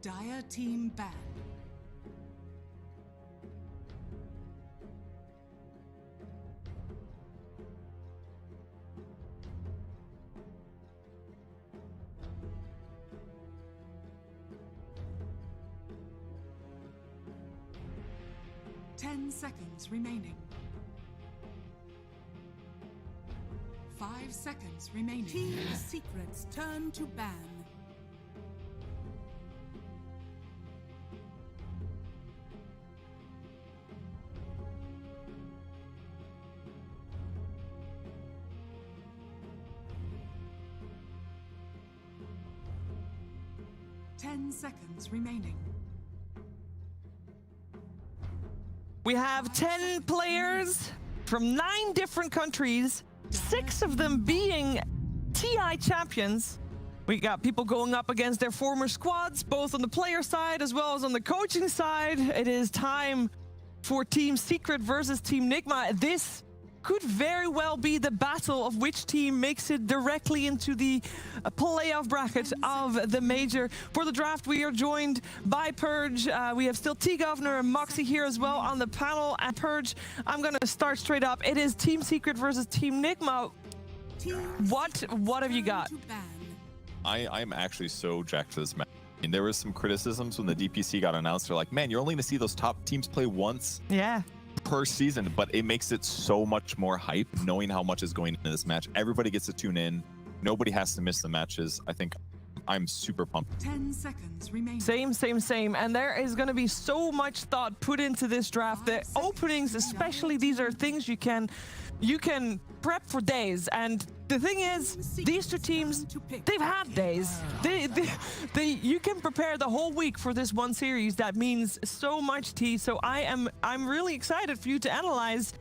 Dire team ban. Ten seconds remaining. 5 seconds remaining. Team Secret's turn to ban. Ten seconds remaining. We have 10 players from 9 different countries, 6 of them being TI champions. We got people going up against their former squads, both on the player side as well as on the coaching side. It is time for Team Secret versus Team Nigma. This could very well be the battle of which team makes it directly into the playoff bracket of the major. For the draft, we are joined by Purge. We have still T-Governor and Moxie here as well on the panel. And Purge, I'm going to start straight up. It is Team Secret versus Team Nigma. What have you got? I'm actually so jacked for this match. I mean, there was some criticisms when the DPC got announced. They're like, man, you're only going to see those top teams play once. Yeah. Per season, but it makes it so much more hype knowing how much is going into this match. Everybody gets to tune in. Nobody has to miss the matches. I think I'm super pumped. 10 seconds remaining. Same. And there is going to be so much thought put into this draft. The openings, especially, these are things you can prep for days. And the thing is, these two teams, they've had days. You can prepare the whole week for this one series. That means so much, T. So I'm really excited for you to analyze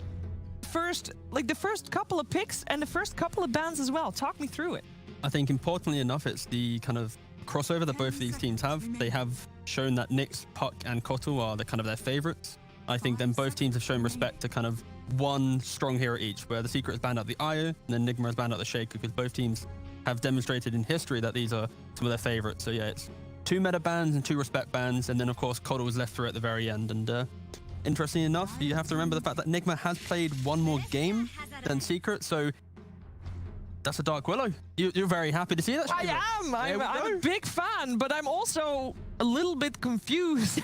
the first couple of picks and the first couple of bans as well. Talk me through it. I think importantly enough, it's the kind of crossover that both of these teams have. They have shown that Nyx, Puck, and Kotal are the kind of their favorites. I think then both teams have shown respect to kind of one strong hero each, where the Secret has banned out the Io, and then Nigma has banned out the Shaker, because both teams have demonstrated in history that these are some of their favorites. So yeah, it's 2 meta bans and 2 respect bans, and then of course Kotal was left through at the very end. And interestingly enough, you have to remember the fact that Nigma has played 1 more game than Secret, so that's a Dark Willow. You're very happy to see that? I am. I'm a big fan, but I'm also a little bit confused.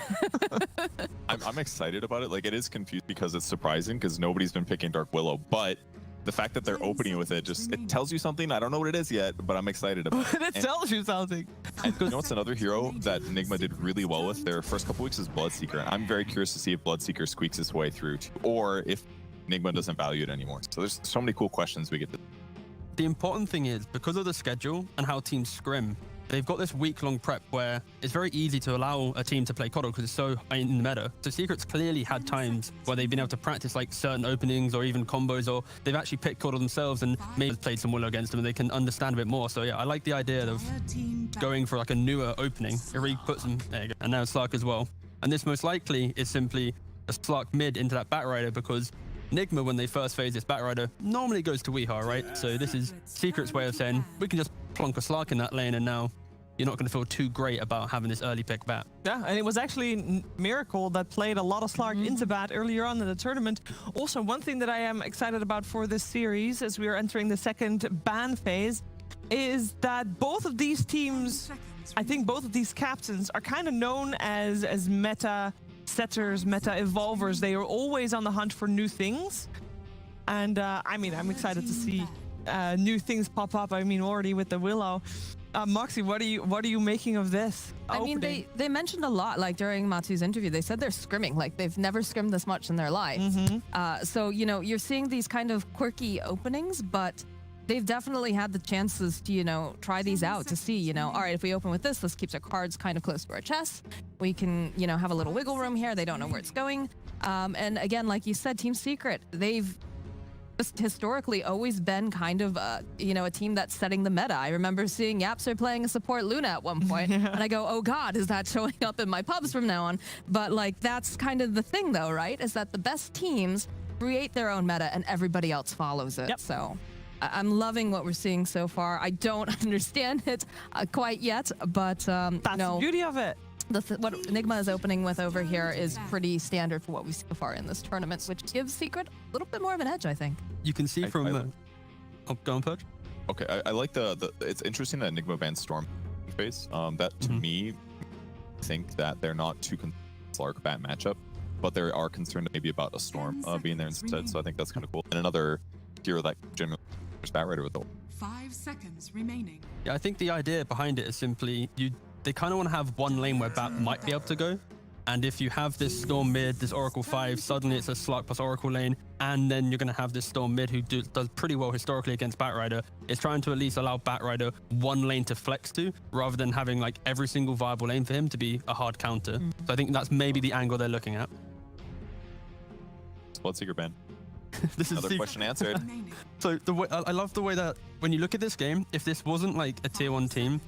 I'm excited about it. Like, it is confused because it's surprising because nobody's been picking Dark Willow, but the fact that they're opening with it it tells you something. I don't know what it is yet, but I'm excited about it. It tells you something. And you know what's another hero that Nigma did really well with their first couple weeks is Bloodseeker. And I'm very curious to see if Bloodseeker squeaks his way through, or if Nigma doesn't value it anymore. So there's so many cool questions we get to. The important thing is, because of the schedule and how teams scrim, they've got this week-long prep where it's very easy to allow a team to play Kotal because it's so in the meta. So Secret's clearly had times where they've been able to practice like certain openings or even combos, or they've actually picked Kotal themselves and maybe played some Willow against them and they can understand a bit more. So yeah, I like the idea of going for like a newer opening. It really puts them there, and now Slark as well. And this most likely is simply a Slark mid into that Batrider, because Nigma, when they first phase this Batrider, normally goes to Weehaw, right? So this is Secret's way of saying, we can just plonk a Slark in that lane, and now you're not going to feel too great about having this early pick bat. Yeah, and it was actually Miracle that played a lot of Slark into bat earlier on in the tournament. Also, one thing that I am excited about for this series, as we are entering the second ban phase, is that both of these teams, I think both of these captains, are kind of known as meta setters, meta evolvers. They are always on the hunt for new things, and I mean, I'm excited to see new things pop up. I mean, already with the Willow. Moxie, what are you making of this opening? I mean, they mentioned a lot, like during Matu's interview, they said they're scrimming, like they've never scrimmed this much in their lives. So, you know, you're seeing these kind of quirky openings, but they've definitely had the chances to, you know, try these out to see, you know, all right, if we open with this, let's keep our cards kind of close to our chest. We can, you know, have a little wiggle room here. They don't know where it's going. And again, like you said, Team Secret, they've just historically always been kind of, you know, a team that's setting the meta. I remember seeing Yapser playing a support Luna at one point, and I go, oh God, is that showing up in my pubs from now on? But like, that's kind of the thing though, right? Is that the best teams create their own meta and everybody else follows it. Yep. So I'm loving what we're seeing so far. I don't understand it quite yet, but that's the beauty of it. what Nigma is opening with over here is pretty standard for what we've seen so far in this tournament, which gives Secret a little bit more of an edge, I think. You can see from... oh, go on, Purge. Okay, I like the it's interesting that Nigma banned Storm phase. That to me, I think that they're not too concerned with Slark bat matchup, but they are concerned maybe about a Storm being there instead. So I think that's kind of cool. And another hero that generally is Bat Rider with the 5 seconds remaining. Yeah, I think the idea behind it is simply they kind of want to have one lane where Bat might be able to go. And if you have this Storm mid, this Oracle 5, suddenly it's a Slark plus Oracle lane, and then you're going to have this Storm mid who does pretty well historically against Bat Rider. It's trying to at least allow Bat Rider one lane to flex to, rather than having like every single viable lane for him to be a hard counter. So I think that's maybe the angle they're looking at. Bloodseeker ban. This is Another question answered. So the way, I love the way that when you look at this game, if this wasn't like a tier 1 team,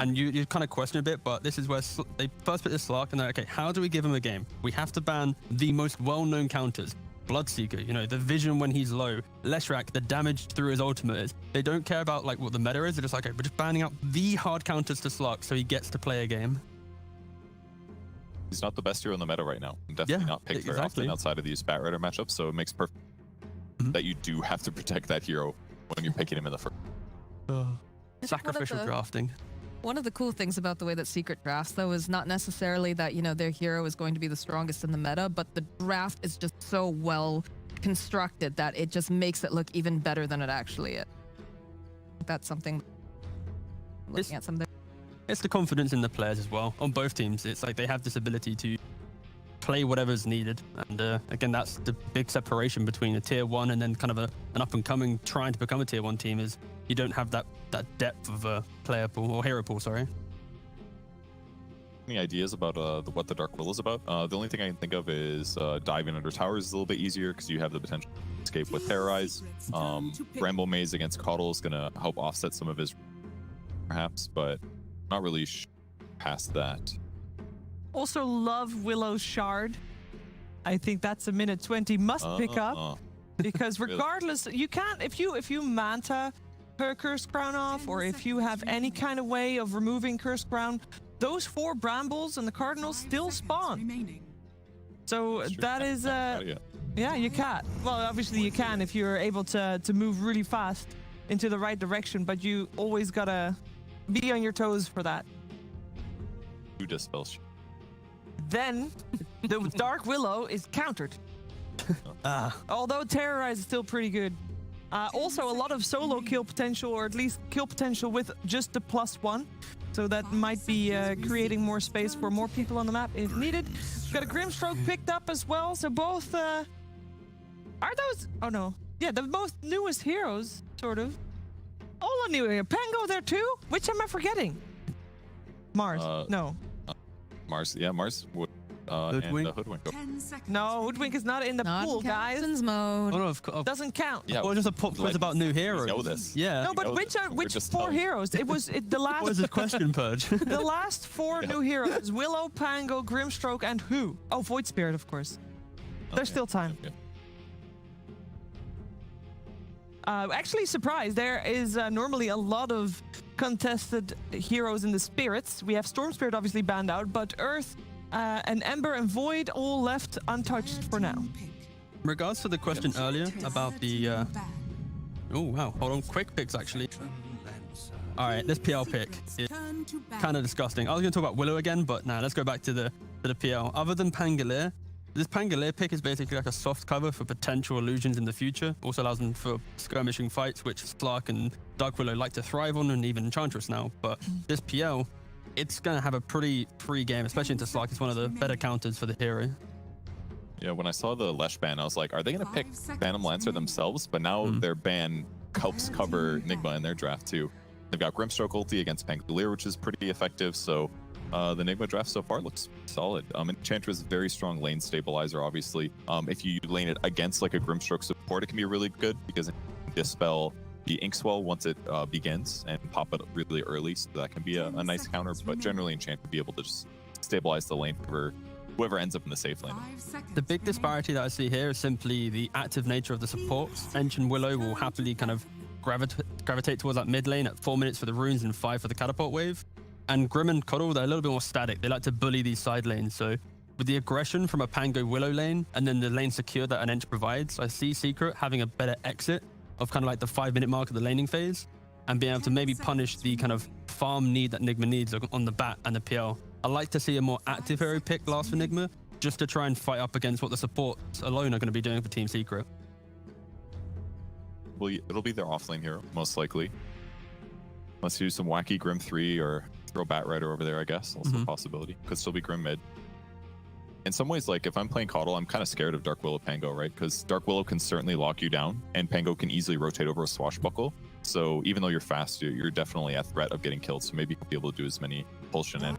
and you kind of question a bit, but this is where they first put this Slark and they're okay, how do we give him a game? We have to ban the most well-known counters. Bloodseeker, you know, the vision when he's low, Leshrac, the damage through his ultimate is. They don't care about like what the meta is. They're just like, okay, we're just banning out the hard counters to Slark so he gets to play a game. He's not the best hero in the meta right now. Definitely not picked very often outside of these Bat Rider matchups, so it makes perfect that you do have to protect that hero when you're picking him in the first. Sacrificial drafting. One of the cool things about the way that Secret drafts, though, is not necessarily that, you know, their hero is going to be the strongest in the meta, but the draft is just so well constructed that it just makes it look even better than it actually is. That's something looking at something. It's the confidence in the players as well. On both teams, it's like they have this ability to play whatever's needed. And again, that's the big separation between a tier 1 and then kind of an up-and-coming trying to become a tier 1 team is you don't have that depth of a player pool, or hero pool, sorry. Any ideas about what the Dark Will is about? The only thing I can think of is diving under towers is a little bit easier because you have the potential to escape with Terrorize. Bramble Maze against Coddle is going to help offset some of his perhaps, but not really past that. Also love Willow's Shard. I think that's a minute 20 must pick up because regardless, you can't if you manta her Cursed Crown off, or if you have any kind of way of removing Cursed Crown, those 4 Brambles and the Cardinals still spawn. So that is yeah, you can't. Well, obviously you can if you're able to move really fast into the right direction, but you always gotta be on your toes for that. You dispel. Then the Dark Willow is countered. Although Terrorize is still pretty good. Also, a lot of solo kill potential, or at least kill potential with just the +1. So that might be creating more space for more people on the map if needed. We've got a Grimstroke picked up as well. So both are those? Oh no, yeah, the most newest heroes, sort of. All are new here. Pango there too. Which am I forgetting? Mars? No. Mars, yeah, Mars. Hoodwink. And Hoodwink. No, Hoodwink is not in the pool, guys. Mode. Oh, no, Doesn't count. Yeah, well, just a pop quiz about new heroes. Know this. Yeah. No, but which 4 heroes? It was the last. What was the question, Purge? The last 4 new heroes: Willow, Pango, Grimstroke, and who? Oh, Void Spirit, of course. There's still time. Okay. Actually surprised. There is normally a lot of contested heroes in the spirits. We have Storm Spirit obviously banned out, but Earth and Ember and Void all left untouched for now. In regards to the question earlier about the... oh, wow. Hold on. Quick picks, actually. All right, this PL pick is kind of disgusting. I was going to talk about Willow again, but nah, let's go back to the PL. Other than Pangolier, this Pangolier pick is basically like a soft cover for potential illusions in the future. Also allows them for skirmishing fights, which Slark and Dark Willow like to thrive on, and even Enchantress now. But this PL, it's going to have a pretty free game, especially into Slark. It's one of the better counters for the hero. Yeah, when I saw the Lesh ban, I was like, are they going to pick Phantom Lancer themselves? But now their ban helps cover Nigma in their draft too. They've got Grimstroke ulti against Pangolier, which is pretty effective. So the Nigma draft so far looks solid. Enchantress is a very strong lane stabilizer, obviously. If you lane it against like a Grimstroke support, it can be really good because it can dispel the Inkswell once it begins and pop it really early. So that can be a nice counter. But generally, Enchant will be able to just stabilize the lane for whoever ends up in the safe lane. The big disparity that I see here is simply the active nature of the supports. Ench and Willow will happily kind of gravitate towards that mid lane at 4 minutes for the runes and 5 for the catapult wave. And Grim and Coddle, they're a little bit more static. They like to bully these side lanes. So with the aggression from a Pango Willow lane and then the lane secure that an ENG provides, I see Secret having a better exit of kind of like the 5-minute mark of the laning phase and being able to maybe punish the kind of farm need that Nigma needs on the bat and the PL. I like to see a more active hero pick last for Nigma, just to try and fight up against what the supports alone are going to be doing for Team Secret. Well, it'll be their offlane hero, most likely. Unless you do some wacky Grim 3 or throw Bat Rider over there, I guess. Also a possibility. Could still be Grim mid. In some ways, like, if I'm playing Coddle, I'm kind of scared of Dark Willow Pango, right? Because Dark Willow can certainly lock you down, and Pango can easily rotate over a Swashbuckle. So even though you're fast, you're definitely at threat of getting killed. So maybe you'll be able to do as many Pulsion in.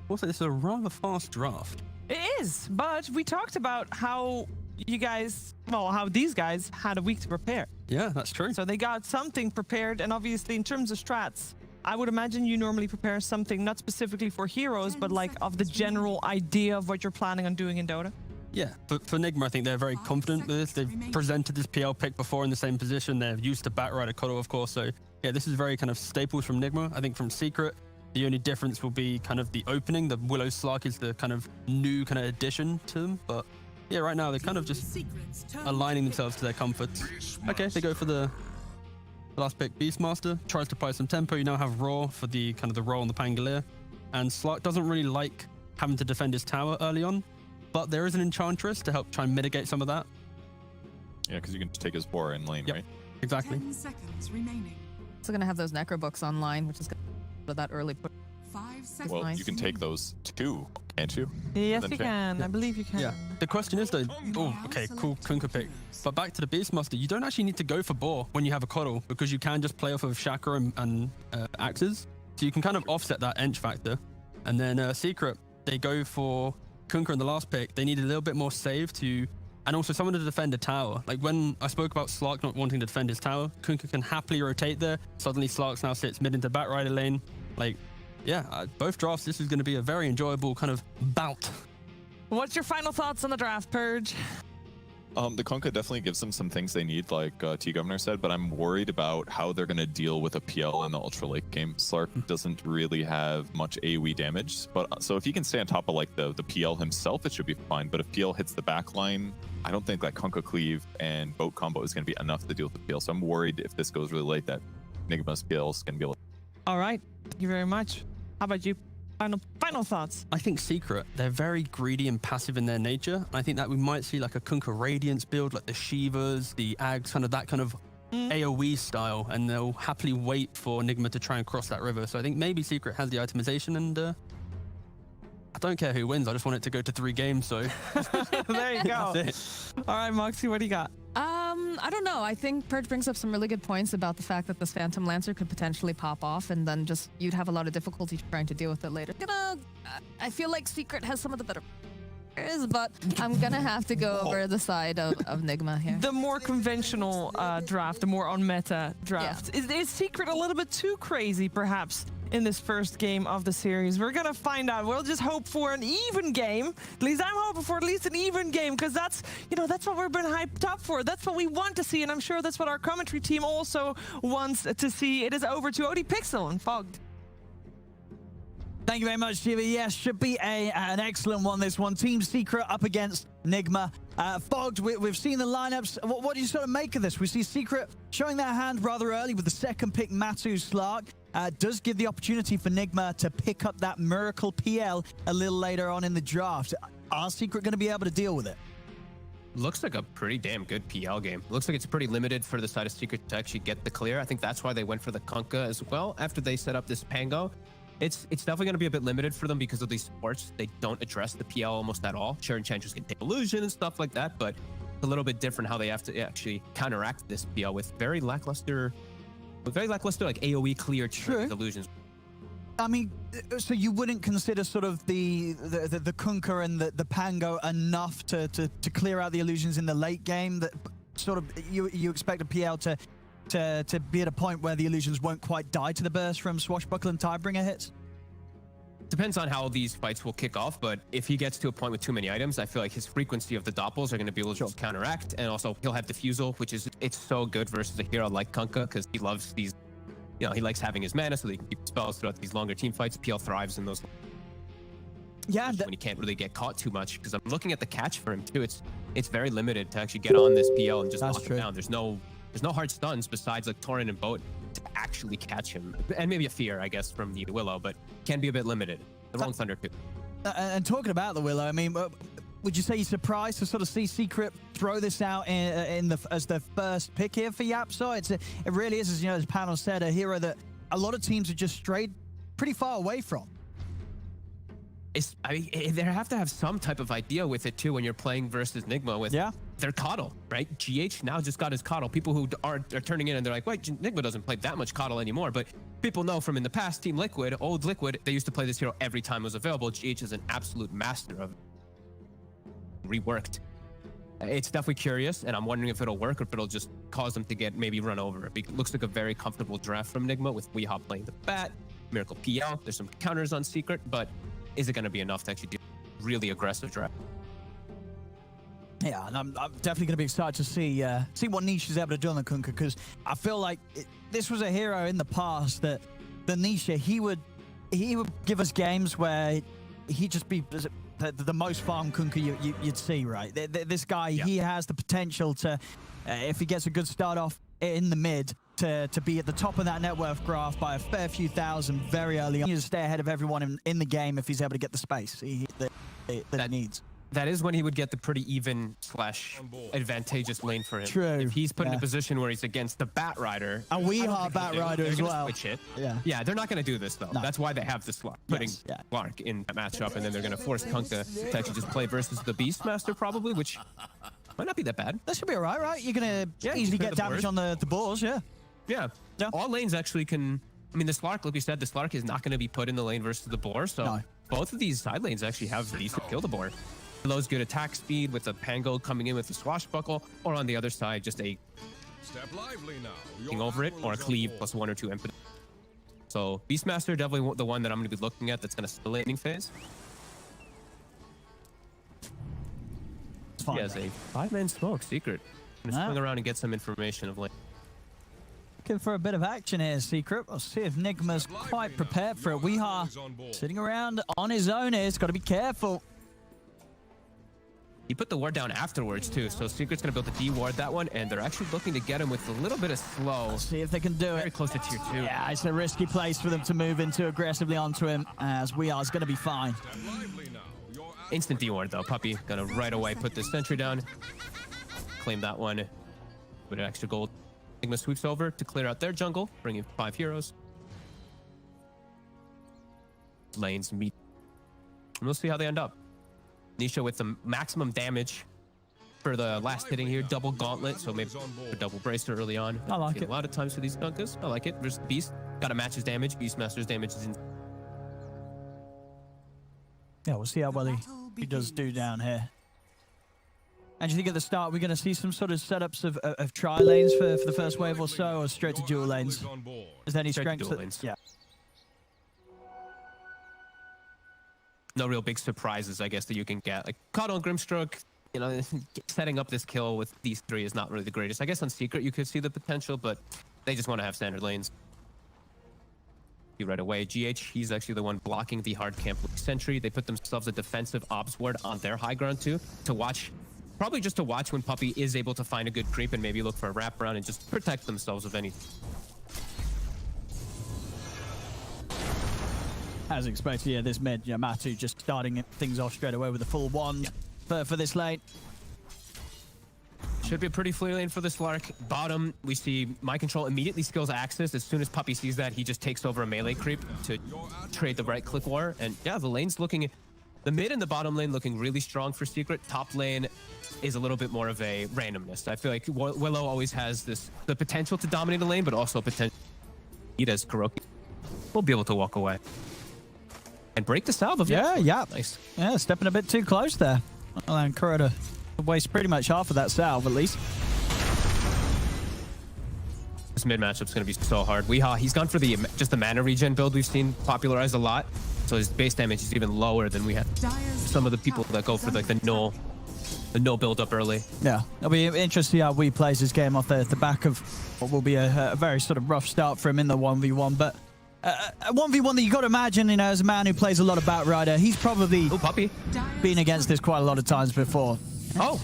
Also, this is a rather fast draft. It is, but we talked about how you guys, well, how these guys had a week to prepare. Yeah, that's true. So they got something prepared, and obviously in terms of strats, I would imagine you normally prepare something not specifically for heroes, but like of the general idea of what you're planning on doing in Dota. Yeah, for Nigma, I think they're very confident with this. They've presented this PL pick before in the same position. They're used to Bat Rider Coddle, of course. So yeah, this is very kind of staples from Nigma. I think from Secret, the only difference will be kind of the opening. The Willow Slark is the kind of new kind of addition to them. But yeah, right now they're kind of just aligning themselves to their comforts. Okay, they go for the last pick. Beastmaster tries to buy some tempo. You now have Raw for the kind of the role on the Pangolier. And Slark doesn't really like having to defend his tower early on. But there is an Enchantress to help try and mitigate some of that. Yeah, because you can just take his boar in lane, right? Exactly. 10 seconds remaining. Also gonna have those necro books online, which is gonna be that early push. 5 seconds. Well, you can take those too, can't you? Yes, Then you check. can. I believe you can. Yeah. The question is though, oh, okay, cool Kunkka pick. But back to the Beastmaster, you don't actually need to go for boar when you have a Coddle, because you can just play off of Chakra and axes. So you can kind of offset that ENG factor. And then Secret, they go for Kunkka in the last pick. They needed a little bit more save to, and also someone to defend a tower. Like when I spoke about Slark not wanting to defend his tower, Kunkka can happily rotate there. Suddenly Slark now sits mid into Bat Rider lane. Like, yeah, both drafts, this is going to be a very enjoyable kind of bout. What's your final thoughts on the draft, Purge? The Kunkka definitely gives them some things they need, like T-Governor said, but I'm worried about how they're going to deal with a PL in the ultra late game. Slark doesn't really have much AoE damage, but so if he can stay on top of like the PL himself, it should be fine. But if PL hits the back line, I don't think that Kunkka cleave and boat combo is going to be enough to deal with the PL. So I'm worried if this goes really late that Nigma's PL is going to be able to... All right. Thank you very much. How about you? Final thoughts. I think Secret, they're very greedy and passive in their nature. I think that we might see like a Kunkka Radiance build, like the Shivas, the Ags, kind of that kind of AoE style, and they'll happily wait for Nigma to try and cross that river. So I think maybe Secret has the itemization, and I don't care who wins. I just want it to go to 3 games, so... There you go. That's it. All right, Moxie, what do you got? I don't know. I think Purge brings up some really good points about the fact that this Phantom Lancer could potentially pop off, and then just you'd have a lot of difficulty trying to deal with it later. I feel like Secret has some of the better players, but I'm gonna have to go over the side of Nigma here. The more conventional draft, the more on-meta draft. Yeah. Is Secret a little bit too crazy, perhaps, in this first game of the series? We're gonna find out. We'll just hope for an even game. At least I'm hoping for at least an even game, because that's, that's what we've been hyped up for. That's what we want to see, and I'm sure that's what our commentary team also wants to see. It is over to Odie Pixel and Fogged. Thank you very much, Shiva. Yes, should be an excellent one, this one. Team Secret up against Nigma. Fogged, we've seen the lineups. What do you sort of make of this? We see Secret showing their hand rather early with the second pick, Matu Slark. Does give the opportunity for Nigma to pick up that miracle PL a little later on in the draft. Are Secret going to be able to deal with it? Looks like a pretty damn good PL game. Looks like it's pretty limited for the side of Secret to actually get the clear. I think that's why they went for the Kunkka as well after they set up this Pango. It's definitely going to be a bit limited for them because of these supports. They don't address the PL almost at all. Sure, Enchantress can take illusion and stuff like that, but it's a little bit different how they have to actually counteract this PL with very lackluster like AoE clear illusions. I mean, so you wouldn't consider sort of the Kunkka and the Pango enough to clear out the illusions in the late game? That sort of you expect a PL to be at a point where the illusions won't quite die to the burst from Swashbuckle and Tidebringer hits? Depends on how these fights will kick off, but if he gets to a point with too many items, I feel like his frequency of the doppels are going to be able to just counteract, and also he'll have Diffusal, which is, it's so good versus a hero like Kunkka, because he loves these You know, he likes having his mana so that he can keep spells throughout these longer team fights. PL thrives in those. Yeah, When he can't really get caught too much, because I'm looking at the catch for him too. It's very limited to actually get on this PL and just knock him down. There's no hard stuns besides like Torrent and Boat to actually catch him, and maybe a Fear, I guess, from the Willow, but can be a bit limited. The wrong Thunder too. And talking about the Willow, I mean, would you say you're surprised to sort of see Secret throw this out as the first pick here for YapzOr? It really is, as you know, as the panel said, a hero that a lot of teams have just strayed pretty far away from. I mean, they have to have some type of idea with it too when you're playing versus Nigma with their Coddle, right? GH now just got his Coddle. People who are turning in and they're like, wait, Nigma doesn't play that much Coddle anymore. But people know from in the past, Team Liquid, old Liquid, they used to play this hero every time it was available. GH is an absolute master of it. Reworked. It's definitely curious, and I'm wondering if it'll work or if it'll just cause them to get maybe run over. It looks like a very comfortable draft from Nigma with Weehaw playing the bat, Miracle PL. There's some counters on Secret, but is it going to be enough to actually do really aggressive draft? Yeah, and I'm definitely going to be excited to see what Niche is able to do on the Kunkka, because I feel like this was a hero in the past that the Niche, he would give us games where he'd just be the most farm Kunkka you'd see, right? This guy, he has the potential to, if he gets a good start off in the mid, to be at the top of that net worth graph by a fair few thousand very early on. He needs to stay ahead of everyone in the game if he's able to get the space that he needs. That is when he would get the pretty even / advantageous lane for him. True. If he's put in a position where he's against the Bat Rider. And we are Bat Rider as well. Switch it. Yeah, they're not going to do this though. No. That's why they have the Slark. Putting Slark in that matchup, and then they're going to force Kunkka to actually just play versus the Beastmaster probably, which might not be that bad. That should be all right, right? You're going to easily get damage on the balls, Yeah. All lanes actually can. I mean, the Slark, like we said, the Slark is not going to be put in the lane versus the boar. So both of these side lanes actually have decent kill the boar. Belows good attack speed with the Pango coming in with the Swashbuckle, or on the other side, just a over it, or a cleave plus 1 or 2 impetus. So Beastmaster definitely the one that I'm going to be looking at that's going to still laning phase. He has a 5-man smoke Secret. I'm going to swing around and get some information of lane. Looking for a bit of action here, Secret. We'll see if Nigma's quite prepared for it. Weehaw sitting around on his own here. He's got to be careful. He put the ward down afterwards too, so Secret's gonna be able to de-ward that one, and they're actually looking to get him with a little bit of slow. Let's see if they can do it. Very close to tier 2. Yeah, it's a risky place for them to move into aggressively onto him, as Weehaw is gonna be fine. Instant de-ward though. Puppy gonna right away put this sentry down, claim that one with an extra gold. Nigma sweeps over to clear out their jungle, bringing 5 heroes. Lanes meet, and we'll see how they end up. Nisha with the maximum damage for the last hitting here, double gauntlet, so maybe a double bracer early on. I like it. A lot of times for these Kunkas. I like it. Versus Beast, gotta match his damage. Beastmaster's damage is in. Yeah, we'll see how well he does do down here. And do you think at the start we're going to see some sort of setups of tri lanes for the first wave or so, or straight to dual lanes? Is there any strength? Yeah. No real big surprises, I guess, that you can get. Like Coddle and Grimstroke, you know, setting up this kill with these 3 is not really the greatest. I guess on Secret you could see the potential, but they just want to have standard lanes. Right away, GH, he's actually the one blocking the hard camp sentry. They put themselves a defensive ops ward on their high ground too, to watch, probably just to watch when Puppy is able to find a good creep and maybe look for a wraparound and just protect themselves of anything. As expected, yeah, this mid, Matu just starting things off straight away with a full wand for this lane. Should be a pretty free lane for the Slark. Bottom, we see My Control immediately skills Axis. As soon as Puppy sees that, he just takes over a melee creep to trade the right click war. And yeah, the lane's looking, the mid and the bottom lane looking really strong for Secret. Top lane is a little bit more of a randomness. I feel like Willow always has the potential to dominate a lane, but also potential as Kuroki will be able to walk away. And break the salve of Nice. Yeah, stepping a bit too close there. Well, and Kuroda waste pretty much half of that salve at least. This mid matchup's going to be so hard. Weehaw, he's gone for just the mana regen build we've seen popularized a lot. So his base damage is even lower than we had some of the people that go for like the null no build up early. Yeah, it'll be interesting to see how we plays this game off the back of what will be a very sort of rough start for him in the 1v1. But a 1v1 that you got to imagine, you know, as a man who plays a lot of Batrider, he's probably been against this quite a lot of times before. Oh,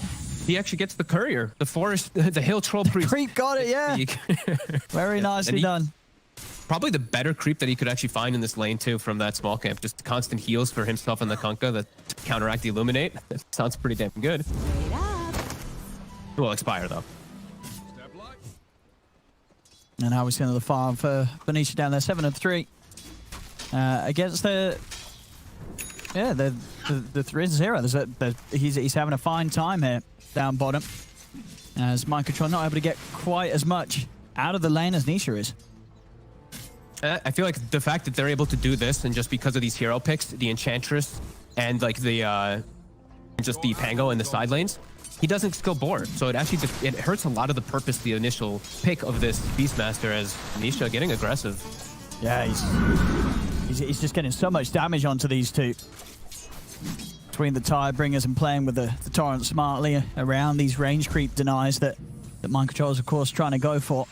he actually gets the courier, the forest, the hill troll priest. Creep got it, yeah. Very nicely done. Probably the better creep that he could actually find in this lane too from that small camp. Just constant heals for himself and the Kunkka that counteract the Illuminate. That sounds pretty damn good. It will expire though. And now we're seeing the farm for Benicia down there, 7-3 against the 3-0. He's having a fine time here down bottom, as Minecraft not able to get quite as much out of the lane as Nisha is. I feel like the fact that they're able to do this, and just because of these hero picks, the Enchantress and like the just the Pango in the side lanes, he doesn't skill board, so it actually it hurts a lot of the purpose, the initial pick of this Beastmaster, as Nisha getting aggressive. Yeah, he's just getting so much damage onto these two. Between the Tidebringers and playing with the Torrent smartly around these range creep denies that Mind Control is, of course, trying to go for.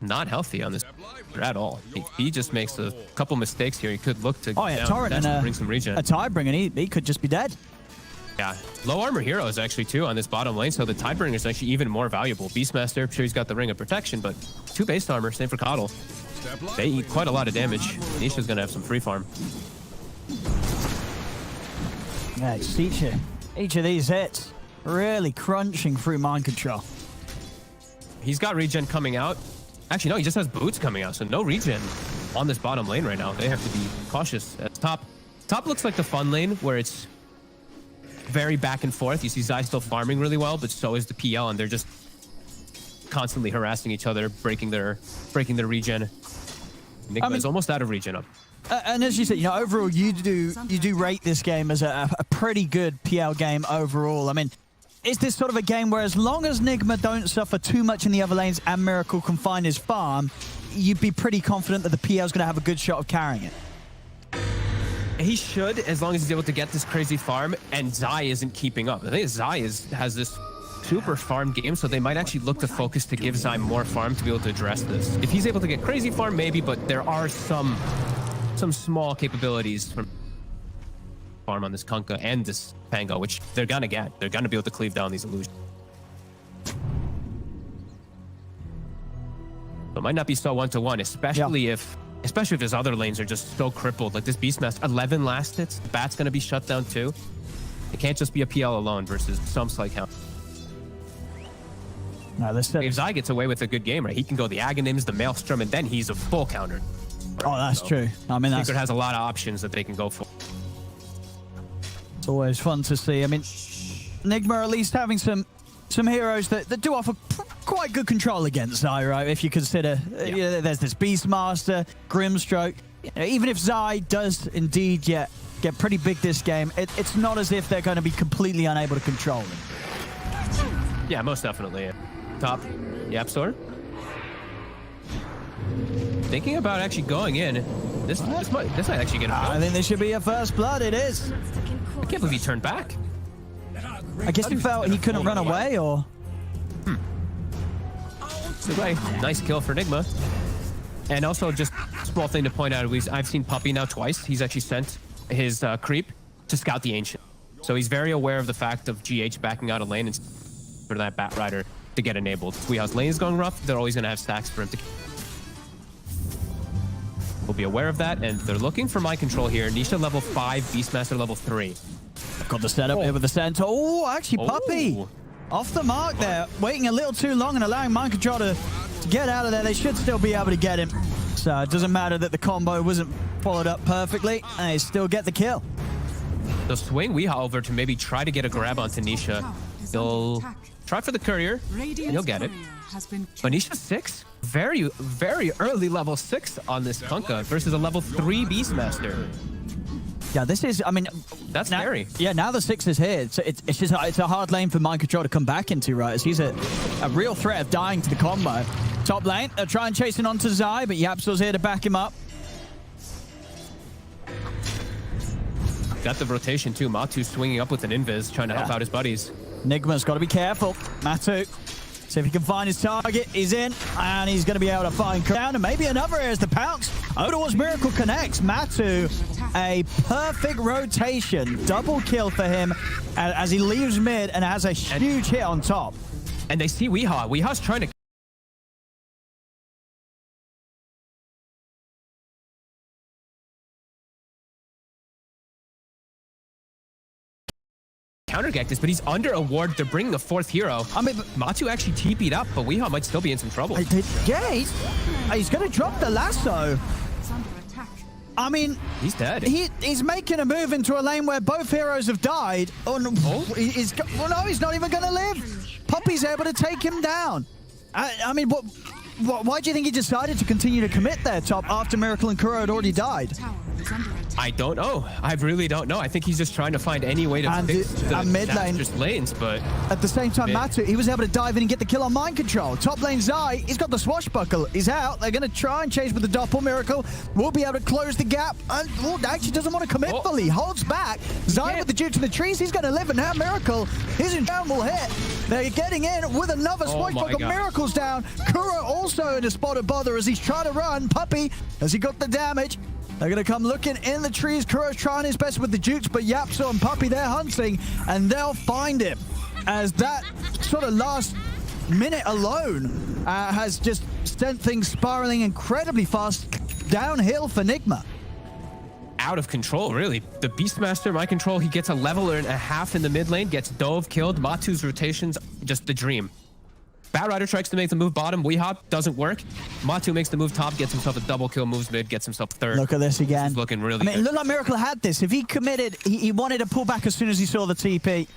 Not healthy on this at all. He just makes a couple mistakes here. He could look to Torrent and bring some regen. A Tidebringer, he could just be dead. Yeah, low armor heroes actually too on this bottom lane, so the Tidebringer is actually even more valuable. Beastmaster, sure he's got the Ring of Protection, but 2 base armor, same for Coddle. They eat quite a lot of damage. Nisha's gonna have some free farm. Yeah, it's each of these hits really crunching through Mind Control. He's got regen coming out. Actually, no, he just has boots coming out, so no regen on this bottom lane right now. They have to be cautious. At top looks like the fun lane, where it's very back and forth. You see Zai still farming really well, but so is the PL, and they're just constantly harassing each other, breaking their regen. Nigma is almost out of regen up. And as you said, you know, overall, you do rate this game as a pretty good PL game overall. I mean, is this sort of a game where as long as Nigma don't suffer too much in the other lanes and Miracle can find his farm, you'd be pretty confident that the PL is going to have a good shot of carrying it? He should, as long as he's able to get this crazy farm, and Zai isn't keeping up. I think Zai has this super farm game, so they might actually look to focus to give Zai more farm to be able to address this. If he's able to get crazy farm, maybe, but there are some small capabilities from farm on this Kunkka and this Pango, which they're gonna get. They're gonna be able to cleave down these illusions. So it might not be so one-to-one, especially if his other lanes are just so crippled. Like this Beastmaster, 11 last hits. The Bat's gonna be shut down too. It can't just be a PL alone versus some slight count. No, if Zai gets away with a good game, right, he can go the Aghanims, the Maelstrom, and then he's a full counter. Oh, that's true. I mean, Secret has a lot of options that they can go for. It's always fun to see. I mean, Nigma at least having some heroes that do offer quite good control against Zai, right? If you consider, you know, there's this Beastmaster, Grimstroke. You know, even if Zai does indeed get pretty big this game, it's not as if they're going to be completely unable to control him. Yeah, most definitely. Top, YapzOr. Thinking about actually going in. This might actually get a I think this should be a first blood. It is. I can't believe he turned back. I guess he felt he couldn't run away, or... Nice kill for Nigma. And also, just a small thing to point out, I've seen Puppy now twice. He's actually sent his creep to scout the Ancient. So he's very aware of the fact of GH backing out a lane and for that Batrider to get enabled. Weehao's lane is going rough, they're always going to have stacks for him to... We'll be aware of that, and they're looking for Mind Control here. Nisha level 5, Beastmaster level 3. Got the setup here with the center. Oh, actually, Puppy off the mark there. Waiting a little too long and allowing Mind Control to get out of there. They should still be able to get him. So it doesn't matter that the combo wasn't followed up perfectly. And they still get the kill. They'll swing Weehaw over to maybe try to get a grab onto Nisha. He'll try for the courier, and he'll get it. But Nisha's 6? Very, very early level 6 on this Kunkka versus a level 3 Beastmaster. Yeah, this is, I mean... That's scary. Yeah, now the 6 is here. It's a hard lane for Mind Control to come back into, right? As he's a real threat of dying to the combo. Top lane, they're trying chasing onto Zai, but YapzOr's here to back him up. got the rotation too. Matu swinging up with an invis, trying to help out his buddies. Nigma's got to be careful. Matu, see if he can find his target. He's in, and he's going to be able to find down, and maybe another is the pounce. Over towards Miracle connects. Matu, a perfect rotation. Double kill for him as he leaves mid and has a huge hit on top. And they see Weehaw. Weehaw's trying to countergect this, but he's under a ward. They're bringing a fourth hero. I mean, Matu actually TP'd up, but Weehaw might still be in some trouble. Yeah, he's going to drop the lasso. I mean, he's dead. He's making a move into a lane where both heroes have died. Oh, no, no, he's not even going to live. Poppy's able to take him down. I mean, why do you think he decided to continue to commit there, top, after Miracle and Kuro had already died? I don't know. I really don't know. I think he's just trying to find any way to fix the mid lane lanes, but at the same time, Matu, he was able to dive in and get the kill on mind control. Top lane Zai, he's got the swashbuckle. He's out. They're going to try and chase with the doppel. Miracle will be able to close the gap. And actually doesn't want to commit fully. Holds back. Zai with the Duke to the trees. He's going to live, and now Miracle, his will hit. They're getting in with another swashbuckle. Miracle's down. Kuro also in a spot of bother as he's trying to run. Puppy, as he got the damage. They're going to come looking in the trees. Kuro's trying his best with the Jukes, but Yapso and Puppy, they're hunting, and they'll find him. As that sort of last minute alone has just sent things spiraling incredibly fast downhill for Nigma. Out of control, really. The Beastmaster, my control, he gets a level and a half in the mid lane, gets dove killed. Matu's rotations, just the dream. Batrider tries to make the move bottom. Weehaw doesn't work. Matu makes the move top, gets himself a double kill, moves mid, gets himself third. Look at this again. This is looking really good. It looked like Miracle had this. If he committed, he wanted to pull back as soon as he saw the TP.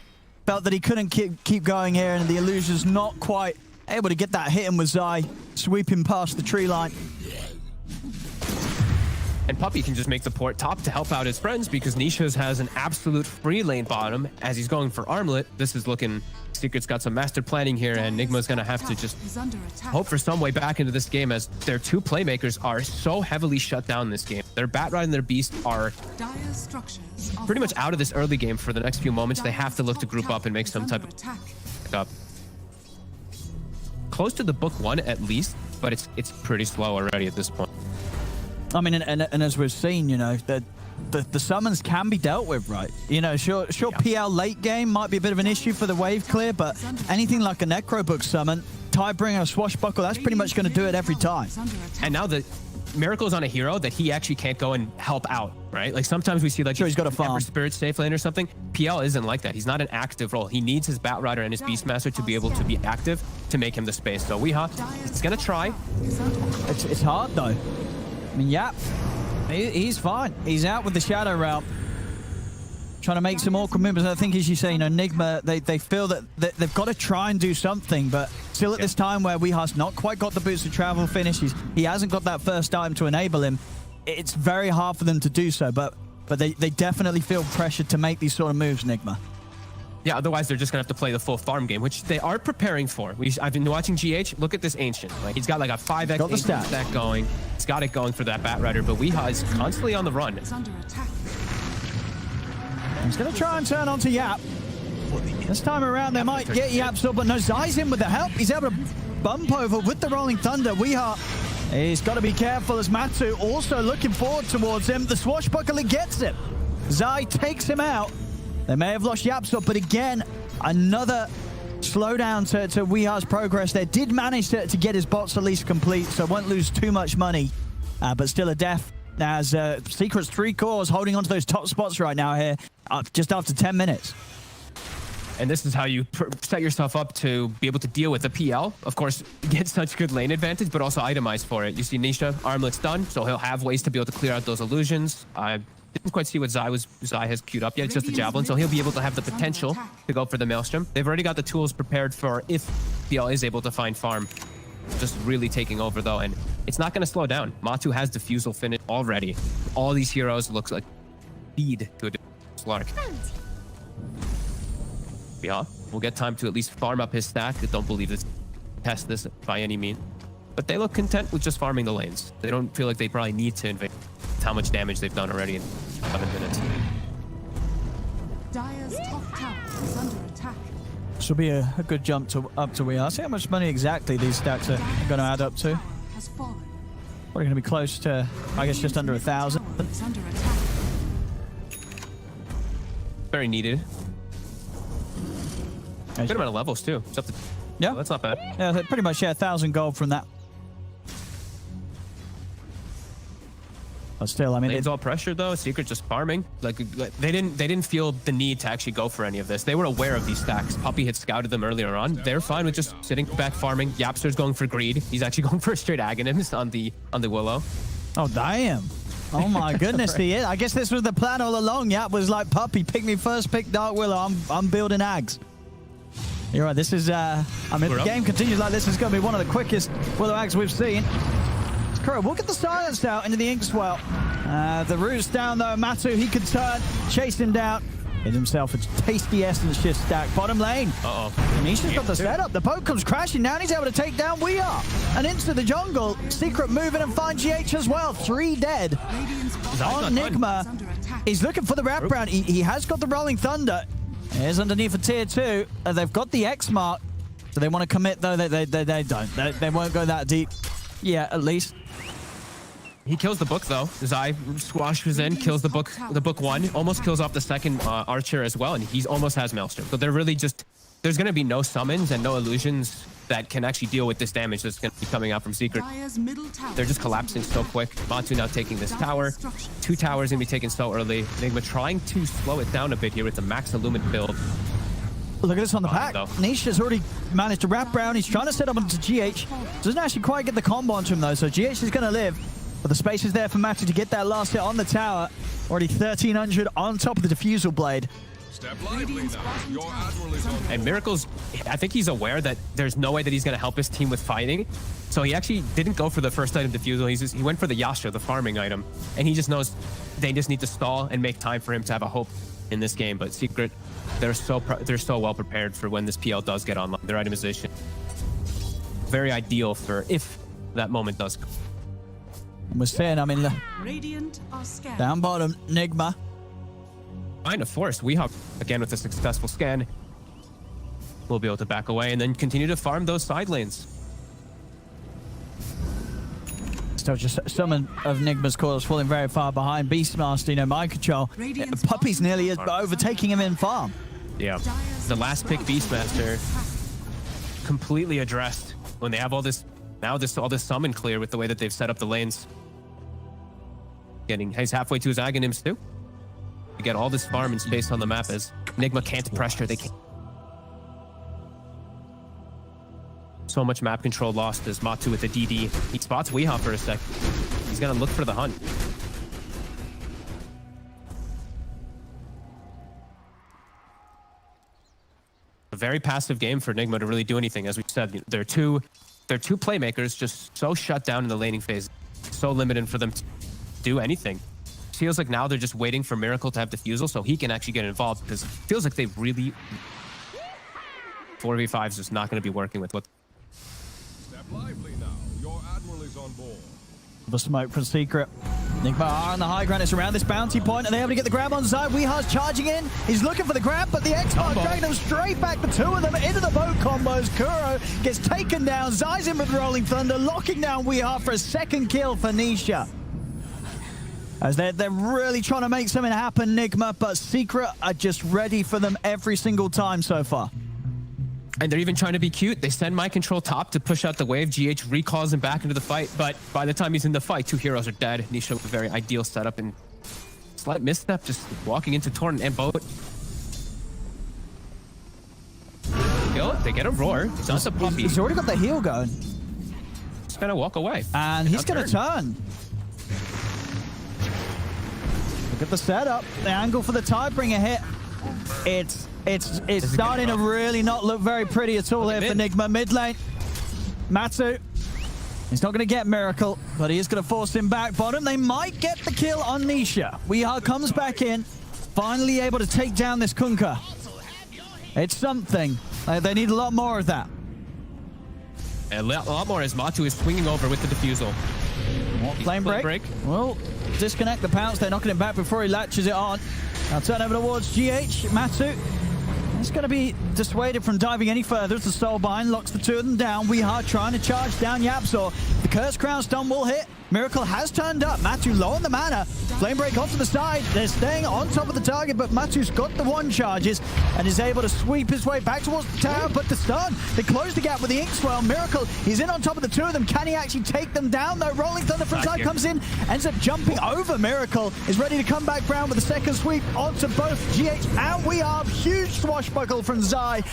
Felt that he couldn't keep going here, and the illusion's not quite able to get that hit in with Zai, sweeping past the tree line. And Puppy can just make the port top to help out his friends because Nisha's has an absolute free lane bottom as he's going for armlet. This is looking... Secret's got some master planning here, and Nigma's going to have to just hope for some way back into this game as their two playmakers are so heavily shut down this game. Their Batrider and their Beast are pretty much out of this early game for the next few moments. They have to look to group up and make some type of up. Close to the book one at least, but it's pretty slow already at this point. I mean, and as we've seen, you know, that the summons can be dealt with, right? You know, sure, PL late game might be a bit of an issue for the wave clear, but anything like a Necrobook summon, Tidebringer, Swashbuckle, that's pretty much going to do it every time. And now the Miracle's on a hero that he actually can't go and help out, right? Like sometimes we see like he's got a farm. Spirit safe lane or something. PL isn't like that. He's not an active role. He needs his Batrider and his Beastmaster to be able to be active to make him the space. So Weehaw, he's going to try. It's hard though. I mean, yeah. He's fine. He's out with the Shadow Realm. Trying to make some awkward movements. I think, as you say, you know, Nigma, they feel that they've got to try and do something, but still at this time where Weeha's not quite got the boots to travel finish, he hasn't got that first item to enable him, it's very hard for them to do so, but they definitely feel pressured to make these sort of moves, Nigma. Yeah, otherwise they're just gonna have to play the full farm game, which they are preparing for. I've been watching GH. Look at this Ancient. Like he's got like a 5x Ancient stack going. He's got it going for that Batrider, but Weehaw is constantly on the run. He's gonna try and turn onto Yap. This time around they might get Yap still, but no, Zai's in with the help. He's able to bump over with the Rolling Thunder. Weehaw, he's got to be careful as Matu also looking forward towards him. The Swashbuckler gets him. Zai takes him out. They may have lost Yapsop, but again, another slowdown to Weeha's progress there. Did manage to get his bots at least complete, so won't lose too much money, but still a death as Secret's 3 cores holding onto those top spots right now here, just after 10 minutes. And this is how you set yourself up to be able to deal with the PL. Of course, get such good lane advantage, but also itemize for it. You see Nisha, armlet's done, so he'll have ways to be able to clear out those illusions. I didn't quite see what Zai has queued up yet. It's just the Javelin, so he'll be able to have the potential to go for the Maelstrom. They've already got the tools prepared for if PL is able to find farm. Just really taking over, though, and it's not going to slow down. Matu has Diffusal finish already. All these heroes looks like feed to a Slark. Yeah, we'll get time to at least farm up his stack. I don't believe this test this by any means. But they look content with just farming the lanes. They don't feel like they probably need to invade how much damage they've done already in 11 minutes. Dire's top tower is under attack. This will be a good jump up to We Are. See how much money exactly these stacks are going to add up to. Tower has fallen. We're going to be close to, I guess, just under 1,000. Is under attack. Very needed. As- Good amount of levels too. It's up to, Yeah. oh, that's not bad. Yeah, pretty much, 1,000 gold from that. But still, I mean, It's all pressure though. Secret just farming. Like they didn't feel the need to actually go for any of this. They were aware of these stacks. Puppy had scouted them earlier on. They're fine with just sitting back farming. Yapster's going for greed. He's actually going for a straight Aghanim's on the Willow. oh, damn. Oh, my goodness. I guess this was the plan all along. Yap was like, Puppy, pick me first, pick Dark Willow. I'm building Ags. You're right. This is, I mean, if the game continues like this, it's going to be one of the quickest Willow Ags we've seen. Kuro will get the silence out into the Inkswell. The root's down though. Matu, he can turn, chase him down. Hit himself a tasty essence shift stack. Bottom lane. Uh-oh. Nisha's got the setup. The poke comes crashing down. He's able to take down We Are. And into the jungle. Secret moving and find GH as well. 3 dead. On Nigma. He's looking for the wraparound. He has got the Rolling Thunder. Here's underneath for tier 2. They've got the X mark. So they want to commit though. They don't. They won't go that deep. Yeah, at least. He kills the book though. Zai squashes in, kills the book 1, almost kills off the second archer as well, and he almost has Maelstrom. So they're really just, there's going to be no summons and no illusions that can actually deal with this damage that's going to be coming out from Secret. They're just collapsing so quick. Matu now taking this tower. 2 towers going to be taken so early. Nigma trying to slow it down a bit here with the max Illumine build. Look at this on the pack. Though. Nisha's already managed to wrap around. He's trying to set up onto GH. Doesn't actually quite get the combo onto him though, so GH is going to live. But the space is there for Matu to get that last hit on the tower. Already 1,300 on top of the Diffusal Blade. And Miracle's, I think he's aware that there's no way that he's going to help his team with fighting. So he actually didn't go for the first item Diffusal. He went for the Yasha, the farming item. And he just knows they just need to stall and make time for him to have a hope in this game. But Secret, they're so well prepared for when this PL does get online. Their itemization, very ideal for if that moment does come. And we're saying, I mean, down bottom, Nigma. Find a force. We hop again with a successful scan. We'll be able to back away and then continue to farm those side lanes. Still just some of Nigma's cores falling very far behind. Beastmaster, mind control. Puppy's nearly overtaking him in farm. Yeah. The last pick Beastmaster completely addressed when they have all this, now all this summon clear with the way that they've set up the lanes. He's halfway to his Aghanims too. You get all this farm and space on the map as Nigma can't pressure. They can't. So much map control lost as Matu with the DD. He spots Weehaw for a sec. He's gonna look for the hunt. A very passive game for Nigma to really do anything. As we said, they're two playmakers just so shut down in the laning phase. So limited for them to do anything. Feels like now they're just waiting for Miracle to have Diffusal so he can actually get involved, because it feels like they really 4v5 is just not going to be working with what. Step lively now. Your admiral is on board. The smoke from Secret. Nigma are on the high ground. It's around this bounty point, and they're able to get the grab on side. Weehar's charging in. He's looking for the grab, but the X-Mark dragging them straight back. The two of them into the boat combos. Kuro gets taken down. Zai's in with Rolling Thunder, locking down Weehar for a second kill for Nisha. As they're really trying to make something happen, Nigma, but Secret are just ready for them every single time so far. And they're even trying to be cute. They send My Control top to push out the wave. GH recalls him back into the fight, but by the time he's in the fight, 2 heroes are dead. Nisha with a very ideal setup and slight misstep, just walking into Torrent and boat. They get a roar. It's not the Puppy. He's already got the heal going. He's gonna walk away. And he's gonna turn. Look at the setup. The angle for the Tidebringer hit. It's starting to really not look very pretty at all here for Nigma. Mid lane. Matu. He's not going to get Miracle, but he is going to force him back bottom. They might get the kill on Nisha. Weehaw comes back in. Finally able to take down this Kunkka. It's something. They need a lot more of that. A lot more as Matu is swinging over with the Diffusal. Flame break. Well, disconnect the pounce. They're knocking him back before he latches it on. Now turn over towards GH. Matu is going to be dissuaded from diving any further as the Soulbind locks the two of them down. We are trying to charge down Yapzor. The Curse Crown stun will hit. Miracle has turned up. Matu low on the mana. Flame Break off to the side. They're staying on top of the target, but Matu's got the one charges and is able to sweep his way back towards the tower. But the stun, they close the gap with the Ink Swell. Miracle, he's in on top of the two of them. Can he actually take them down though? Rolling Thunder from side comes in, ends up jumping over Miracle. Is ready to come back round with a second sweep onto both GH and We Are. Huge swashbuckle from Zai.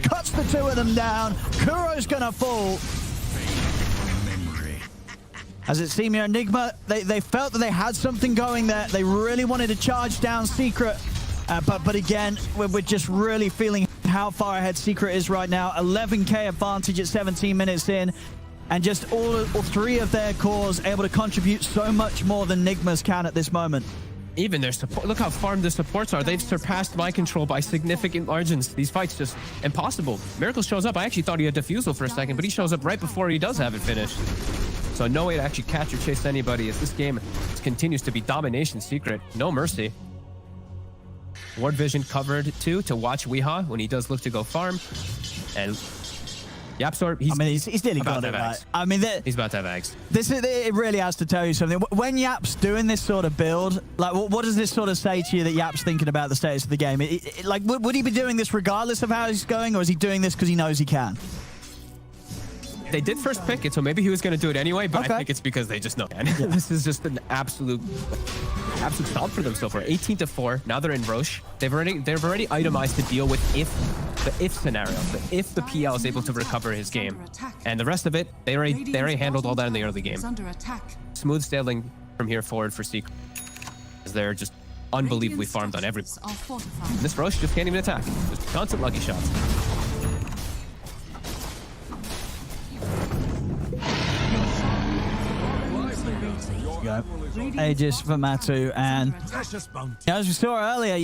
Cuts the two of them down. Kuro's gonna fall. As it seemed here, Nigma, they felt that they had something going there. They really wanted to charge down Secret. But again, we're just really feeling how far ahead Secret is right now. 11k advantage at 17 minutes in. And just all three of their cores able to contribute so much more than Nigma's can at this moment. Even their support, look how farmed the supports are. They've surpassed my control by significant margins. These fights just impossible. Miracle shows up. I actually thought he had Diffusal for a second, but he shows up right before he does have it finished. So no way to actually catch or chase anybody as this game continues to be domination Secret. No mercy. Ward Vision covered too to watch Weehaw when he does look to go farm. And Yapzor, he's nearly got it, right? I mean, he's about to have eggs. It really has to tell you something. When Yap's doing this sort of build, like, what does this sort of say to you that Yap's thinking about the status of the game? Like, would he be doing this regardless of how he's going, or is he doing this because he knows he can? They did first pick it, so maybe he was going to do it anyway, but I think it's because they just know. Yeah. This is just an absolute stomp for them so far. 18-4. Now they're in Roche. They've already itemized to deal with the if scenario, if the PL is able to recover his game. And the rest of it, they already handled all that in the early game. Smooth sailing from here forward for Secret, as they're just unbelievably farmed on every. This Roche just can't even attack. Just constant lucky shots. Aegis for Matu, and as we saw earlier,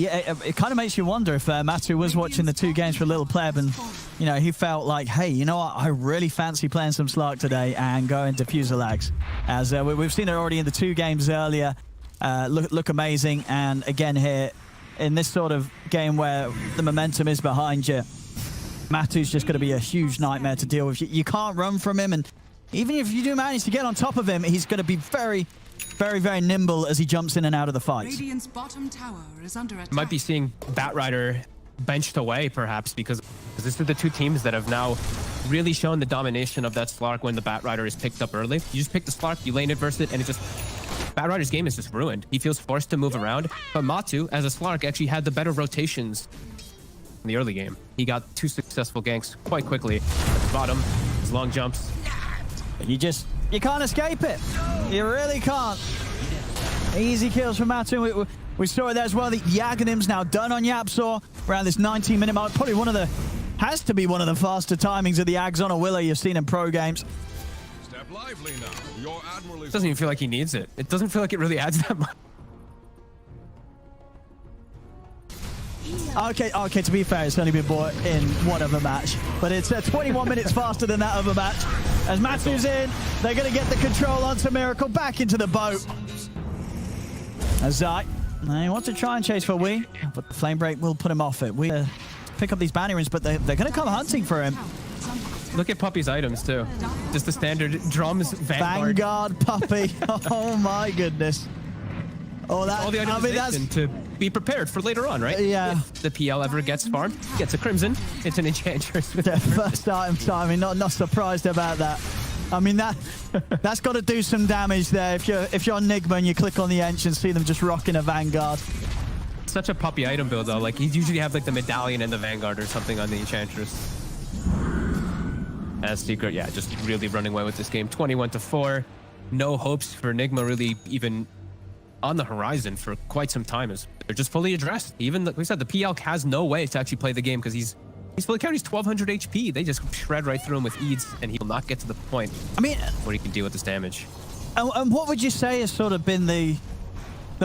it kind of makes you wonder if Matu was watching the two games for a little pleb, and he felt like, hey, you know what, I really fancy playing some Slark today and going Diffusal Lags, as we've seen it already in the two games earlier. Look amazing, and again here in this sort of game where the momentum is behind you, Matu's just going to be a huge nightmare to deal with. You can't run from him, and even if you do manage to get on top of him, he's going to be very, very nimble as he jumps in and out of the fight. Radiant's bottom tower is under attack. Might be seeing Batrider benched away, perhaps, because this are the two teams that have now really shown the domination of that Slark when the Batrider is picked up early. You just pick the Slark, you lane adverse it, and it just... Batrider's game is just ruined. He feels forced to move around, but Matu, as a Slark, actually had the better rotations in the early game. He got two successful ganks quite quickly. At the bottom, his long jumps. You can't escape it. You really can't. Easy kills from Matu. We saw it there as well. The Aghanim's now done on Yapzor around this 19-minute mark. Probably has to be one of the faster timings of the Ags on a Willow you've seen in pro games. Step lively now. Your admiral is... It doesn't even feel like he needs it. It doesn't feel like it really adds that much. Okay, to be fair, it's only been bought in one other match, but it's 21 minutes faster than that other match. As Matu's in, they're going to get the control onto Miracle, back into the boat. As Zai, he wants to try and chase for Wee, but the Flame Break will put him off it. We pick up these banner runes, but they're going to come hunting for him. Look at Puppy's items, too. Just the standard drums, Vanguard Puppy. Oh, my goodness. Oh, that, all the itemization to be prepared for later on, right? Yeah. If the PL ever gets farmed, gets a Crimson, it's an Enchantress. Yeah, first item timing, not surprised about that. I mean, that's got to do some damage there. If you're on Nigma and you click on the Ench and see them just rocking a Vanguard. Such a Puppy item build, though. Like, he'd usually have, like, the Medallion and the Vanguard or something on the Enchantress. As Secret, yeah, just really running away with this game. 21-4. No hopes for Nigma really even on the horizon for quite some time, as they're just fully addressed. Even like we said, the PL has no way to actually play the game because he's fully carried. He's 1200 HP. They just shred right through him with Eads, and he will not get to the point where he can deal with this damage. And what would you say has sort of been the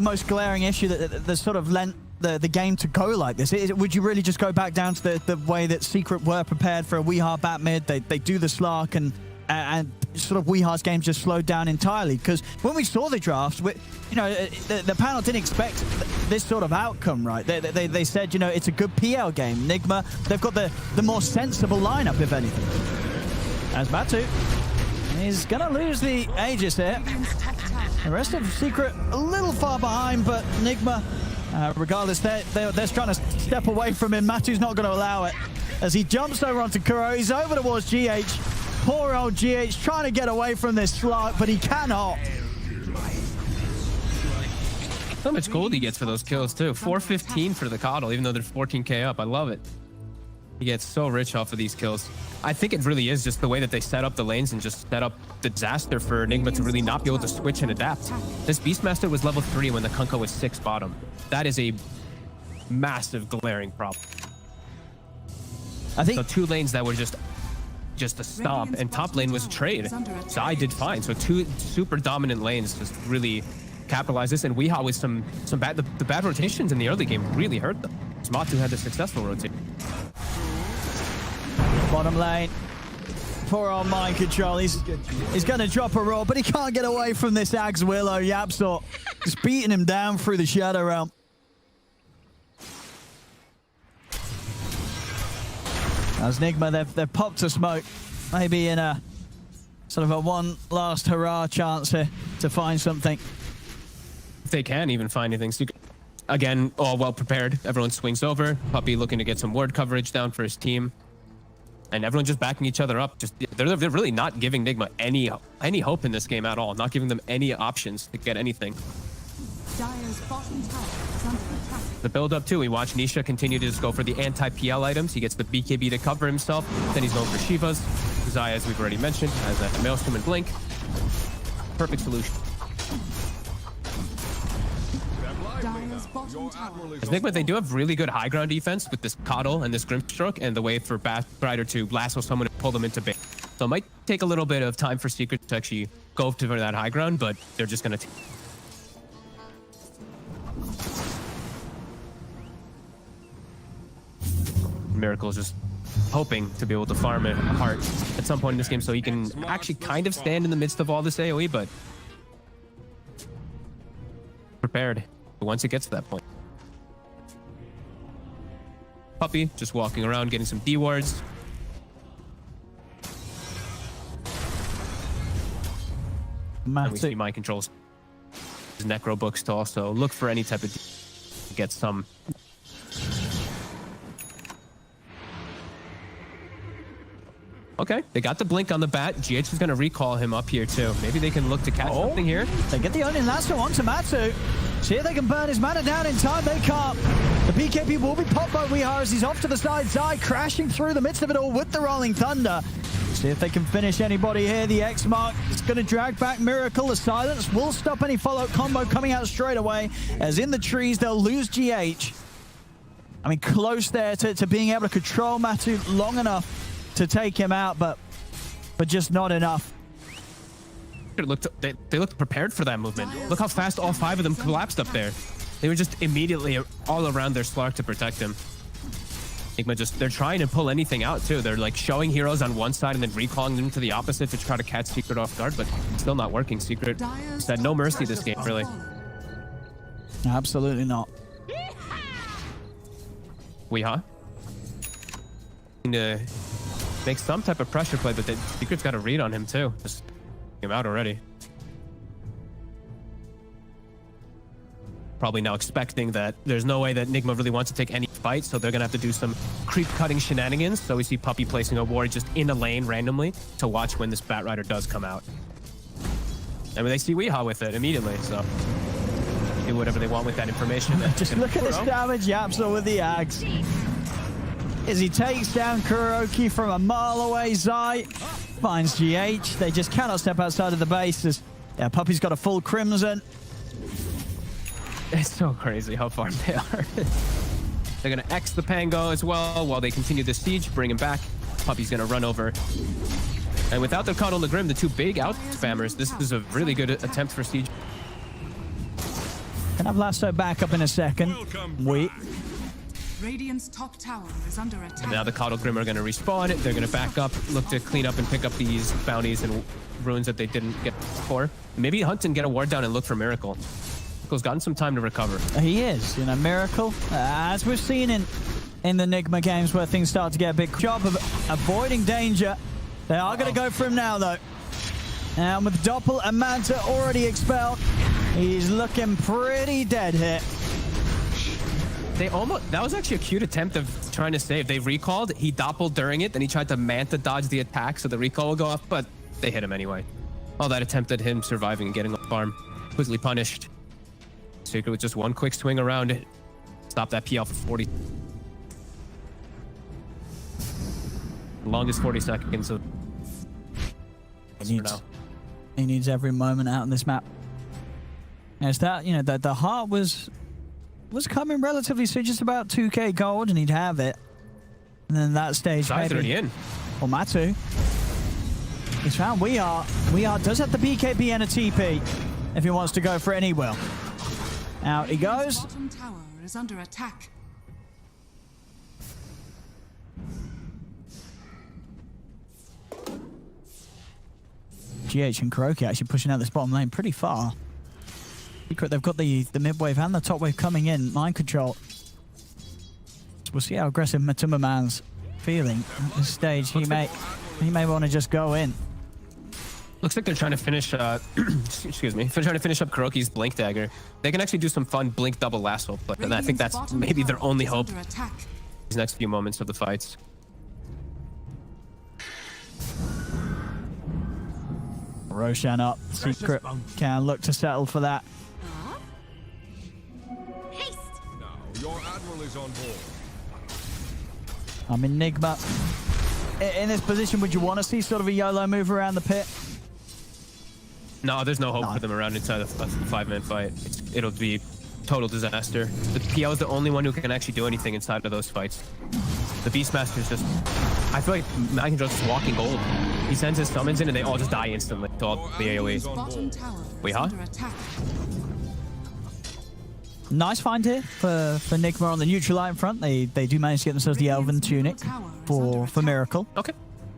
most glaring issue that sort of lent the game to go like this? Would you really just go back down to the way that Secret were prepared for a Weehaw bat mid? They do the Slark, and and sort of Weeha's game just slowed down entirely. Because when we saw the drafts, the panel didn't expect this sort of outcome, right? They said, it's a good PL game. Nigma, they've got the more sensible lineup, if anything. As Matu, he's going to lose the Aegis here. The rest of Secret a little far behind, but Nigma, regardless, they're trying to step away from him. Matu's not going to allow it. As he jumps over onto Kuro, he's over towards GH. Poor old GH trying to get away from this Slark, but he cannot. How much gold he gets for those kills, too. 415 for the Coddle, even though they're 14k up. I love it. He gets so rich off of these kills. I think it really is just the way that they set up the lanes and just set up the disaster for Nigma to really not be able to switch and adapt. This Beastmaster was level 3 when the Kunkka was 6 bottom. That is a massive glaring problem. I think so 2 lanes that were just a stomp, and top lane was trade. Zai did fine. So 2 super dominant lanes just really capitalized this, and Weeha with some bad the bad rotations in the early game really hurt them. Matu had the successful rotation. Bottom lane. Poor old mind control. He's going to drop a roll, but he can't get away from this Axe Willow. Yapsor just beating him down through the Shadow Realm. As Nigma, they've popped a smoke. Maybe in a sort of a one last hurrah chance here to find something. If they can even find anything. So again, all well prepared. Everyone swings over. Puppy looking to get some ward coverage down for his team. And everyone just backing each other up. Just they're really not giving Nigma any hope in this game at all. Not giving them any options to get anything. The build up too. We watch Nisha continue to just go for the anti-PL items. He gets the BKB to cover himself. Then he's going for Shivas. Zaya, as we've already mentioned, has a Maelstrom and Blink. Perfect solution. As Nigma, they do have really good high ground defense with this Coddle and this Grimstroke and the way for Batrider to lasso someone and pull them into base. So it might take a little bit of time for Secret to actually go to that high ground, but they're just going to... Miracle is just hoping to be able to farm a heart at some point in this game so he can actually kind of stand in the midst of all this AoE, but prepared once it gets to that point. Puppy just walking around getting some D wards. And we see mind controls his necro books to also look for any type of to get some. Okay, they got the blink on the bat. GH is going to recall him up here too. Maybe they can look to catch something here. They get the Onion Lasso onto Matsu. See if they can burn his mana down in time. They can't. The BKB will be popped by Weeha as he's off to the side. Zai crashing through the midst of it all with the Rolling Thunder. See if they can finish anybody here. The X mark is going to drag back Miracle. The silence will stop any follow-up combo coming out straight away. As in the trees, they'll lose GH. I mean, close there to being able to control Matu long enough to take him out, but just not enough. They looked prepared for that movement. Look how fast all 5 of them collapsed up there. They were just immediately all around their Slark to protect him. Nigma they're trying to pull anything out too. They're like showing heroes on one side and then recalling them to the opposite to try to catch Secret off guard, but still not working. Secret had no mercy this game, really. Absolutely not. Weeha to make some type of pressure play, but the Secret's got a read on him too. Just him out already. Probably now expecting that there's no way that Nigma really wants to take any fight, so they're gonna have to do some creep cutting shenanigans. So we see Puppy placing a ward just in a lane randomly to watch when this Batrider does come out. And they see Weeha with it immediately, so do whatever they want with that information. Just look at this damage Yapsor with the Axe. As he takes down Kuroki from a mile away, Zai finds GH. They just cannot step outside of the base. Yeah, Puppy's got a full Crimson. It's so crazy how far they are. They're going to X the Pango as well while they continue the siege, bring him back. Puppy's going to run over. And without the Coddle and the Grim, the 2 big out spammers, this is a really good attempt for siege. Can have Lasso back up in a second. Radiant's top tower is under attack. Now the Coddle Grim are going to respawn. They're going to back up, look to clean up and pick up these bounties and runes that they didn't get before. Maybe hunt and get a ward down and look for Miracle. Miracle's gotten some time to recover. He is, you know, Miracle, as we've seen in the Nigma games where things start to get a big job of avoiding danger. They are going to go for him now, though. And with Doppel and Manta already expelled, he's looking pretty dead here. That was actually a cute attempt of trying to save. They recalled, he doppeled during it, then he tried to Manta dodge the attack so the recall will go off, but they hit him anyway. All that attempt at him surviving and getting off farm, quickly punished. Secret with just one quick swing around it. Stop that PL for 40. Longest 40 seconds of he needs every moment out on this map. As that, you know, the heart was coming relatively soon, just about 2k gold, and he'd have it. And then that stage, maybe. Already in. Or Matu. He's found We Are does have the BKB and a TP if he wants to go for it, and he will. Out he goes. Bottom tower is under attack. GH and Kuroki actually pushing out this bottom lane pretty far. Secret, they've got the mid wave and the top wave coming in. Mind control. So we'll see how aggressive Matuma Man's feeling at this stage. He may want to just go in. Looks like they're trying to finish, excuse me, they're trying to finish up Kuroki's Blink Dagger. They can actually do some fun Blink double lasso, but I think that's maybe their only hope these next few moments of the fights. Roshan up. Secret can look to settle for that. Now, your admiral is on board. I'm in Nigma. In this position, would you want to see sort of a YOLO move around the pit? No, there's no hope for them around inside a 5-man fight. It'll be total disaster. The PL is the only one who can actually do anything inside of those fights. The Beastmaster's just... I feel like Magnadro's just walking gold. He sends his summons in and they all just die instantly to all the AoEs. Wait, huh? Nice find here for Nigma on the neutral line front. They do manage to get themselves the Elven Tunic for Miracle. Okay.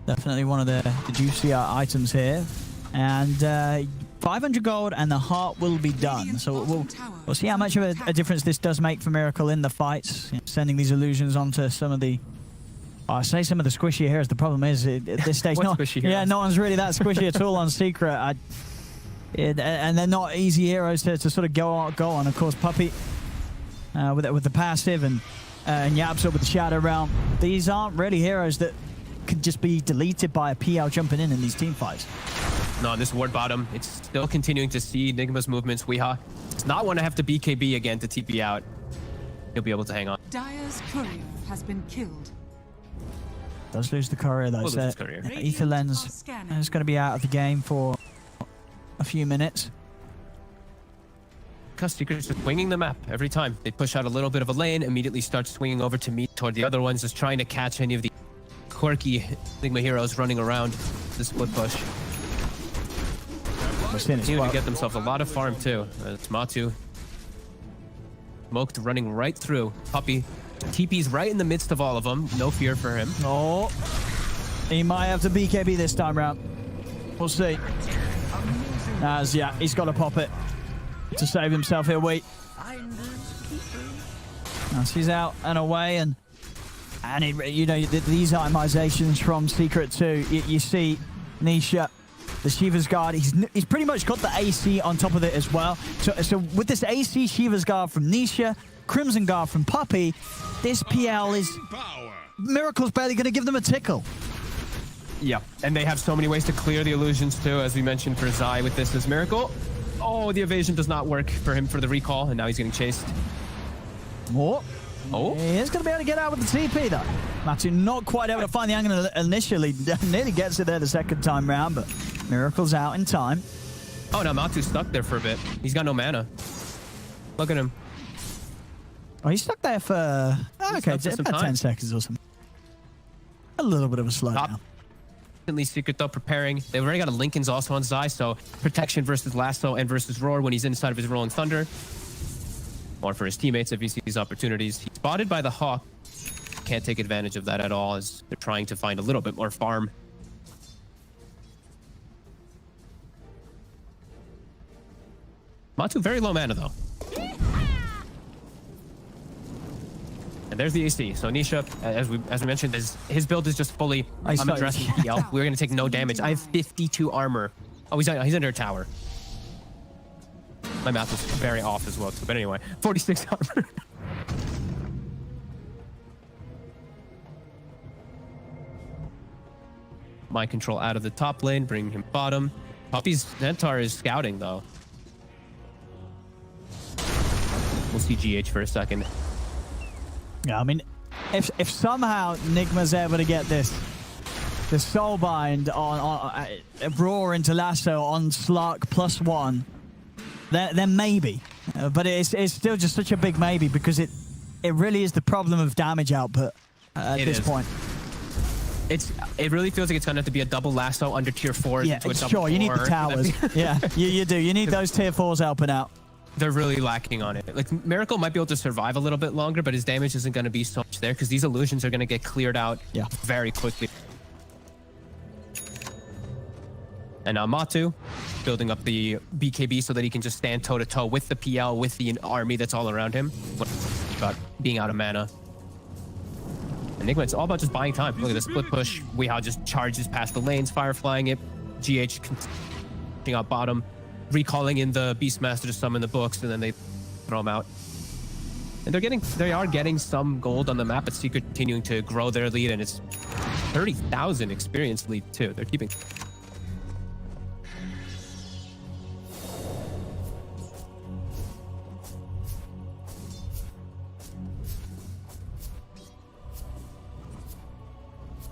Definitely one of the juicier items here. And 500 gold and the heart will be done. So we'll see how much of a difference this does make for Miracle in the fights. You know, sending these illusions onto some of the... I say some of the squishy heroes. The problem is at this stage, no one's really that squishy at all on Secret. And they're not easy heroes to sort of go on. Of course, Puppey with the passive and Yapsa with the Shadow Realm. These aren't really heroes that could just be deleted by a PL jumping in these team fights. No, this ward bottom, it's still continuing to see Nigma's movements. Weeha does not want to have to BKB again to TP out. He'll be able to hang on. Dire's courier has been killed. Does lose the courier though. So Ether Lens is going to be out of the game for a few minutes. Because Secret's just winging the map every time. They push out a little bit of a lane, immediately start swinging over to meet toward the other ones, just trying to catch any of the quirky Nigma heroes running around the split push. Continue to get themselves a lot of farm too. It's Matu. Smoked running right through. Puppey. TP's right in the midst of all of them. No fear for him. Oh, he might have to BKB this time round. We'll see. As yeah, he's got to pop it to save himself here. Wait. As he's out and away, and you know these itemizations from Secret too. You see Nisha, the Shiva's Guard. He's pretty much got the AC on top of it as well. So with this AC Shiva's Guard from Nisha, Crimson Guard from Puppey, this PL is... Miracle's barely going to give them a tickle. Yeah, and they have so many ways to clear the illusions too, as we mentioned for Zai with this as Miracle. Oh, the evasion does not work for him for the recall, and now he's getting chased. Oh. He is going to be able to get out with the TP though. Matu not quite able to find the angle initially. Nearly gets it there the second time round, but Miracle's out in time. Oh, now Matu's stuck there for a bit. He's got no mana. Look at him. Oh, he's stuck there for... okay, about 10 seconds or something. A little bit of a slowdown. Secret though preparing. They've already got a Linken's also on Zai, so protection versus Lasso and versus Roar when he's inside of his Rolling Thunder. or for his teammates if he sees opportunities. He's spotted by the Hawk. Can't take advantage of that at all as they're trying to find a little bit more farm. Matu very low mana though. And there's the AC. So Nisha, as we mentioned, his build is just fully I'm addressing PL. We're gonna take no damage. I have 52 armor. Oh, he's under a tower. My math was very off as well too. But anyway, 46 armor. Mind control out of the top lane, bring him bottom. Puppy's Centaur is scouting though. We'll see GH for a second. Yeah, I mean, if somehow Nigma's able to get the soulbind on Roar into Lasso on Slark +1, then maybe. But it's still just such a big maybe because it really is the problem of damage output at this point. It really feels like it's going to have to be a double Lasso under tier 4. Yeah, sure, you need the towers. Yeah, you do. You need those tier 4s helping out. They're really lacking on it. Like, Miracle might be able to survive a little bit longer, but his damage isn't going to be so much there because these illusions are going to get cleared out very quickly. And now Matu building up the BKB so that he can just stand toe-to-toe with the PL, with the army that's all around him. About being out of mana. Nigma, it's all about just buying time. Look at the split push. Weehaw just charges past the lanes, fire flying it. GH continuing out bottom, recalling in the Beastmaster to summon the books, and then they throw them out. And they are getting some gold on the map, but Secret continuing to grow their lead, and it's 30,000 experience lead too. They're keeping.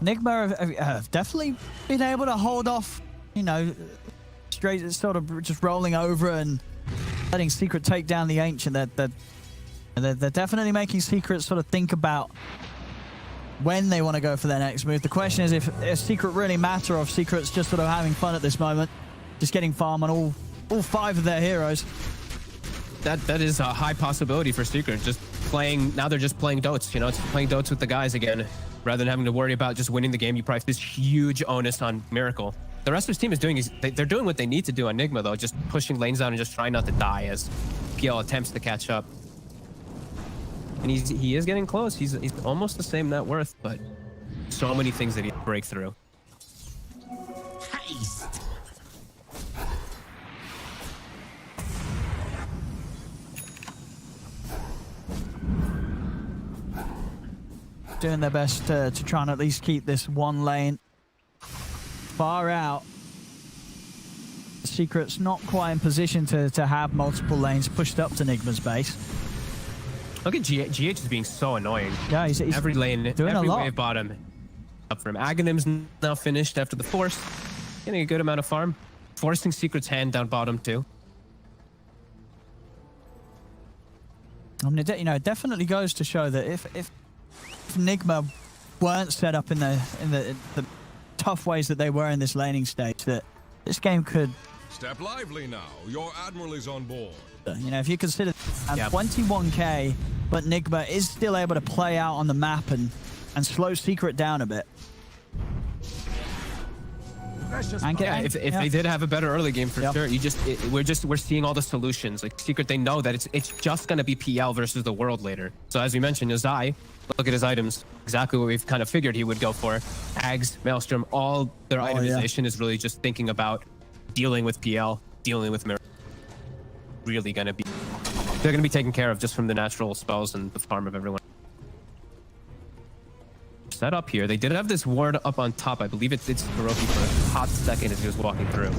Nigma have definitely been able to hold off, you know, straight sort of just rolling over and letting Secret take down the Ancient. They're definitely making Secret sort of think about when they want to go for their next move. The question is if Secret really matter or if Secret's just sort of having fun at this moment, just getting farm on all 5 of their heroes. That is a high possibility for Secret. Just playing, now they're just playing Dotes, you know, it's playing Dotes with the guys again. Rather than having to worry about just winning the game, you price this huge onus on Miracle. The rest of his team is doing they're doing what they need to do on Nigma though, just pushing lanes down and just trying not to die as PL attempts to catch up. And he is getting close. He's almost the same net worth, but so many things that he can break through. Haste. Doing their best to try and at least keep this one lane far out. Secret's not quite in position to have multiple lanes pushed up to Nigma's base. Look at GH is being so annoying. Yeah, he's every lane, doing every a lot. wave bottom. Up from Aghanim's now finished after the force. Getting a good amount of farm. Forcing Secret's hand down bottom too. I mean, you know, it definitely goes to show that if Nigma weren't set up in the tough ways that they were in this laning stage, that this game could. Step lively now. Your admiral is on board. You know, if you consider 21k, but Nigma is still able to play out on the map and slow Secret down a bit. If they did have a better early game for sure, we're seeing all the solutions. Like Secret, they know that it's just gonna be PL versus the world later. So as we mentioned, Azai, look at his items. Exactly what we've kind of figured he would go for. Ags, Maelstrom, all their itemization is really just thinking about dealing with PL, dealing with Mirror. Really gonna be, they're gonna be taken care of just from the natural spells and the farm of everyone. Set up here. They did have this ward up on top. I believe it's Hiroki for a hot second as he was walking through.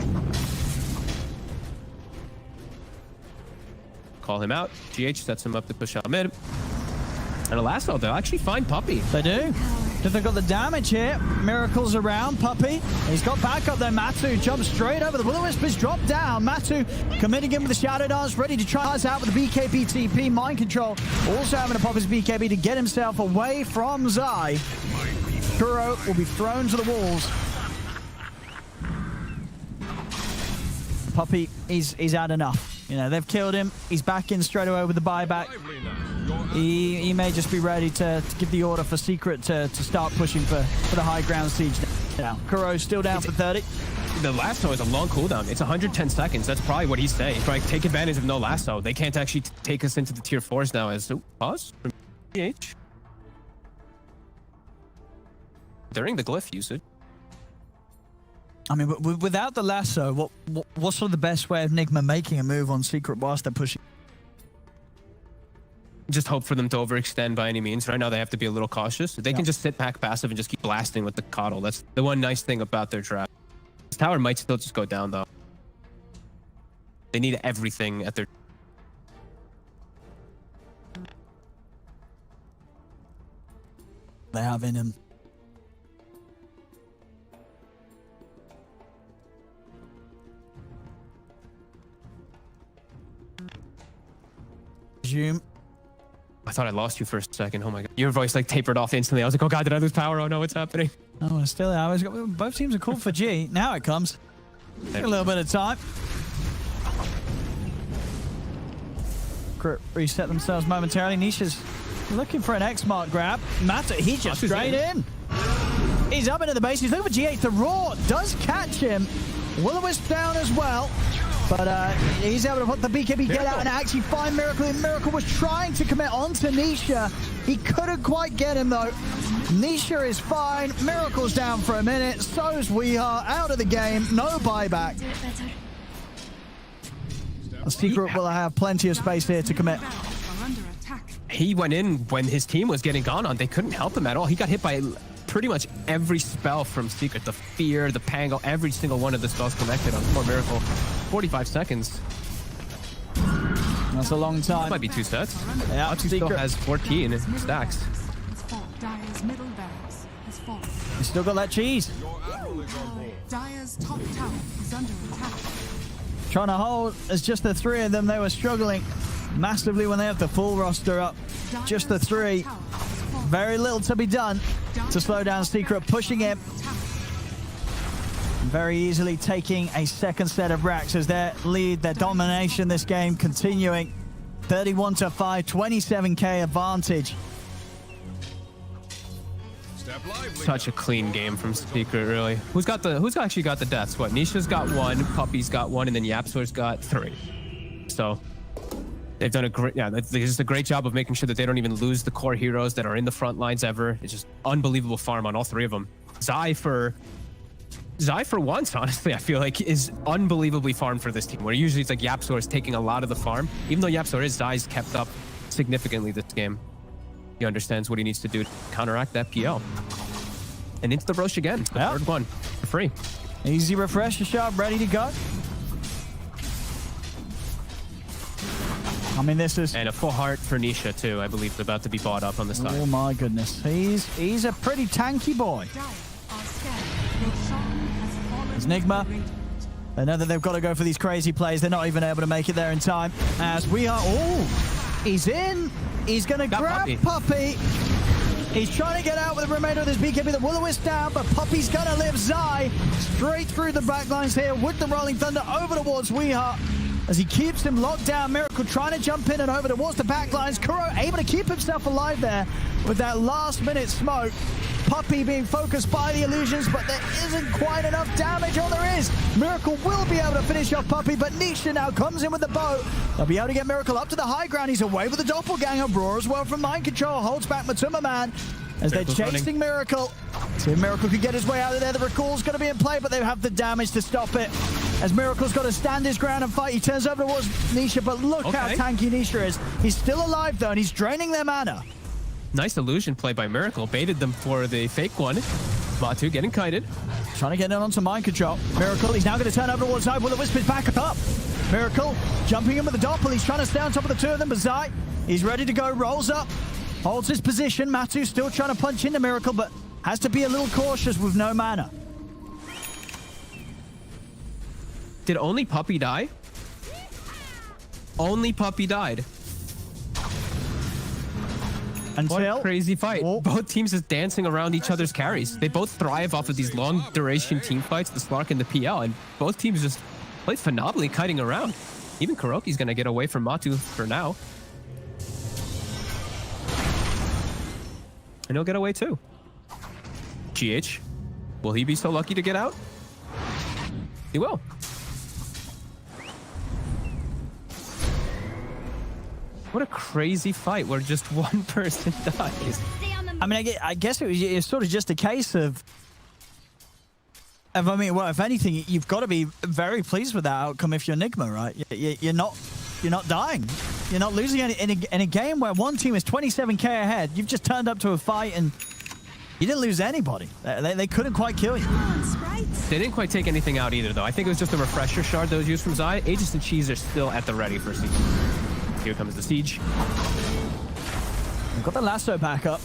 Call him out. GH sets him up to push out mid. And Alasso, they'll actually find Puppy. They do. Because they've got the damage here. Miracle's around. Puppy. He's got backup there. Matu jumps straight over. The Will-O-Wisp is dropped down. Matu committing him with the Shadow Dance, ready to try us out with the BKB TP. Mind control. Also having to pop his BKB to get himself away from Zai. Kuro will be thrown to the walls. Puppy is had enough. You know, they've killed him. He's back in straight away with the buyback. He may just be ready to give the order for Secret to start pushing for the high ground siege now. Kuro's still down for 30. The lasso is a long cooldown. It's 110 seconds. That's probably what he's saying. Right, take advantage of no lasso. They can't actually take us into the tier 4s now. As pause from PH during the glyph usage. I mean, without the lasso, what's sort of the best way of Nigma making a move on Secret whilst they're pushing? Just hope for them to overextend by any means. Right now, they have to be a little cautious. They can just sit back passive and just keep blasting with the coddle. That's the one nice thing about their draft. This tower might still just go down, though. They need everything at their... They have in him. Resume. I thought I lost you for a second. Oh my god. Your voice like tapered off instantly. I was like, oh god, did I lose power? Oh no, what's happening? Oh, still, both teams are called for G. Now it comes. Take a little bit of time. Reset themselves momentarily. Nisha's looking for an X mark grab. Mata, he just straight in. He's up into the base. He's looking for G8. The Roar does catch him. Will-O-Wisp down as well. But he's able to put the BKB get out and actually find Miracle. And Miracle was trying to commit onto Nisha. He couldn't quite get him though. Nisha is fine. Miracle's down for a minute. So's Weeha out of the game. No buyback. Secret will have plenty of space here to commit. He went in when his team was getting gone on. They couldn't help him at all. He got hit by pretty much every spell from Secret. The Fear, the Pango, every single one of the spells connected on poor Miracle. 45 seconds. That's a long time. That might be 2 sets. Yeah, Secret still has 14 stacks. He's still got that cheese. Dire's top tower is under attack. Trying to hold as just the three of them. They were struggling massively when they have the full roster up. Just the three. Very little to be done to slow down Secret, pushing him. Very easily taking a second set of racks as their lead, their domination this game continuing. 31-5, 27k advantage. Such a clean game from Secret, really. Who's actually got the deaths? What? Nisha's got 1, Puppy's got 1, and then Yapsor's got 3. So they've done a great, they just a great job of making sure that they don't even lose the core heroes that are in the front lines ever. It's just unbelievable farm on all 3 of them. Zai for once, honestly, I feel like is unbelievably farmed for this team, where usually it's like Yapsor is taking a lot of the farm. Even though Yapsor is, Zai's kept up significantly this game. He understands what he needs to do to counteract that PL. And into the Roche again, the third one, for free. Easy refresher shot, ready to go. I mean, this is... And a full heart for Nisha, too, I believe, is about to be bought up on the side. Oh, my goodness. He's a pretty tanky boy. It's Nigma. They know that they've got to go for these crazy plays. They're not even able to make it there in time. As we are... Oh, he's in. He's going to grab Puppy. He's trying to get out with the remainder of this BKB. The Will-O-Wisp down, but Puppy's going to live. Zai straight through the backlines here with the Rolling Thunder over towards Weeha as he keeps him locked down. Miracle trying to jump in and over towards the backlines. Kuro able to keep himself alive there with that last-minute smoke. Puppy being focused by the illusions, but there isn't quite enough damage. Oh, there is. Miracle will be able to finish off Puppy, but Nisha now comes in with the bow. They'll be able to get Miracle up to the high ground. He's away with the doppelganger. Roar as well from mind control. Holds back Matuma Man as they're chasing Miracle. See if Miracle could get his way out of there. The recall's going to be in play, but they have the damage to stop it. As Miracle's got to stand his ground and fight. He turns over towards Nisha, but look how tanky Nisha is. He's still alive, though, and he's draining their mana. Nice illusion play by Miracle. Baited them for the fake one. Batu getting kited. Trying to get in onto mind control. Miracle, he's now going to turn over towards Zai. Will-O-Wisp is back up. Miracle jumping in with the doppel. He's trying to stay on top of the 2 of them, but Zai, he's ready to go. Rolls up. Holds his position. Matu still trying to punch into Miracle, but has to be a little cautious with no mana. Did only Puppy die? Only Puppy died. What a crazy fight. Both teams is dancing around each other's carries. They both thrive off of these long duration team fights, the Slark and the PL, and both teams just play phenomenally kiting around. Even Kuroki's going to get away from Matu for now. And he'll get away too. GH, will he be so lucky to get out? He will. What a crazy fight where just one person dies. I mean, I guess it's sort of just a case of I mean, well, if anything, you've got to be very pleased with that outcome if you're Nigma, right? You're not dying. You're not losing in a game where one team is 27k ahead. You've just turned up to a fight and you didn't lose anybody. They couldn't quite kill you. They didn't quite take anything out either, though. I think it was just a refresher shard that was used from Zai. Aegis and Cheese are still at the ready for Siege. Here comes the Siege. We've got the lasso back up.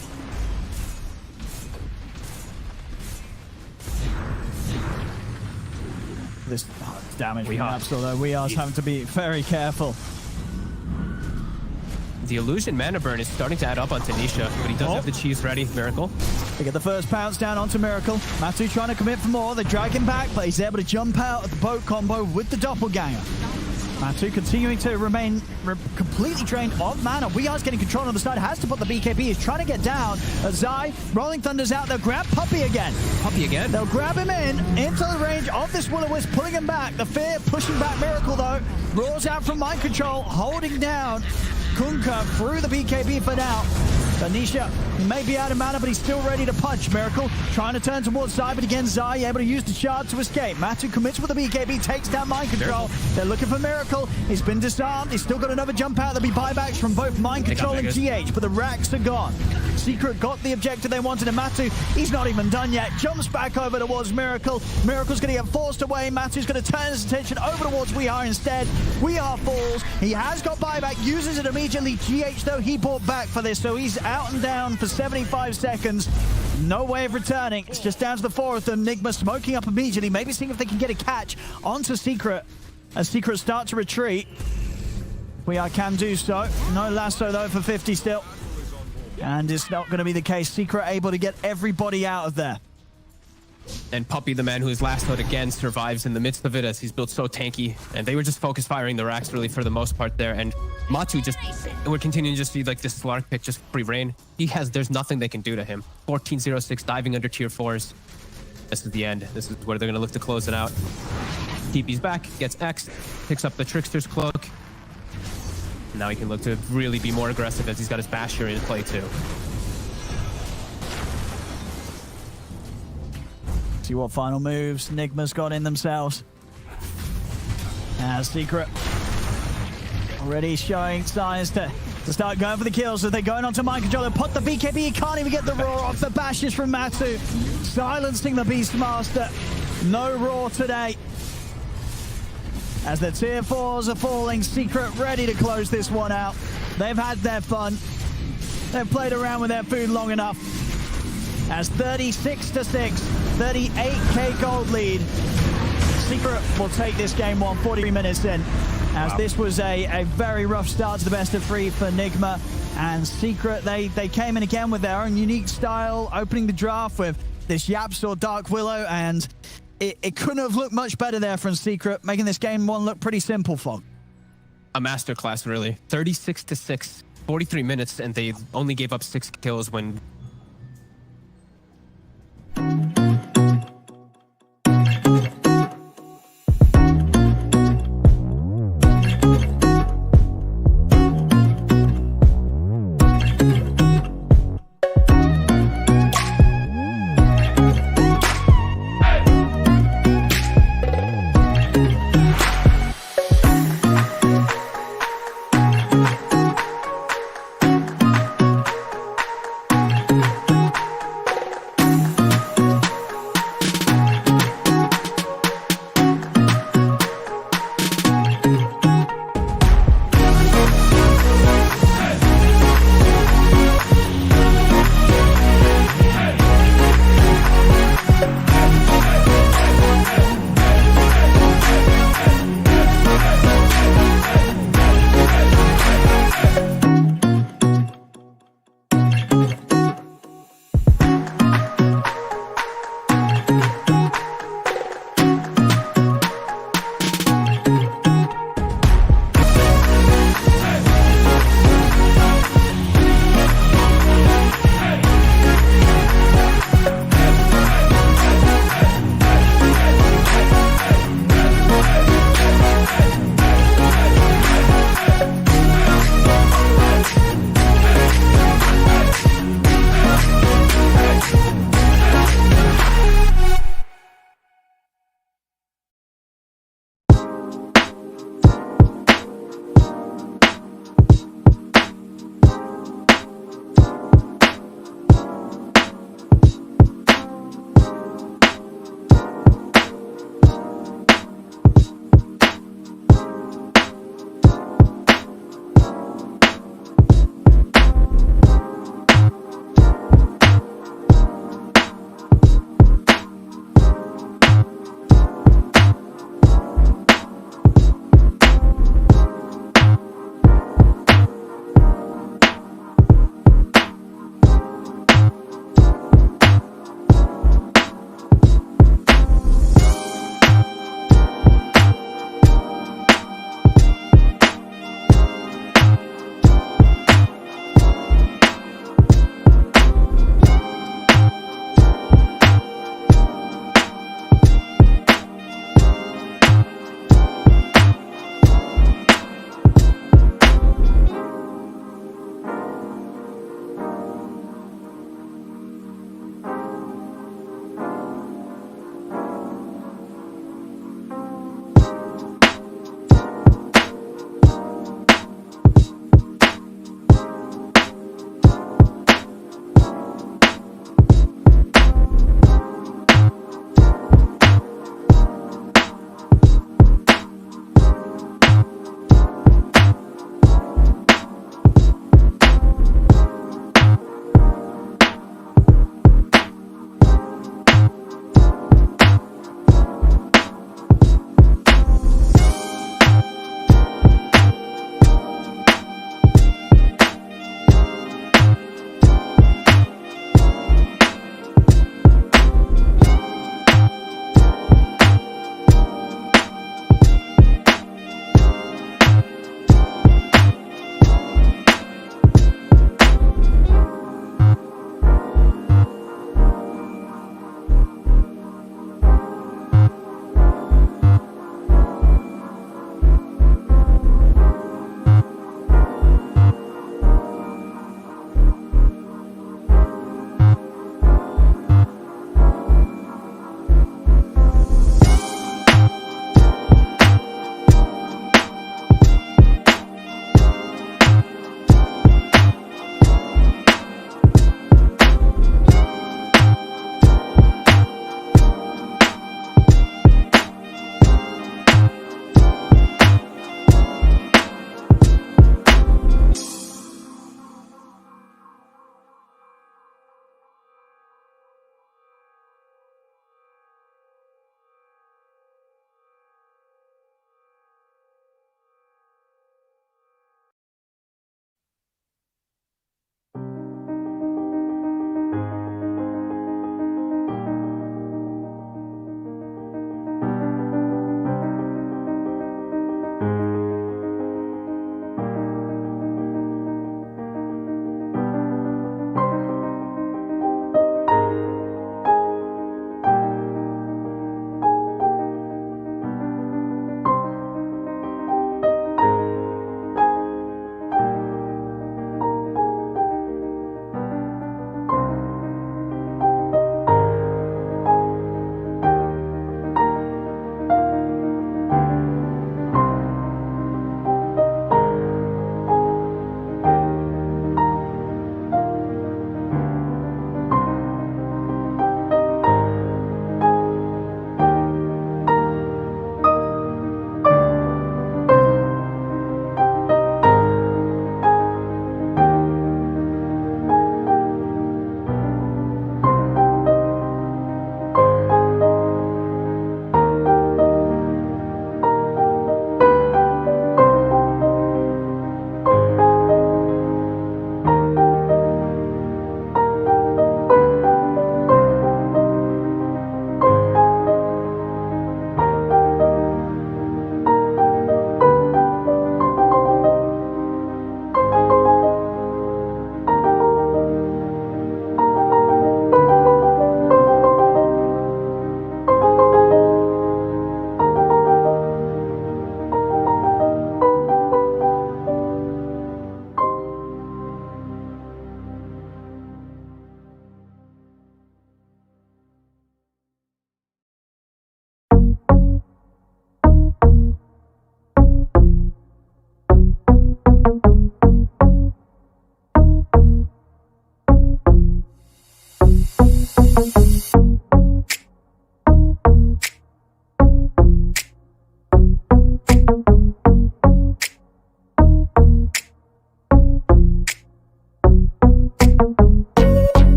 This damage we have, so though we are having to be very careful. The illusion mana burn is starting to add up on Tanisha, but he does have the cheese ready. Miracle. They get the first pounce down onto Miracle. Matu trying to commit for more. They drag him back, but he's able to jump out of the boat combo with the doppelganger. Matu continuing to remain completely drained of mana. We are getting control on the side. Has to put the BKB. He's trying to get down. Zai, Rolling Thunder's out. They'll grab Puppey again. Puppey again? They'll grab him into the range of this Will-O-Wisp, pulling him back. The Fear pushing back Miracle, though. Roars out from Mind Control, holding down Kunkka through the BKB for now. Tanisha may be out of mana, but he's still ready to punch. Miracle trying to turn towards Zai, but again, Zai able to use the shard to escape. Matu commits with the BKB, takes down Mind Control. They're looking for Miracle. He's been disarmed. He's still got another jump out. There'll be buybacks from both Mind Control and GH, but the racks are gone. Secret got the objective they wanted, and Matu, he's not even done yet. Jumps back over towards Miracle. Miracle's going to get forced away. Matu's going to turn his attention over towards We Are instead. We Are falls. He has got buyback, uses it immediately. GH, though, he bought back for this, so he's out and down for 75 seconds. No way of returning. It's just down to the four of them. Nigma smoking up immediately, maybe seeing if they can get a catch onto Secret as Secret start to retreat. We Are can do so. No lasso, though, for 50 still. And it's not going to be the case. Secret able to get everybody out of there. And Puppey, the man who is last hit again, survives in the midst of it as he's built so tanky. And they were just focus firing the racks really for the most part there. And Matu just would continue to just see like this Slark pick just free reign. There's nothing they can do to him. 14-0-6 diving under tier 4s. This is the end. This is where they're going to look to close it out. TP's back, gets X, picks up the Trickster's Cloak. Now he can look to really be more aggressive as he's got his Basher in play too. See what final moves Nigma's got in themselves. As Secret already showing signs to start going for the kills. So they're going onto Mind Control. They put the BKB. He can't even get the roar off. The bashes from Matu. Silencing the Beastmaster. No roar today. As the tier 4s are falling, Secret ready to close this one out. They've had their fun. They've played around with their food long enough. As 36-6, 38k gold lead. Secret will take this game 140 minutes in. As this was a very rough start to the best of 3 for Nigma. And Secret, they came in again with their own unique style, opening the draft with this Yaps or Dark Willow, and it couldn't have looked much better there from Secret, making this game one look pretty simple, Fog. A masterclass, really. 36-6, 43 minutes, and they only gave up 6 kills when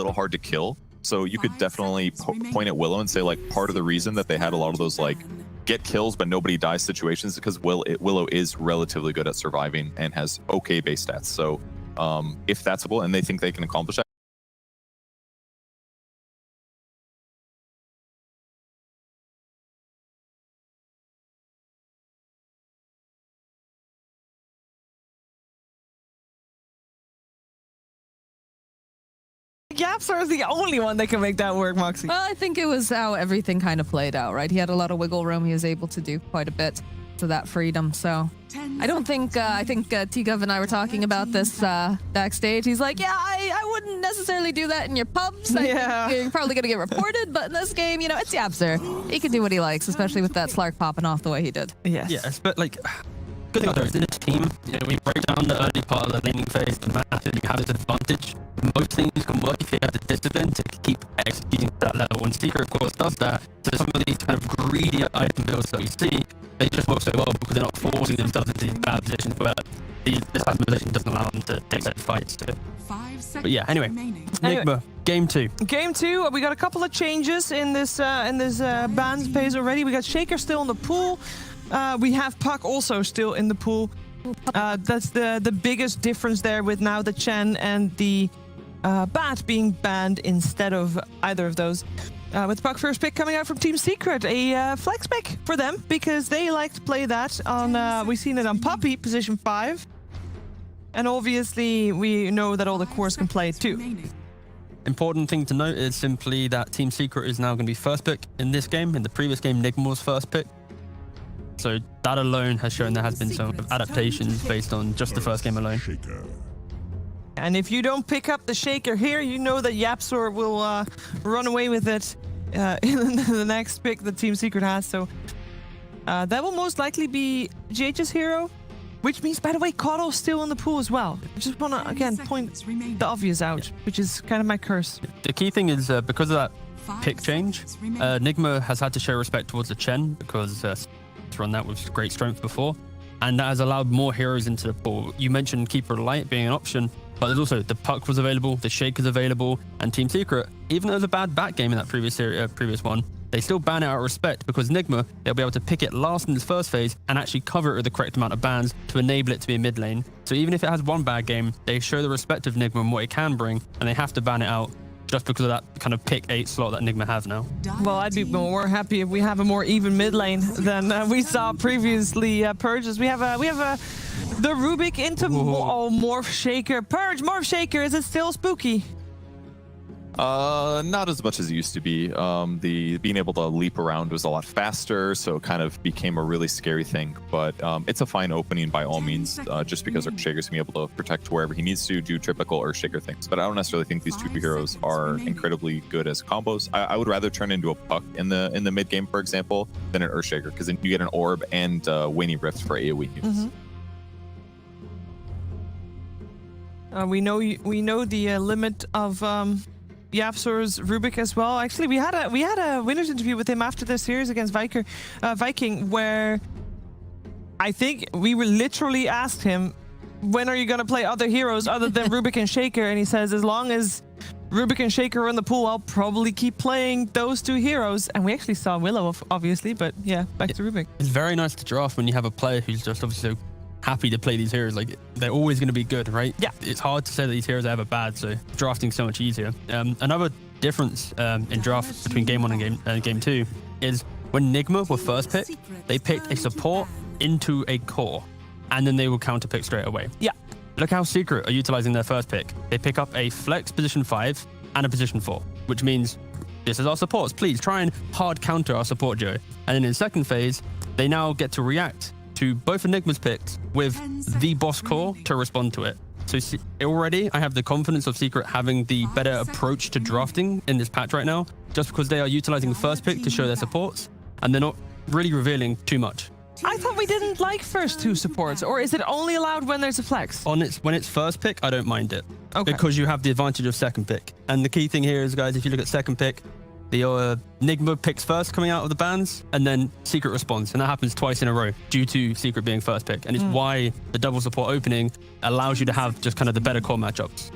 little hard to kill. So you could definitely point at Willow and say, like, part of the reason that they had a lot of those, like, get kills but nobody dies situations is because Willow is relatively good at surviving and has okay base stats. So if that's able and they think they can accomplish that. YapzOr is the only one that can make that work, Moxie. Well, I think it was how everything kind of played out, right? He had a lot of wiggle room. He was able to do quite a bit to that freedom. So I don't think, I think T-Gov and I were talking about this backstage. He's like, yeah, I wouldn't necessarily do that in your pubs. Yeah. You're probably going to get reported, but in this game, you know, it's YapzOr. He can do what he likes, especially with that Slark popping off the way he did. Yes. Yes, but like, good thing about it is in this team, you know, we break down the early part of the laning phase, the map, and you have this advantage. Most things can work if you have the discipline to keep executing to that level. And Secret, of course, does that. So some of these kind of greedy item builds that we see, they just work so well because they're not forcing themselves into these bad positions where this type of position doesn't allow them to take those fights. So. But yeah, anyway, Nigma, game 2. Game 2, we got a couple of changes in this band phase already. We got Shaker still in the pool. We have Puck also still in the pool. That's the biggest difference there with now the Chen and the Bat being banned instead of either of those. With Puck first pick coming out from Team Secret, a flex pick for them because they like to play that on, we've seen it on Puppy, position 5. And obviously we know that all the cores can play it too. Important thing to note is simply that Team Secret is now going to be first pick in this game. In the previous game, Nigma was first pick. So that alone has shown there has been some adaptations based on just the first game alone. And if you don't pick up the Shaker here, you know that YapzOr will run away with it in the next pick that Team Secret has. So that will most likely be GH's hero, which means, by the way, Coddle's still in the pool as well. I just want to, again, point the obvious out, which is kind of my curse. The key thing is because of that pick change, Nigma has had to show respect towards the Chen because run that with great strength before, and that has allowed more heroes into the pool. You mentioned Keeper of Light being an option, but there's also the Puck was available, the Shaker's available, and Team Secret, even though it was a bad bat game in that previous one, they still ban it out of respect because Nigma, they'll be able to pick it last in this first phase and actually cover it with the correct amount of bans to enable it to be a mid lane. So even if it has one bad game, they show the respect of Nigma and what it can bring, and they have to ban it out just because of that kind of pick 8 slot that Nigma have now. Well, I'd be more happy if we have a more even mid lane than we saw previously. Purges. We have the Rubik into Morph Shaker. Purge, Morph Shaker. Is it still spooky? Not as much as it used to be. The being able to leap around was a lot faster, so it kind of became a really scary thing. But it's a fine opening by all means, just because our Shaker's gonna be able to protect wherever he needs to, do typical Earthshaker things. But I don't necessarily think these two heroes are incredibly good as combos. I would rather turn into a Puck in the mid game, for example, than an Earthshaker, because then you get an Orb and Wayne Rift for AoE use. We know the limit of YapzOr's Rubik as well. Actually, we had a winners interview with him after the series against Viking, where I think we were literally asked him, when are you going to play other heroes other than Rubik and Shaker? And he says, as long as Rubik and Shaker are in the pool, I'll probably keep playing those two heroes. And we actually saw Willow, obviously, but yeah, back to Rubik. It's very nice to draft when you have a player who's just obviously happy to play these heroes. Like, they're always going to be good, right? Yeah. It's hard to say that these heroes are ever bad, so drafting's so much easier. Another difference in draft between game 1 and game 2 is when Nigma were first picked, they picked a support into a core, and then they will counter pick straight away. Yeah. Look how Secret are utilizing their first pick. They pick up a flex position 5 and a position 4, which means this is our supports. Please try and hard counter our support duo. And then in the second phase, they now get to react to both Enigma's picks with the boss core to respond to it. So already I have the confidence of Secret having the better approach to drafting in this patch right now, just because they are utilizing the first pick to show their supports, and they're not really revealing too much. I thought we didn't like first two supports, or is it only allowed when there's a flex? When it's first pick, I don't mind it. Okay. Because you have the advantage of second pick. And the key thing here is, guys, if you look at second pick, the Nigma picks first coming out of the bans, and then Secret responds. And that happens twice in a row due to Secret being first pick. And it's why the double support opening allows you to have just kind of the better core matchups.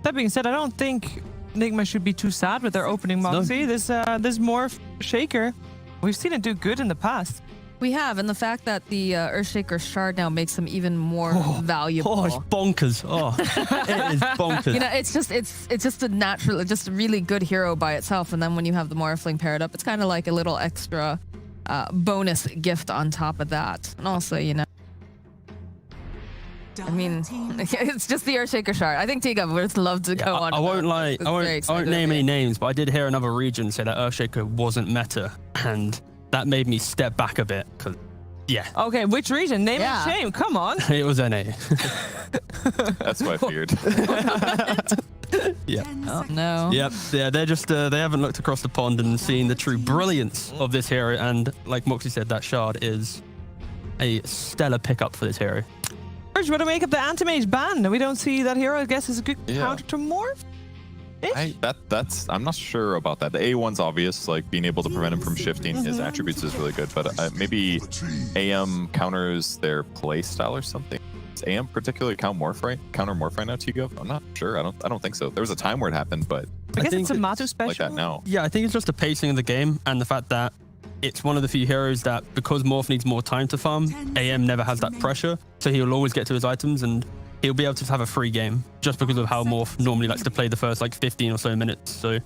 That being said, I don't think Nigma should be too sad with their opening Moxie. This Morph Shaker, we've seen it do good in the past. We have, and the fact that the Earthshaker shard now makes them even more valuable. Oh, it's bonkers. Oh, it is bonkers. You know, it's just a natural, just a really good hero by itself. And then when you have the Morphling paired up, it's kind of like a little extra bonus gift on top of that. And also, you know, I mean, it's just the Earthshaker shard. I think Tiga would love to go on. I won't lie. It's I very won't name exciting. any names, but I did hear another region say that Earthshaker wasn't meta, and that made me step back a bit. Cause yeah, Okay, which region? Name Yeah. and shame. Come on. it was NA. That's what I feared. Yeah. Oh, no. Yep. Yeah, they're just they haven't looked across the pond and seen the true brilliance of this hero. And like Moxie said, that shard is a stellar pickup for this hero. Urge, what do we make of the Anti-Mage ban? We don't see that hero, I guess, is a good Yeah. counter to Morph. I'm not sure about that. The A1's obvious, like being able to prevent him from shifting his attributes is really good, but maybe AM counters their play style or something. Does AM particularly counter Morph right now, Tigo? I'm not sure. I don't think so. There was a time where it happened, but I guess think it's a it's Matu special. like that now. Yeah, I think it's just the pacing of the game and the fact that it's one of the few heroes that, because Morph needs more time to farm, AM never has that pressure, so he'll always get to his items and he'll be able to have a free game just because of how Morph normally likes to play the first like 15 or so minutes. So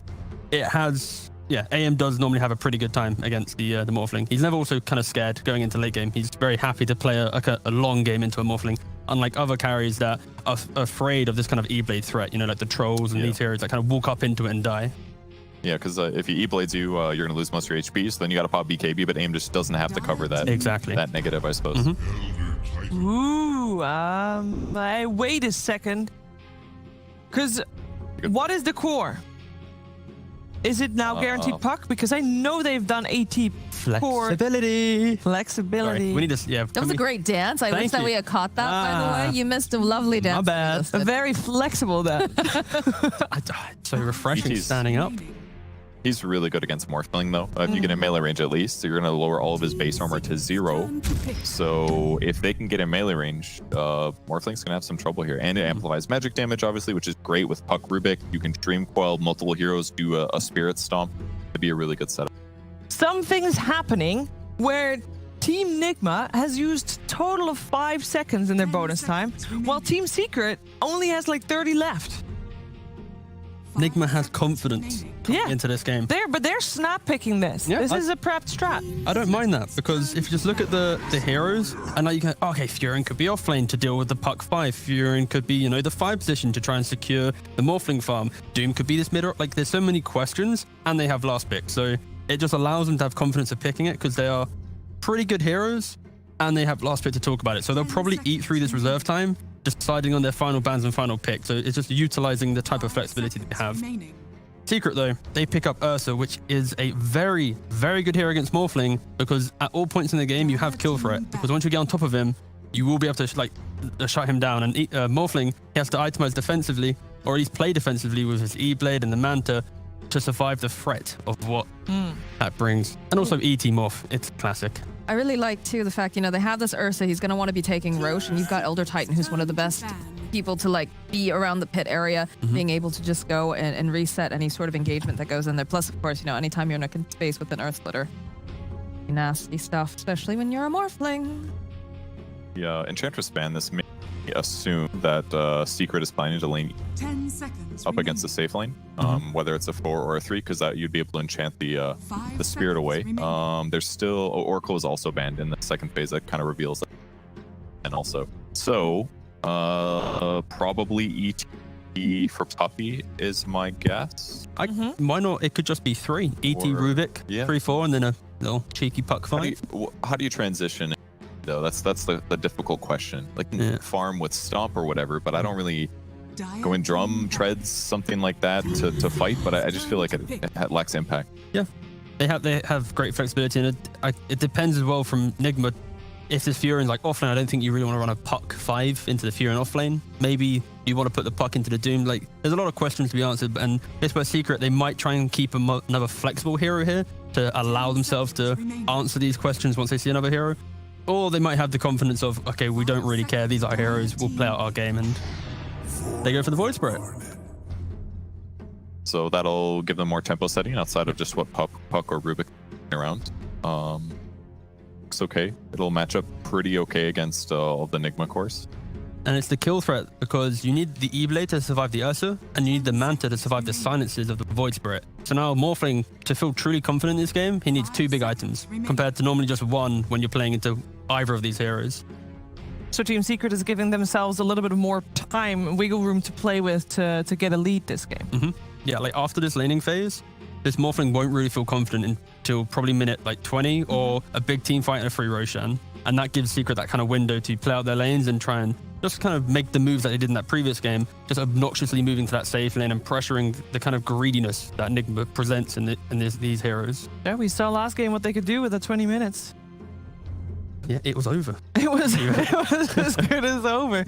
it has, yeah, AM does normally have a pretty good time against the Morphling. He's never also kind of scared going into late game. He's very happy to play a long game into a Morphling, unlike other carries that are afraid of this kind of E-Blade threat, you know, like the trolls and these heroes that kind of walk up into it and die. Yeah, because if he E-Blades you, you're going to lose most of your HP, so then you got to pop BKB, but AIM just doesn't have to cover that. Exactly. That negative, I suppose. Ooh, wait a second. Because what is the core? Is it now guaranteed puck? Because I know they've done AT core Flexibility. flexibility. Sorry, we need to, yeah. That was a great dance. I wish Thank that you. we had caught that, by the Ah. way. You missed a lovely dance. My bad. You just did. Very flexible then. It's so refreshing ET's standing up. He's really good against Morphling, though. If you get in melee range at least, you're going to lower all of his base armor to 0. So if they can get in melee range, Morphling's going to have some trouble here. And it amplifies magic damage, obviously, which is great with Puck Rubik. You can Dream Quell, multiple heroes do a Spirit Stomp. It'd be a really good setup. Something's happening where Team Nigma has used total of 5 seconds in their bonus time, while Team Secret only has like 30 left. Nigma has confidence coming Yeah. into this game. They're snap picking this. Yeah, This is a prepped strat. I don't mind that, because if you just look at the heroes, and like you can, okay, Furin could be offlane to deal with the Puck 5. Furin could be, you know, the 5 position to try and secure the Morphling farm. Doom could be this mid, like there's so many questions, and they have last pick. So it just allows them to have confidence of picking it, because they are pretty good heroes, and they have last pick to talk about it. So they'll probably eat through this reserve time, just deciding on their final bans and final pick. So it's just utilizing the type of flexibility that they have. Secret, though, they pick up Ursa, which is a very, very good hero against Morphling, because at all points in the game, you have kill threat. Because once you get on top of him, you will be able to shut him down. And Morphling, he has to itemize defensively, or at least play defensively with his E-Blade and the Manta to survive the threat of what that brings. And also ET Morph, it's classic. I really like, too, the fact, you know, they have this Ursa. He's going to want to be taking Roche, and you've got Elder Titan, who's one of the best people to, like, be around the pit area, being able to just go and reset any sort of engagement that goes in there. Plus, of course, you know, anytime you're in a space with an Earth Splitter, nasty stuff, especially when you're a Morphling. The Enchantress ban, this may assume that Secret is planning to lane 10 seconds up against the safe lane, whether it's a 4 or a 3, because you'd be able to enchant the spirit away. There's still Oracle is also banned in the second phase. That kind of reveals that. And also, so probably ET for Puppy is my guess. Why not? It could just be 3. ET Or- Rubik, yeah. 3-4, and then a little cheeky Puck 5. How do you transition? Though that's the difficult question. Like farm with Stomp or whatever, but I don't really go in drum treads, something like that to fight. But I just feel like it lacks impact. Yeah, they have great flexibility, and it depends as well from Nigma. If this Furin's like offlane, I don't think you really want to run a Puck 5 into the Furin offlane. Maybe you want to put the Puck into the Doom. Like, there's a lot of questions to be answered, and this where Secret, they might try and keep another flexible hero here to allow themselves to answer these questions once they see another hero. Or they might have the confidence of, okay, we don't really care. These are our heroes. We'll play out our game, and they go for the Void Spirit. So that'll give them more tempo setting outside of just what Puck or Rubik around. Looks okay. It'll match up pretty okay against all the Nigma cores. And it's the kill threat because you need the E-Blade to survive the Ursa, and you need the Manta to survive the silences of the Void Spirit. So now Morphling, to feel truly confident in this game, he needs 2 big items, compared to normally just 1 when you're playing into either of these heroes. So Team Secret is giving themselves a little bit more time, wiggle room to play with to get a lead this game. Yeah, like after this laning phase, this Morphling won't really feel confident until probably minute like 20 or a big team fight and a free Roshan. And that gives Secret that kind of window to play out their lanes and try and just kind of make the moves that they did in that previous game, just obnoxiously moving to that safe lane and pressuring the kind of greediness that Nigma presents in these heroes. Yeah, we saw last game what they could do with the 20 minutes. Yeah, it was over. It was as good as over.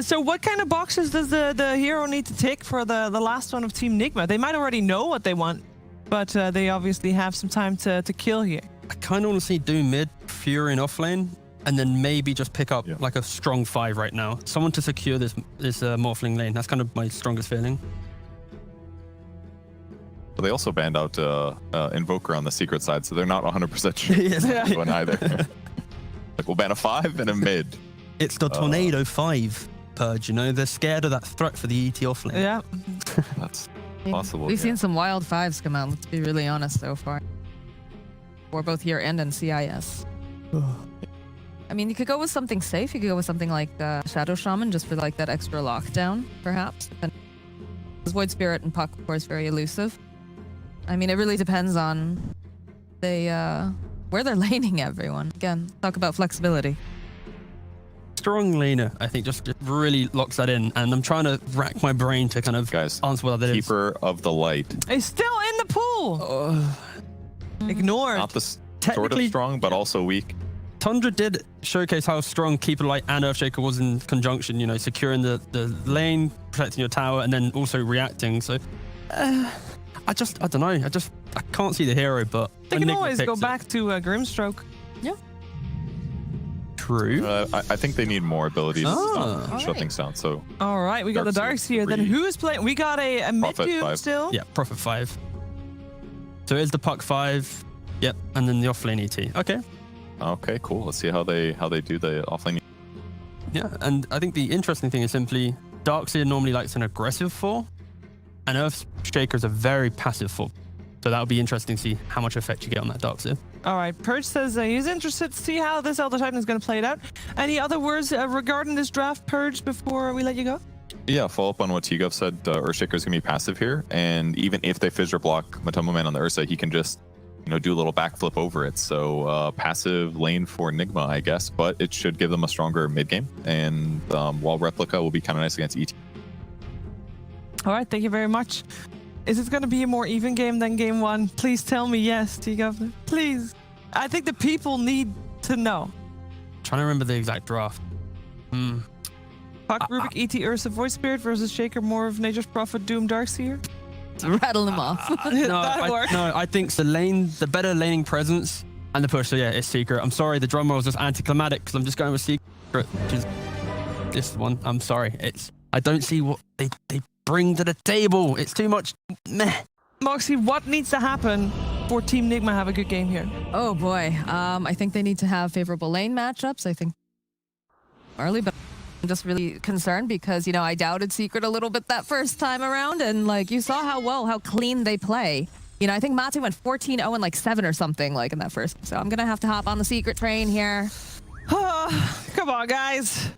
So what kind of boxes does the hero need to tick for the last one of Team Nigma? They might already know what they want, but they obviously have some time to kill here. I kind of want to see Doom mid, Fury in offlane, and then maybe just pick up like a strong 5 right now. Someone to secure this Morphling lane. That's kind of my strongest feeling. But they also banned out Invoker on the Secret side, so they're not 100% sure Yeah. one either. Like, we'll ban a 5 and a mid. It's the Tornado 5 purge, you know? They're scared of that threat for the ET offlane. Yeah. That's possible. We've seen some wild 5s come out, let's be really honest so far. For both here and in CIS. I mean, you could go with something safe. You could go with something like Shadow Shaman, just for like that extra lockdown, perhaps. Void Spirit and Puck, of course, very elusive. I mean, it really depends on where they're laning everyone. Again, talk about flexibility. Strong laner, I think, just really locks that in. And I'm trying to rack my brain to kind of answer what that is. Keeper of the Light. It's still in the pool. Ignored. Not the sort of strong, but also weak. Tundra did showcase how strong Keeper Light and Earthshaker was in conjunction, you know, securing the lane, protecting your tower, and then also reacting. So, I don't know. I can't see the hero, but they can always go back to Grimstroke. Yeah. True. I think they need more abilities to shut things down. So. All right, we got the Darks here. Then who is playing? We got a mid still. Yeah, Prophet 5. So it's the Puck 5. Yep, and then the offlane ET. Okay. Okay, cool. Let's see how they do the offlane. Yeah, and I think the interesting thing is simply Darkseer normally likes an aggressive 4, and Earthshaker is a very passive 4. So that'll be interesting to see how much effect you get on that Darkseer. All right, Purge says he's interested to see how this Elder Titan is going to play it out. Any other words regarding this draft, Purge, before we let you go? Yeah, follow up on what T-Gov said. Earthshaker is going to be passive here, and even if they fissure block Matoma Man on the Ursa, he can just, you know, do a little backflip over it. So passive lane for Nigma, I guess, but it should give them a stronger mid game. And while Replica will be kind of nice against ET. All right, thank you very much. Is it going to be a more even game than game 1? Please tell me yes, T-Gov. Please. I think the people need to know. Trying to remember the exact draft. Puck, Rubik, ET, Ursa, Void Spirit versus Shaker, more of Nature's Prophet, Doom, Darkseer. Rattle them off. I think the better laning presence and the push. So yeah, it's Secret. I'm sorry, the drum roll was just anticlimactic because I'm just going with Secret, which is this one. I'm sorry. I don't see what they bring to the table. It's too much meh. Moxie, what needs to happen for Team Nigma have a good game here? Oh boy. I think they need to have favorable lane matchups. I think early, but I'm just really concerned because, you know, I doubted Secret a little bit that first time around, and like you saw how clean they play. You know, I think Matu went 14-0 and like 7 or something like in that first. So I'm gonna have to hop on the Secret train here. Come on, guys.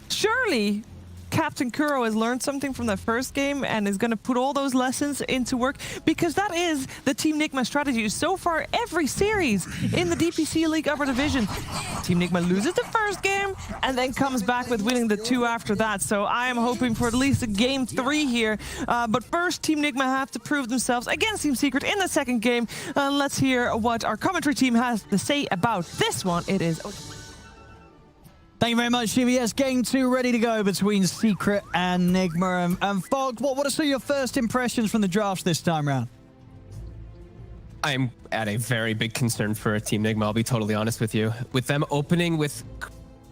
Surely Captain Kuro has learned something from that first game and is going to put all those lessons into work, because that is the Team Nigma strategy so far every series in the DPC League Upper Division. Team Nigma loses the first game and then comes back with winning the 2 after that. So I am hoping for at least a game 3 here. But first, Team Nigma have to prove themselves against Team Secret in the second game. Let's hear what our commentary team has to say about this one. It is... Thank you very much, Shiva. Yes, game 2 ready to go between Secret and Nigma. And Fog, what are some of your first impressions from the drafts this time around? I'm at a very big concern for Team Nigma, I'll be totally honest with you. With them opening with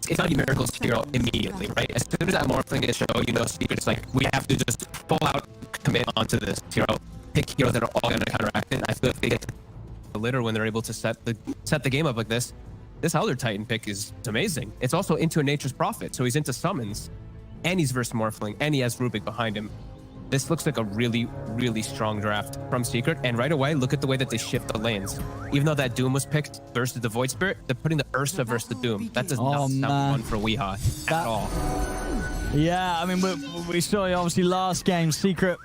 it's gonna be Miracle's hero immediately, right? As soon as that Morphling is shown, you know Secret's like, we have to just full out commit onto this hero, pick heroes that are all gonna counteract it. I feel like they get the litter when they're able to set the game up like this. This Elder Titan pick is amazing. It's also into a Nature's Prophet, so he's into summons, and he's versus Morphling, and he has Rubik behind him. This looks like a really, really strong draft from Secret. And right away, look at the way that they shift the lanes. Even though that Doom was picked versus the Void Spirit, they're putting the Ursa versus the Doom. That does not sound fun for Weehaw at all. Yeah, I mean, we saw obviously last game, Secret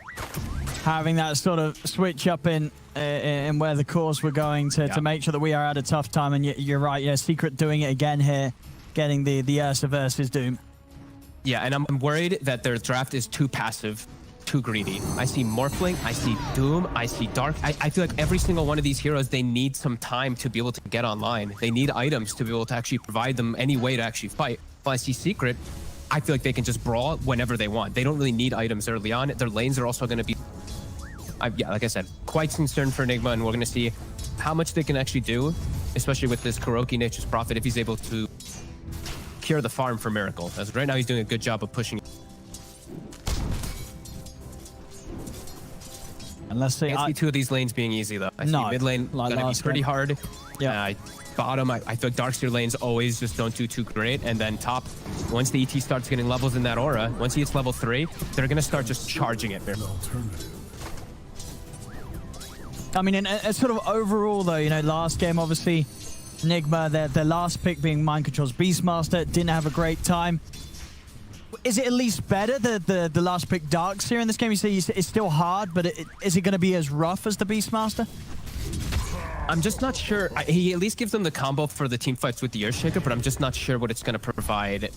having that sort of switch up in where the cores were going to make sure that we are at a tough time. And you're right, yeah, Secret doing it again here, getting the Ursa versus Doom. Yeah, and I'm worried that their draft is too passive, too greedy. I see Morphling, I see Doom, I see Dark. I feel like every single one of these heroes, they need some time to be able to get online. They need items to be able to actually provide them any way to actually fight. While I see Secret, I feel like they can just brawl whenever they want. They don't really need items early on. Their lanes are also going to be, yeah, like I said, quite concerned for Nigma, and we're going to see how much they can actually do, especially with this Kuroki Nature's Prophet, if he's able to cure the farm for Miracle. As right now, he's doing a good job of pushing. And let's see. I see two of these lanes being easy, though. I see mid lane gonna be pretty hard. Yeah. Bottom, I feel like Darkseer lanes always just don't do too great. And then top, once the ET starts getting levels in that aura, once he hits level 3, they're gonna start just charging it. I mean, and sort of overall, though, you know, last game, obviously, Nigma, their last pick being Mind Control's Beastmaster, didn't have a great time. Is it at least better, the last pick Darkseer in this game? You say it's still hard, but is it going to be as rough as the Beastmaster? I'm just not sure. He at least gives them the combo for the team fights with the Earthshaker, but I'm just not sure what it's going to provide.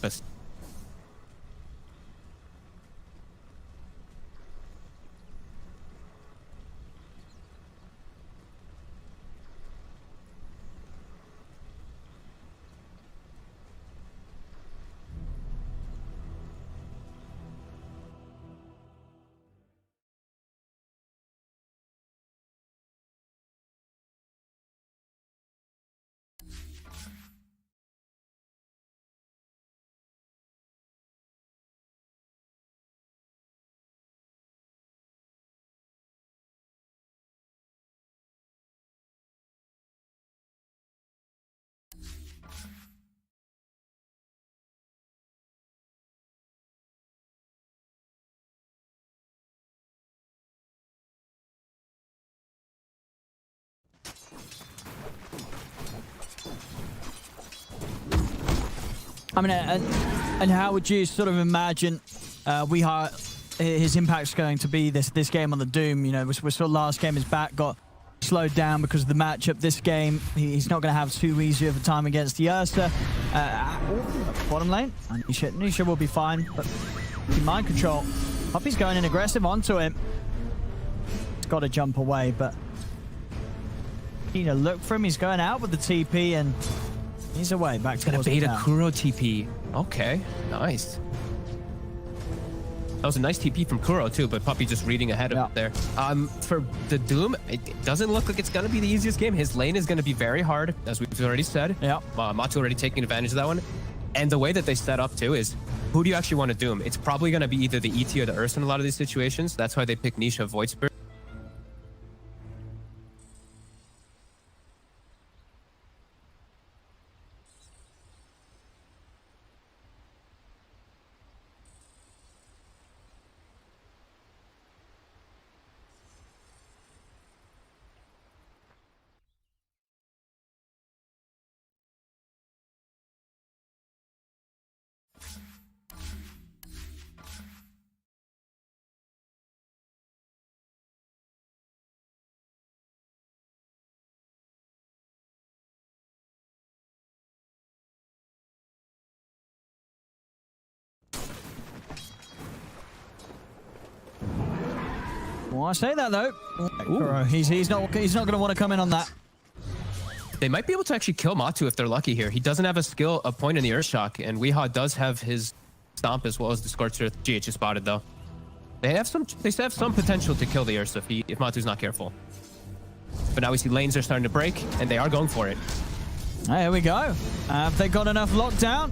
I mean, and how would you sort of imagine his impact's going to be this game on the Doom? You know, we saw last game his back got slowed down because of the matchup. This game, he's not going to have too easy of a time against the Ursa. Bottom lane, Nisha will be fine, but Mind Control. Puppy's going in aggressive onto him. He's got to jump away, but look for him. He's going out with the TP and he's away back to the beta Kuro TP. Okay, nice. That was a nice TP from Kuro too, but Puppy just reading ahead of there. For the Doom, it doesn't look like it's going to be the easiest game. His lane is going to be very hard, as we've already said. Yeah. Matu already taking advantage of that one. And the way that they set up too is, who do you actually want to Doom? It's probably going to be either the ET or the Ursa in a lot of these situations. That's why they pick Nisha Void Spirit. Well, I say that though. He's not going to want to come in on that. They might be able to actually kill Matu if they're lucky here. He doesn't have a point in the Earthshock, and Weehaw does have his Stomp as well as the Scorched Earth. GH is spotted though. They have some potential to kill the Ursa if Matu's not careful. But now we see lanes are starting to break, and they are going for it. Here we go. Have they got enough lockdown?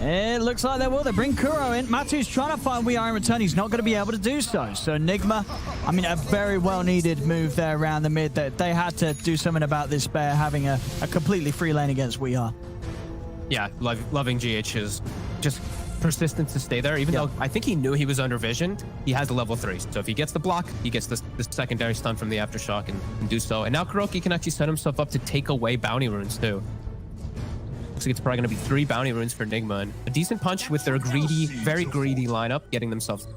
It looks like they will. They bring Kuro in. Matu's trying to find We Are in return. He's not going to be able to do so. So Nigma, I mean, a very well-needed move there around the mid. They had to do something about this bear having a completely free lane against We Are. Yeah, loving GH's just persistence to stay there, even though I think he knew he was under vision. He has a level 3. So if he gets the block, he gets the secondary stun from the Aftershock and do so. And now Kuroki can actually set himself up to take away bounty runes too. Looks like it's probably going to be 3 bounty runes for Nigma, and a decent punch with their greedy, very greedy lineup, getting themselves.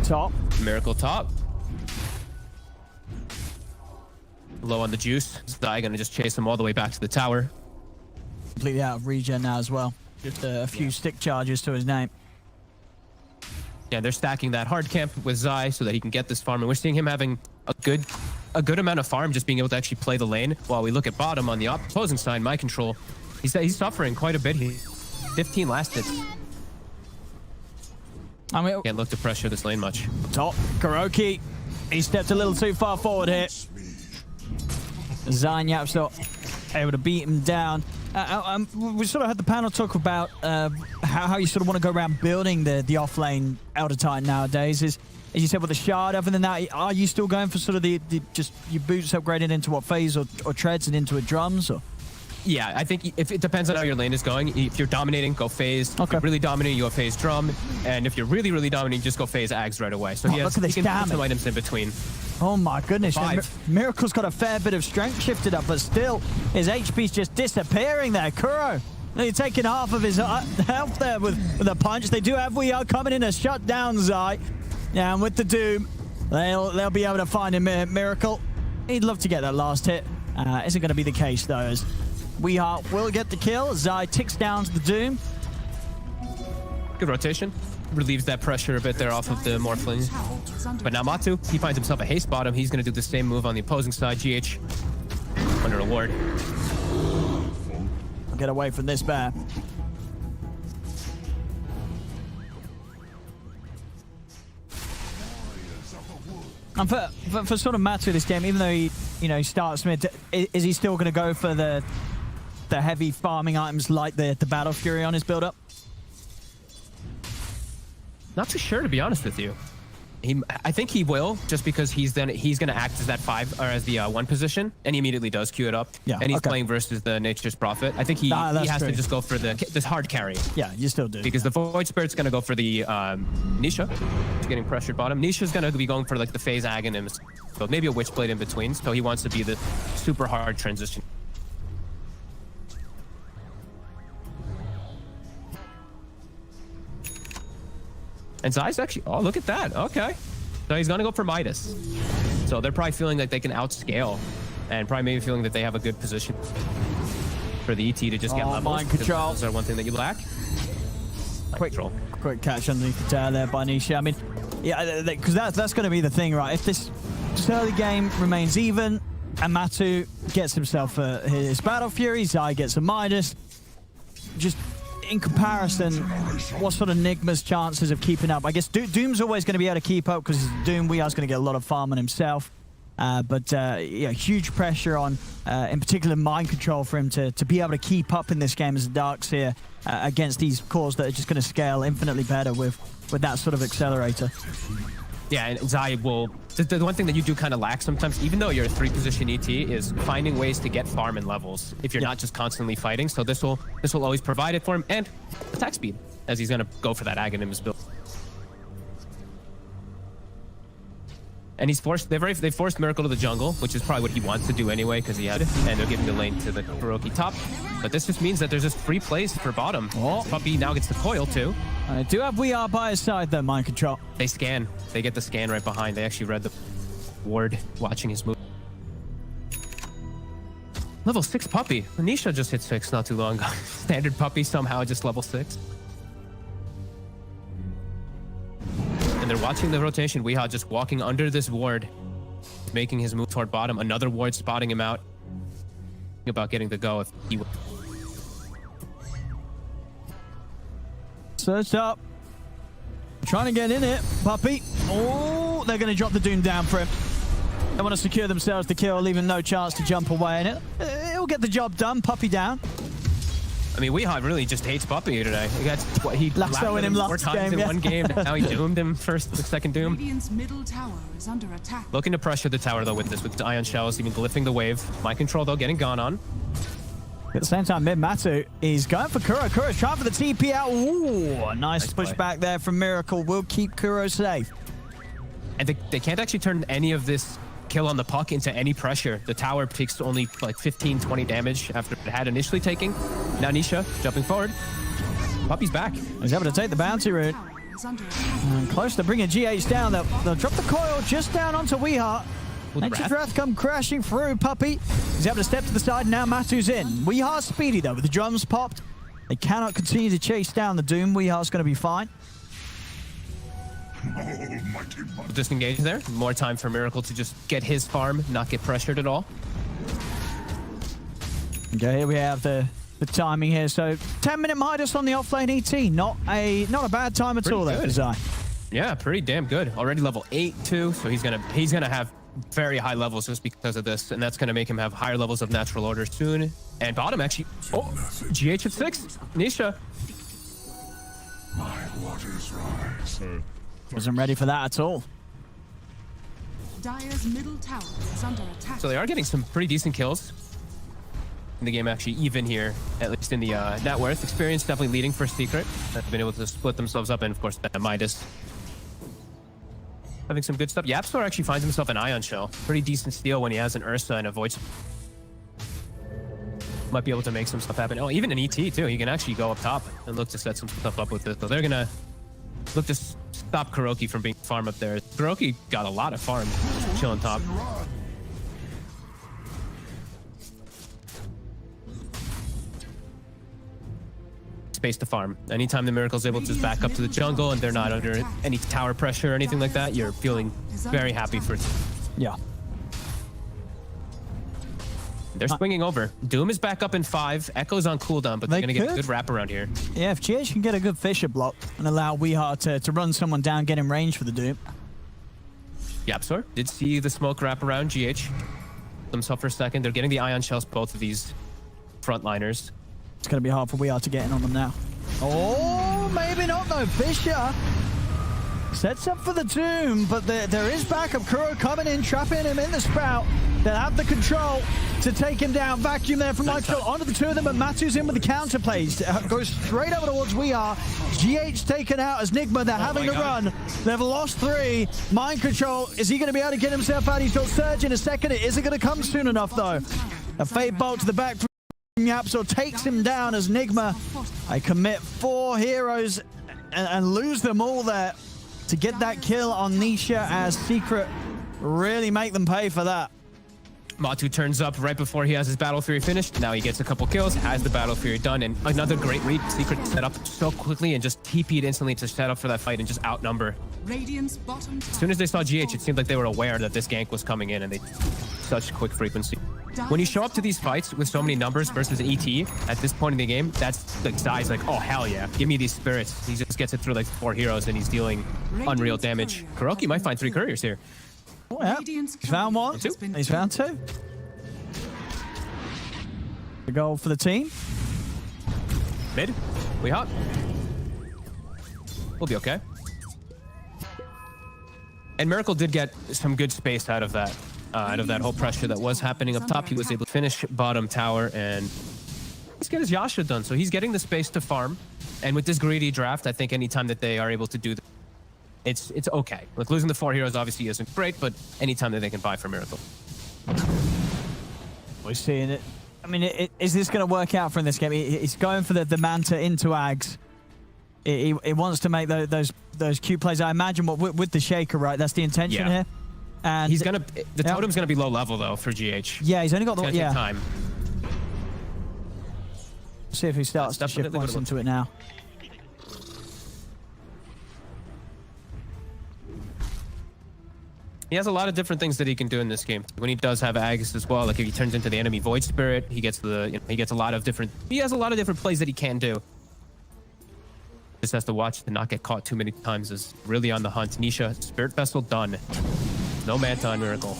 Top. Miracle top. Low on the juice. Zai going to just chase him all the way back to the tower. Completely out of regen now as well. Just a few stick charges to his name. Yeah, they're stacking that hard camp with Zai so that he can get this farm. And we're seeing him having a good amount of farm, just being able to actually play the lane. While we look at bottom on the opposing side, my control, he's suffering quite a bit. 15 last hits. I mean, can't look to pressure this lane much. Top. Kuroki. He stepped a little too far forward here. Zanyap's not able to beat him down. We sort of had the panel talk about how you sort of want to go around building the off-lane Elder Titan nowadays. As you said, with the shard, other than that, are you still going for sort of the just your boots upgraded into what phase or treads and into a drums? Or? Yeah, I think if it depends on how your lane is going. If you're dominating, go phase. Okay. If you're really dominating, you go phase drum. And if you're really, really dominating, just go phase Ags right away. So he can put some items in between. Oh my goodness. Yeah, Miracle's got a fair bit of strength shifted up, but still his HP's just disappearing there. Kuro, he's taking half of his health there with a punch. They do have We Are coming in to shut down Zai. Yeah, and with the Doom, they'll be able to find him. Miracle, he'd love to get that last hit. Isn't going to be the case though, as We Are will get the kill. Zai ticks down to the Doom. Good rotation. Relieves that pressure a bit there off of the Morphling. But now Matu, he finds himself a haste bottom. He's going to do the same move on the opposing side. GH under a ward. Get away from this bear. And for sort of Matu this game, even though he starts mid, is he still going to go for the heavy farming items like the Battle Fury on his build up? Not too sure, to be honest with you. I think he will, just because he's going to act as that 5 or as the 1 position, and he immediately does queue it up. Yeah, and he's playing versus the Nature's Prophet. I think he has to just go for this hard carry. Yeah, you still do. Because the Void Spirit's going to go for the Nisha. He's getting pressured bottom. Nisha's going to be going for like the phase Aghanim, so maybe a Witchblade in between. So he wants to be the super hard transition. And Zai's actually, oh, look at that. Okay. So he's going to go for Midas. So they're probably feeling like they can outscale and probably maybe feeling that they have a good position for the ET to just get levels. Mind control. Is there one thing that you lack? Quick catch underneath the tail there by Nisha. I mean, yeah, because that's going to be the thing, right? If this early game remains even and Matu gets himself his Battle Fury, Zai gets a Midas, just in comparison, what sort of Nigma's chances of keeping up? I guess Doom's always going to be able to keep up because Doom, We Are's going to get a lot of farm on himself. But yeah, huge pressure on, in particular, mind control for him to be able to keep up in this game as a Darkseer against these cores that are just going to scale infinitely better with that sort of accelerator. Yeah, and Zai will... The one thing that you do kind of lack sometimes, even though you're a 3-position ET, is finding ways to get farm and levels if you're not just constantly fighting. So this will always provide it for him, and attack speed, as he's going to go for that Aghanims build. And they've forced Miracle to the jungle, which is probably what he wants to do anyway, because he had it, and they're giving the lane to the Kuroki top. But this just means that there's just free plays for bottom. Oh. Puppy now gets the coil too. I do have We Are by his side though, mind control. They scan. They get the scan right behind. They actually read the ward watching his move. Level 6 Puppy. Nisha just hit 6 not too long ago. Standard Puppy somehow just level 6. And they're watching the rotation. Weehaw just walking under this ward, making his move toward bottom. Another ward spotting him out. About getting the go if he... Searched up. Trying to get in it, Puppy. Oh, they're going to drop the Doom down for him. They want to secure themselves the kill, leaving no chance to jump away, and it'll get the job done. Puppey down. I mean, Weehawk really just hates Puppey here today. That's what he lassoed him more last times game, in one game. Now he doomed him the second doom. Radiant's middle tower is under attack. Looking to pressure the tower though with the ion shells, even glyphing the wave. Mind control though, getting gone on. At the same time, Matu is going for Kuro. Kuro's trying for the TP out. Ooh, nice push back there from Miracle. Will keep Kuro safe. And they can't actually turn any of this kill on the puck into any pressure. The tower takes only like 15, 20 damage after it had initially taking. Now Nisha jumping forward. Puppey's back. He's able to take the bounty route. And close to bringing GH down. They'll drop the coil just down onto Weehawk. Nature's Wrath come crashing through. Puppey. He's able to step to the side. Now Matu's in. Weehawk's speedy though with the drums popped. They cannot continue to chase down the Doom. Weehawk's going to be fine. Disengage there. More time for Miracle to just get his farm, not get pressured at all. Okay, here we have the timing here. So 10-minute Midas on the offlane ET. Not a bad time at all there for Zai. Yeah, pretty damn good. Already level 8 too, so he's gonna have very high levels just because of this, and that's gonna make him have higher levels of natural order soon. And bottom actually, GH at 6. Nisha. My waters rise. Wasn't ready for that at all. Dire's middle tower is under attack. So they are getting some pretty decent kills in the game, actually, even here, at least in the net worth. Experience definitely leading for Secret. They've been able to split themselves up, and of course, Midas having some good stuff. Yapstor actually finds himself an Ion Shell. Pretty decent steal when he has an Ursa and avoids. Might be able to make some stuff happen. Oh, even an ET too. He can actually go up top and look to set some stuff up with it. So they're gonna look to stop Kuroki from being farm up there. Kuroki got a lot of farm. Chill on top. Space to farm. Anytime the Miracle's able to just back up to the jungle and they're not under any tower pressure or anything like that, you're feeling very happy for it. Yeah. They're swinging over. Doom is back up in 5. Echo's on cooldown, but they're going to get a good wraparound here. Yeah, if GH can get a good Fisher block and allow Weehawk to run someone down, get in range for the Doom. Yapsor did see the smoke wrap around GH. Themselves for a second. They're getting the Ion Shells, both of these frontliners. It's going to be hard for Weehawk to get in on them now. Oh, maybe not though. Fisher sets up for the Doom, but there is backup. Kuro coming in, trapping him in the Sprout. They'll have the control to take him down. Vacuum there from Michael onto the two of them, but Matu's in with the counter plays. Goes straight over towards Weehawk. GH taken out as Nigma. They're having to run. They've lost 3. Mind control. Is he going to be able to get himself out? He's got Surge in a second. It isn't going to come soon enough though. A Fate Bolt to the back from Yapsor takes him down as Nigma. I commit 4 heroes and lose them all there to get that kill on Nisha as Secret really make them pay for that. Matu turns up right before he has his Battle Fury finished. Now he gets a couple kills, has the Battle Fury done, and another great read. Secret set up so quickly and just TP'd instantly to set up for that fight and just outnumber. As soon as they saw GH, it seemed like they were aware that this gank was coming in, and they such quick frequency. When you show up to these fights with so many numbers versus ET at this point in the game, that's like Zai's like, oh hell yeah, give me these spirits. He just gets it through like 4 heroes and he's dealing unreal damage. Kuroki might find 3 couriers here. Oh, yeah. He's found 1. He's found 2. The goal for the team. Mid. We hot. We'll be okay. And Miracle did get some good space out of that whole pressure that was happening up top. He was able to finish bottom tower, and he's getting his Yasha done. So he's getting the space to farm. And with this greedy draft, I think anytime that they are able to do that, it's okay. Like losing the 4 heroes obviously isn't great, but anytime that they can buy for Miracle. We're seeing it. I mean, is this going to work out for him this game? He's going for the Manta into Ags. He wants to make those Q plays. I imagine with the Shaker, right? That's the intention here. And he's gonna the totem's gonna be low level though for GH. Yeah, he's only got the take time. See if he starts to shift once into it now. He has a lot of different things that he can do in this game. When he does have Ags as well, like if he turns into the enemy Void Spirit, he gets he has a lot of different plays that he can do. Just has to watch to not get caught too many times. Is really on the hunt. Nisha, Spirit Vessel done. No Manta on Miracle.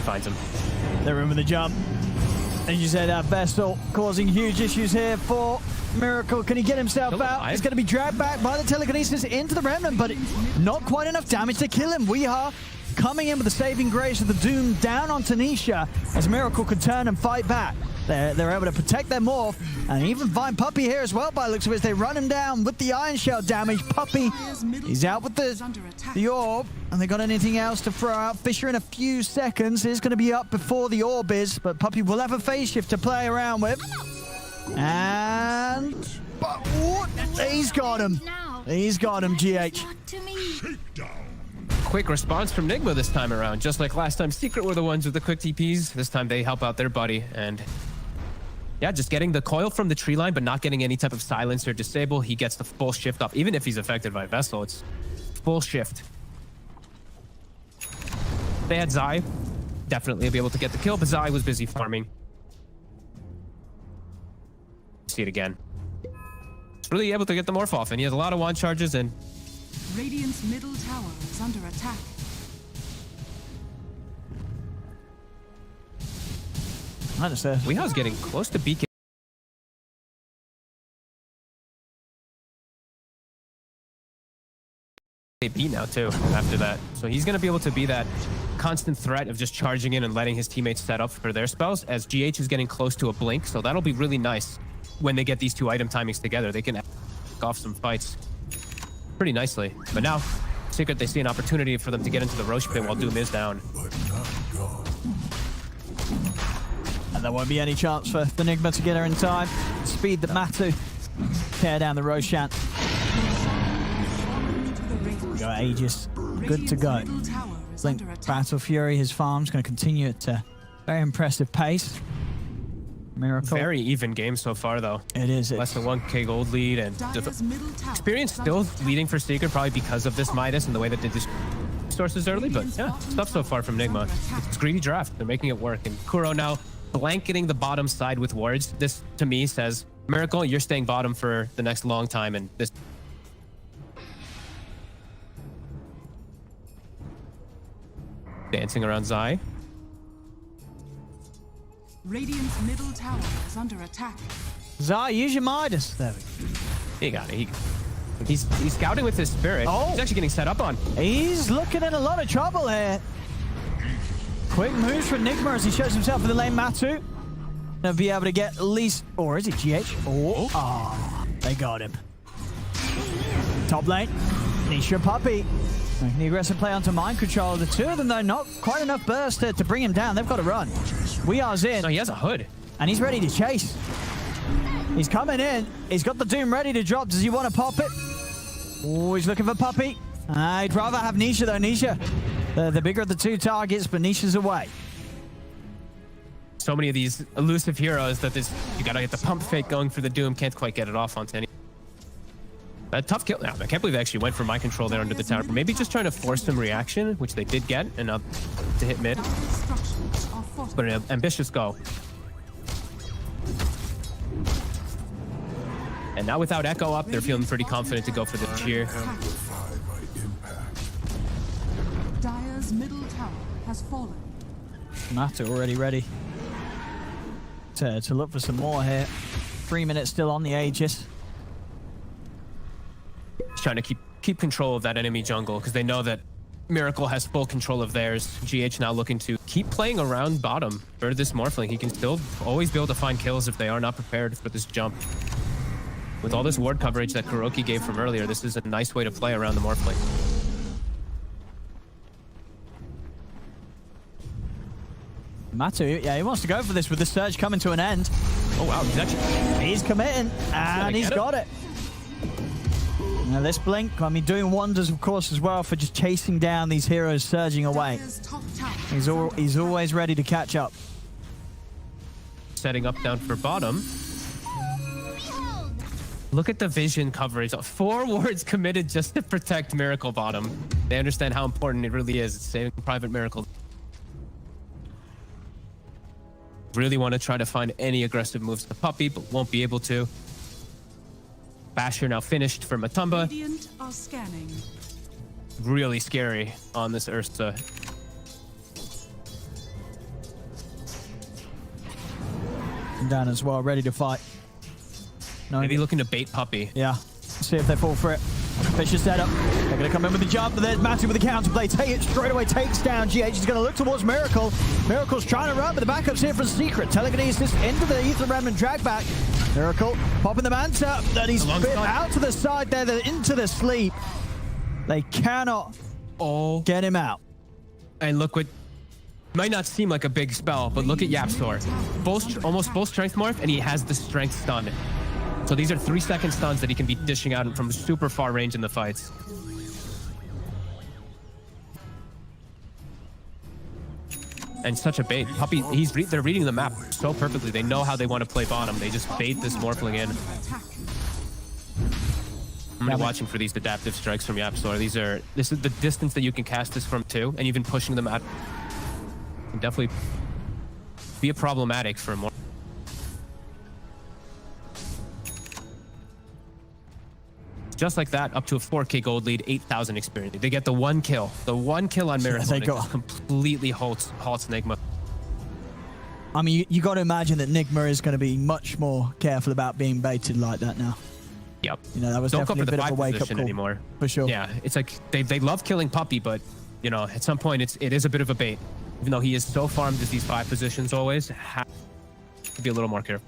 finds him. They're in with the jump. As you said, Vestal causing huge issues here for Miracle. Can he get himself out? He's going to be dragged back by the telekinesis into the Remnant, but not quite enough damage to kill him. We are coming in with the saving grace of the Doom down on Tanisha as Miracle could turn and fight back. They're able to protect their morph and even find Puppey here as well by the looks of it. They run him down with the Iron Shell damage. Puppey, he's out with the orb. And they got anything else to throw out? Fisher in a few seconds is going to be up before the orb is, but Puppey will have a phase shift to play around with. And he's got him. He's got him, GH. Quick response from Nigma this time around. Just like last time, Secret were the ones with the quick TPs. This time they help out their buddy. And yeah, just getting the coil from the tree line, but not getting any type of silence or disable. He gets the full shift off. Even if he's affected by Vessel, it's full shift. They had Zai. Definitely be able to get the kill, but Zai was busy farming. See it again. He's really able to get the morph off, and he has a lot of wand charges, and Radiant's middle tower is under attack. Weehao's getting close to BK. B now too after that, so he's going to be able to be that constant threat of just charging in and letting his teammates set up for their spells, as GH is getting close to a blink, so that'll be really nice when they get these two item timings together. They can off some fights pretty nicely. But now Secret, they see an opportunity for them to get into the Roche pit while Doom is down. And there won't be any chance for the Nigma to get her in time. Speed that Matu tear down the Roshan. Go Aegis, good to go. Blink Battle Fury, his farm's going to continue at a very impressive pace. Miracle. Very even game so far, though. It is. Less than 1k gold lead, and experience still leading for Secret, probably because of this Midas and the way that they did sources early. But yeah, stuff so far from Nigma. It's a greedy draft. They're making it work. And Kuro now blanketing the bottom side with wards. This, to me, says, Miracle, you're staying bottom for the next long time. And this... Dancing around Zai. Radiant's middle tower is under attack. Zai, use your Midas. There we go. He got it. He's scouting with his spirit. Oh. He's actually getting set up on. He's looking in a lot of trouble here. Quick moves from Nigma as he shows himself in the lane. Matu. Gonna be able to get at least, or is it GH? Oh, they got him. Top lane. Nisha Puppey. The aggressive play onto mind control. The two of them, though, not quite enough burst to bring him down. They've got to run. Weehao's in. No, he has a hood. And he's ready to chase. He's coming in. He's got the Doom ready to drop. Does he want to pop it? Oh, he's looking for Puppey. I'd rather have Nisha, though. Nisha, the bigger of the two targets, but Nisha's away. So many of these elusive heroes that you got to get the pump fake going for the Doom. Can't quite get it off onto any. A tough kill. I can't believe they actually went for my control there under the tower. Maybe just trying to force some reaction, which they did get, and up to hit mid. But an ambitious go. And now without Echo up, they're feeling pretty confident to go for the cheer. Dire's middle tower has fallen. Matu already ready to look for some more here. 3 minutes still on the Aegis. Trying to keep control of that enemy jungle because they know that Miracle has full control of theirs. GH now looking to keep playing around bottom for this Morphling. He can still always be able to find kills if they are not prepared for this jump. With all this ward coverage that Kuroki gave from earlier, this is a nice way to play around the Morphling. Matu, yeah, he wants to go for this with the surge coming to an end. Oh wow, he's committing, and he's got it. Now this blink, I mean, doing wonders, of course, as well for just chasing down these heroes surging away. He's always ready to catch up. Setting up down for bottom. Look at the vision coverage. 4 wards committed just to protect Miracle bottom. They understand how important it really is. It's saving Private Miracle. Really want to try to find any aggressive moves to Puppey, but won't be able to. Basher now finished for Matumba. Radiant are scanning. Really scary on this Ursa. down as well, ready to fight. No, Maybe looking to bait Puppey. Yeah. See if they fall for it. Fisher setup. They're going to come in with the jump, but there's Matthew with the counterplay. Take it straight away, takes down GH. He's going to look towards Miracle. Miracle's trying to run, but the backup's here from Secret. Telekinesis into the Ether Remnant drag back. Miracle popping the Manta. Then he's spit out to the side there, into the sleep. They cannot get him out. And look what might not seem like a big spell, but look at Yapstor. Almost both strength morph, and he has the strength stun. So these are 3-second stuns that he can be dishing out from super far range in the fights. And such a bait. Puppey, they're reading the map so perfectly. They know how they want to play bottom. They just bait this Morphling in. I'm gonna be watching for these adaptive strikes from Yapstor. This is the distance that you can cast this from too, and even pushing them out can definitely be a problematic for more. Just like that, up to a 4K gold lead, 8,000 experience. They get the one kill. The one kill on Miracle completely halts Nigma. I mean, you got to imagine that Nigma is going to be much more careful about being baited like that now. Yep. You know, that was definitely a bit of a wake-up call anymore. For sure. Yeah, it's like they love killing Puppey, but, you know, at some point it is a bit of a bait. Even though he is so farmed as these 5 positions always, have to be a little more careful.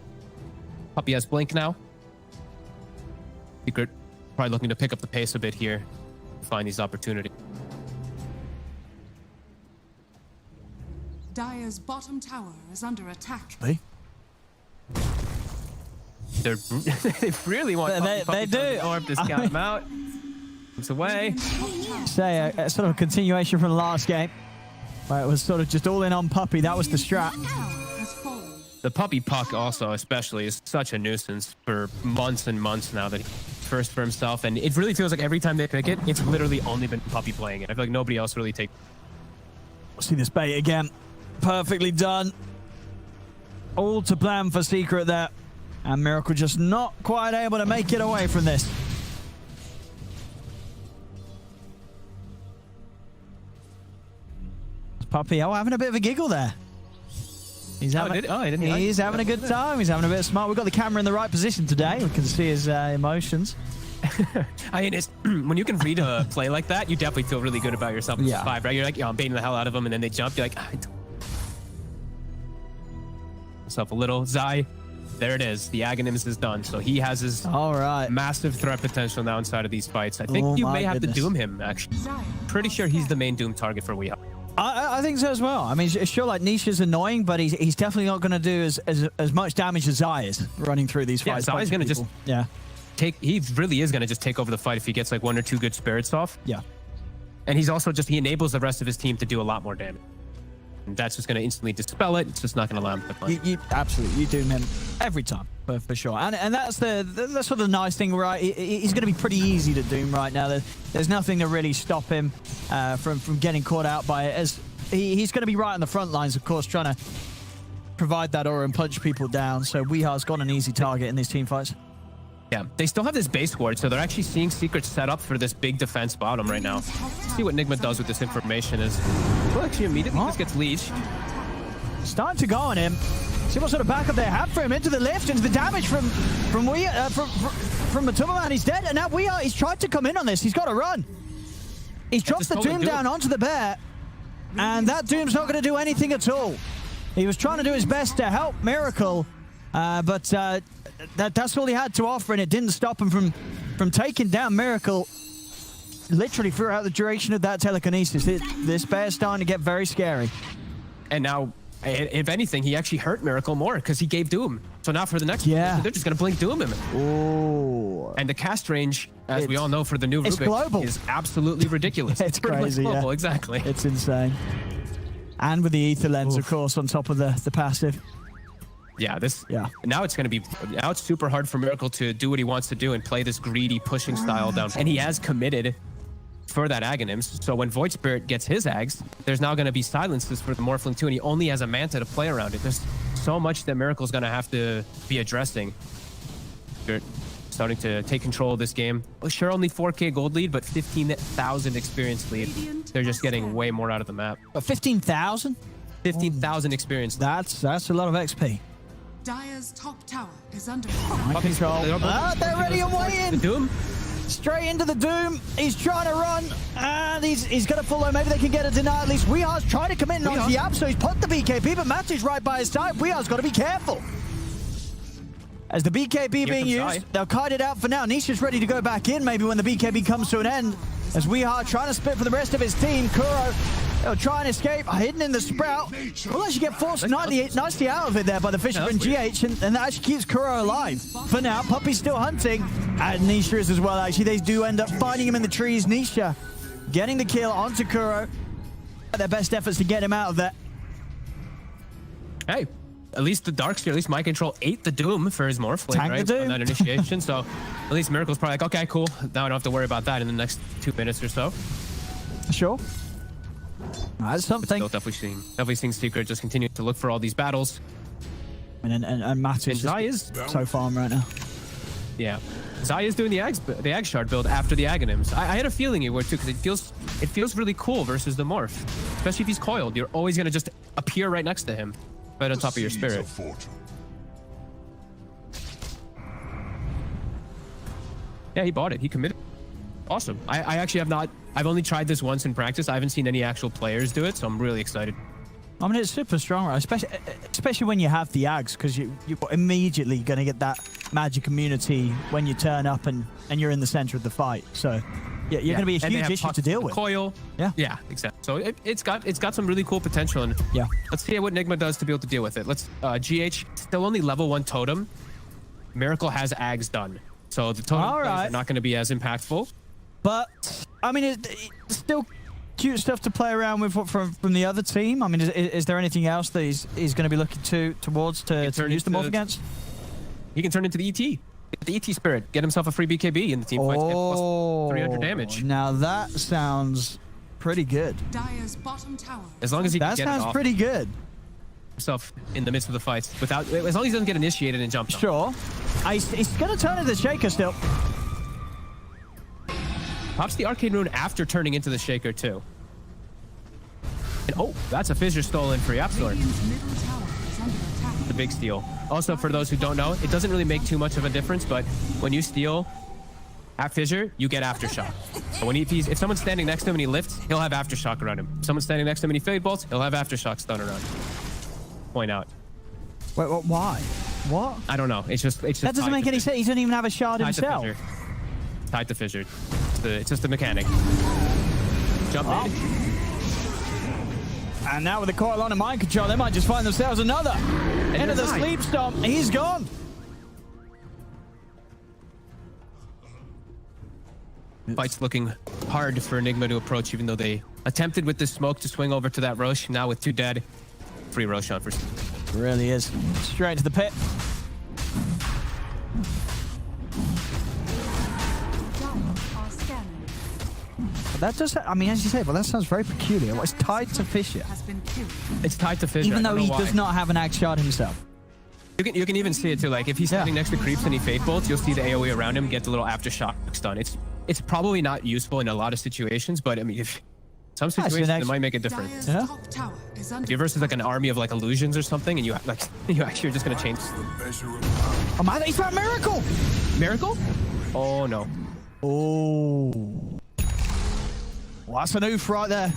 Puppey has Blink now. Secret probably looking to pick up the pace a bit here, find these opportunities. Dire's bottom tower is under attack. Hey. They really want they do. Orb to scout him out. It's away. Say a sort of a continuation from the last game, where it was sort of just all in on Puppey. That was the strat. The Puppey puck also especially is such a nuisance for months and months now that he's first for himself, and it really feels like every time they pick it, it's literally only been Puppey playing it. I feel like nobody else really takes. See this bait again. Perfectly done. All to plan for Secret there. And Miracle just not quite able to make it away from this. Puppey, having a bit of a giggle there. He's having a good time. He's having a bit of smart. We've got the camera in the right position today. We can see his emotions. I mean, when you can read a play like that, you definitely feel really good about yourself. Yeah. 5, right? You're like, I'm baiting the hell out of them, and then they jump. You're like, myself a little. Zai, there it is. The Aghanims is done. So he has his massive threat potential now inside of these fights. I think you may have to doom him, actually. Pretty sure he's the main doom target for Weehaw. I think so as well. I mean, sure, like Niche is annoying, but he's definitely not going to do as much damage as Zai is running through these fights. Yeah, Zai's going to just he really is going to just take over the fight if he gets like 1 or 2 good spirits off. Yeah. And he's also he enables the rest of his team to do a lot more damage. And that's just going to instantly dispel it. It's just not going to allow him to play. Absolutely, you doom him every time, for sure. And that's the sort of nice thing, right? He's going to be pretty easy to doom right now. There's nothing to really stop him from getting caught out by it. As he's going to be right on the front lines, of course, trying to provide that aura and punch people down. So Weeha's got an easy target in these team fights. Yeah, they still have this base ward, so they're actually seeing Secret set up for this big defense bottom right now. Let's see what Nigma does with this information. Well, actually immediately just gets leashed. Starting to go on him. See what sort of backup they have for him. Into the lift, into the damage from Matuma, and he's dead. And now he's tried to come in on this. He's got to run. He's dropped the Doom down onto the bear, and that Doom's not going to do anything at all. He was trying to do his best to help Miracle, but that's all he had to offer, and it didn't stop him from taking down Miracle literally throughout the duration of that telekinesis. This bear's starting to get very scary. And now, if anything, he actually hurt Miracle more because he gave Doom. So now for the next one, they're just going to blink Doom him. Oh. And the cast range, as we all know for the new Rubik, is absolutely ridiculous. It's crazy, global, exactly. It's insane. And with the Ether Lens, of course, on top of the passive. Yeah, now it's going to be, now it's super hard for Miracle to do what he wants to do and play this greedy pushing style down. And he has committed for that Aghanims. So when Void Spirit gets his Ags, there's now going to be silences for the Morphling too, and he only has a Manta to play around it. There's so much that Miracle's going to have to be addressing. They're starting to take control of this game. Well, sure, only 4K gold lead, but 15,000 experience lead. They're just getting way more out of the map. But 15,000? 15,000 experience. That's a lot of XP. Dire's top tower is under Mind control. They're ready and The waiting. Doom. Straight into the Doom. He's trying to run, and he's going to follow. Maybe they can get a deny at least. Weehar's trying to commit onto the app, so he's put the BKB, but Matu's right by his side. Weehar's got to be careful. As the BKB being used, they'll kite it out for now. Nisha's ready to go back in, maybe when the BKB comes to an end. As Weehar trying to split for the rest of his team. Kuro, they'll try and escape, hidden in the Sprout. Will actually get forced nicely out of it there by the Fisherman GH, and that actually keeps Kuro alive. For now, Puppy's still hunting, and Nisha is as well, actually. They do end up finding him in the trees. Nisha getting the kill onto Kuro. Their best efforts to get him out of there. Hey, at least the Darkseer, at least My Control ate the Doom for his Morphling, Tank right? the Doom. On that initiation. So at least Miracle's probably like, okay, cool. Now I don't have to worry about that in the next 2 minutes or so. Sure. That's something. Still definitely seeing Secret just continue to look for all these battles. And Matt is Zai is so farm right now. Yeah. Zai is doing the Ag Shard build after the Aghanims. I had a feeling he would too, because it feels really cool versus the Morph. Especially if he's coiled. You're always gonna just appear right next to him. Right on top of your spirit. Yeah, he bought it. He committed. Awesome. I actually have not. I've only tried this once in practice. I haven't seen any actual players do it, so I'm really excited. I mean, it's super strong, right? Especially when you have the Ags, because you're immediately going to get that magic immunity when you turn up and you're in the center of the fight. So yeah, you're going to be a huge issue to deal with. Coil. Yeah, exactly. So it's got some really cool potential. And yeah, let's see what Nigma does to be able to deal with it. Let's GH still only level 1 totem. Miracle has Ags done, so the totem are not going to be as impactful. But I mean, it's still cute stuff to play around with from the other team. I mean, is there anything else that he's going to be looking towards to use the morph against? He can turn into the ET. The ET spirit, get himself a free BKB in the team fights, get plus 300 damage. Now that sounds pretty good. Dire's bottom tower. As long as he can that get sounds pretty good. Himself in the midst of the fights, as long as he doesn't get initiated and jumped. Sure. He's going to turn into the Shaker still. Pops the Arcane Rune after turning into the Shaker too. And oh, that's a Fissure stolen for Yapzor. The big steal. Also, for those who don't know, it doesn't really make too much of a difference, but when you steal at Fissure, you get Aftershock. So if someone's standing next to him and he lifts, he'll have Aftershock around him. If someone's standing next to him and he Fade Bolts, he'll have Aftershock stun around him. Point out. Wait, why? What? I don't know. It's just that doesn't make any sense. He doesn't even have a shard himself. Tied to Fissure. It's just a mechanic. Jump in. And now with the coil on and mind control, they might just find themselves another. Into the sleep stomp. He's gone. Fight's looking hard for Nigma to approach, even though they attempted with the smoke to swing over to that Rosh. Now with 2 dead, free Roshan for. It really is. Straight to the pit. But that does, I mean, as you say, well, that sounds very peculiar. It's tied to Fissure. It's tied to Fissure. Even though he does not have an Axe Shard himself. You can even see it too. Like if he's standing next to creeps and he Fade Bolts, you'll see the AoE around him get the little Aftershock stun. It's probably not useful in a lot of situations, but I mean, if some situations it might make a difference. Yeah. If you're versus like an army of like illusions or something, and you actually are just gonna change. Oh man, he's got Miracle. Miracle? Oh no. Oh. Well, that's an oof right there.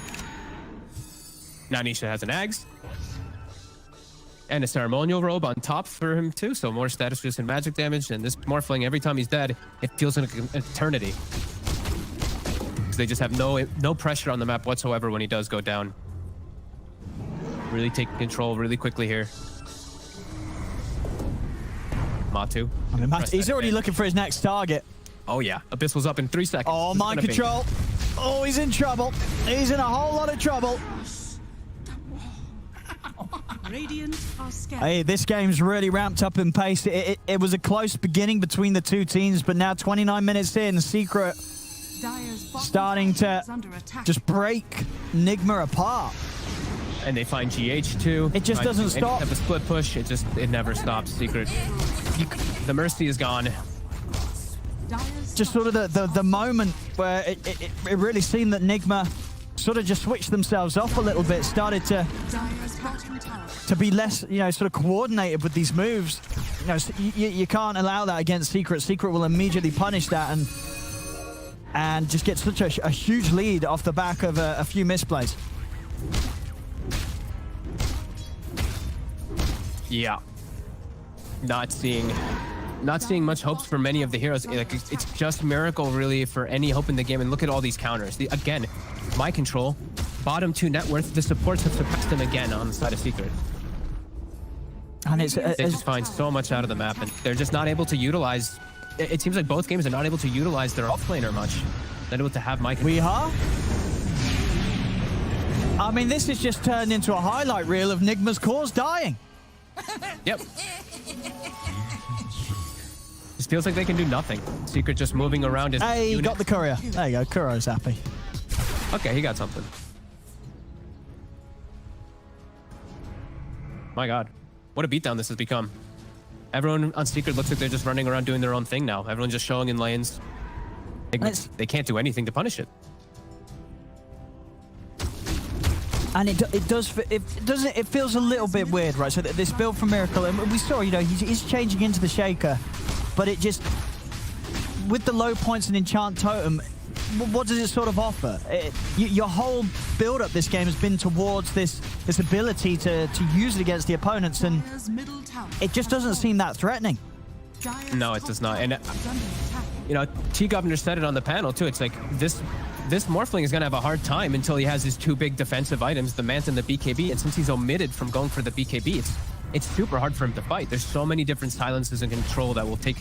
Now Nisha has an Ags. And a ceremonial robe on top for him too, so more status resist and magic damage. And this Morphling, every time he's dead, it feels like an eternity. Because they just have no pressure on the map whatsoever when he does go down. Really taking control really quickly here. Matu. I mean, he's already looking for his next target. Oh yeah, Abyss was up in 3 seconds. Oh, mind control. Oh, he's in trouble. He's in a whole lot of trouble. Hey, this game's really ramped up in pace. It was a close beginning between the two teams, but now 29 minutes in, Secret starting to just break Nigma apart. And they find GH too. It just doesn't stop. Have a split push. It never stops. Secret. The Mercy is gone. Just sort of the moment where it really seemed that Nigma sort of just switched themselves off a little bit, started to be less, you know, sort of coordinated with these moves. You know, you can't allow that against Secret. Secret will immediately punish that and just get such a huge lead off the back of a few misplays. Yeah. Not seeing much hopes for many of the heroes. Like, it's just Miracle really for any hope in the game. And look at all these counters. Again, my control, bottom 2 net worth. The supports have surpassed them again on the side of Secret. And they just find so much out of the map, and they're just not able to utilize. It seems like both games are not able to utilize their offlaner much. Not able to have my control. We are. I mean, this has just turned into a highlight reel of Nigma's cores dying. Yep. It feels like they can do nothing. Secret just moving around his Hey, unit. got the courier. There you go. Kuro's happy. Okay, he got something. My God. What a beatdown this has become. Everyone on Secret looks like they're just running around doing their own thing now. Everyone's just showing in lanes. They can't do anything to punish it. And it feels a little bit weird, right? So this build from Miracle, and we saw, you know, he's changing into the Shaker, but it just, with the low points and Enchant Totem, what does it sort of offer? Your whole build-up this game has been towards this ability to use it against the opponents, and it just doesn't seem that threatening. No, it does not. And, you know, T-Governor said it on the panel, too. It's like, this Morphling is going to have a hard time until he has his 2 big defensive items, the Mant and the BKB, and since he's omitted from going for the BKB, it's super hard for him to fight. There's so many different silences and control that will take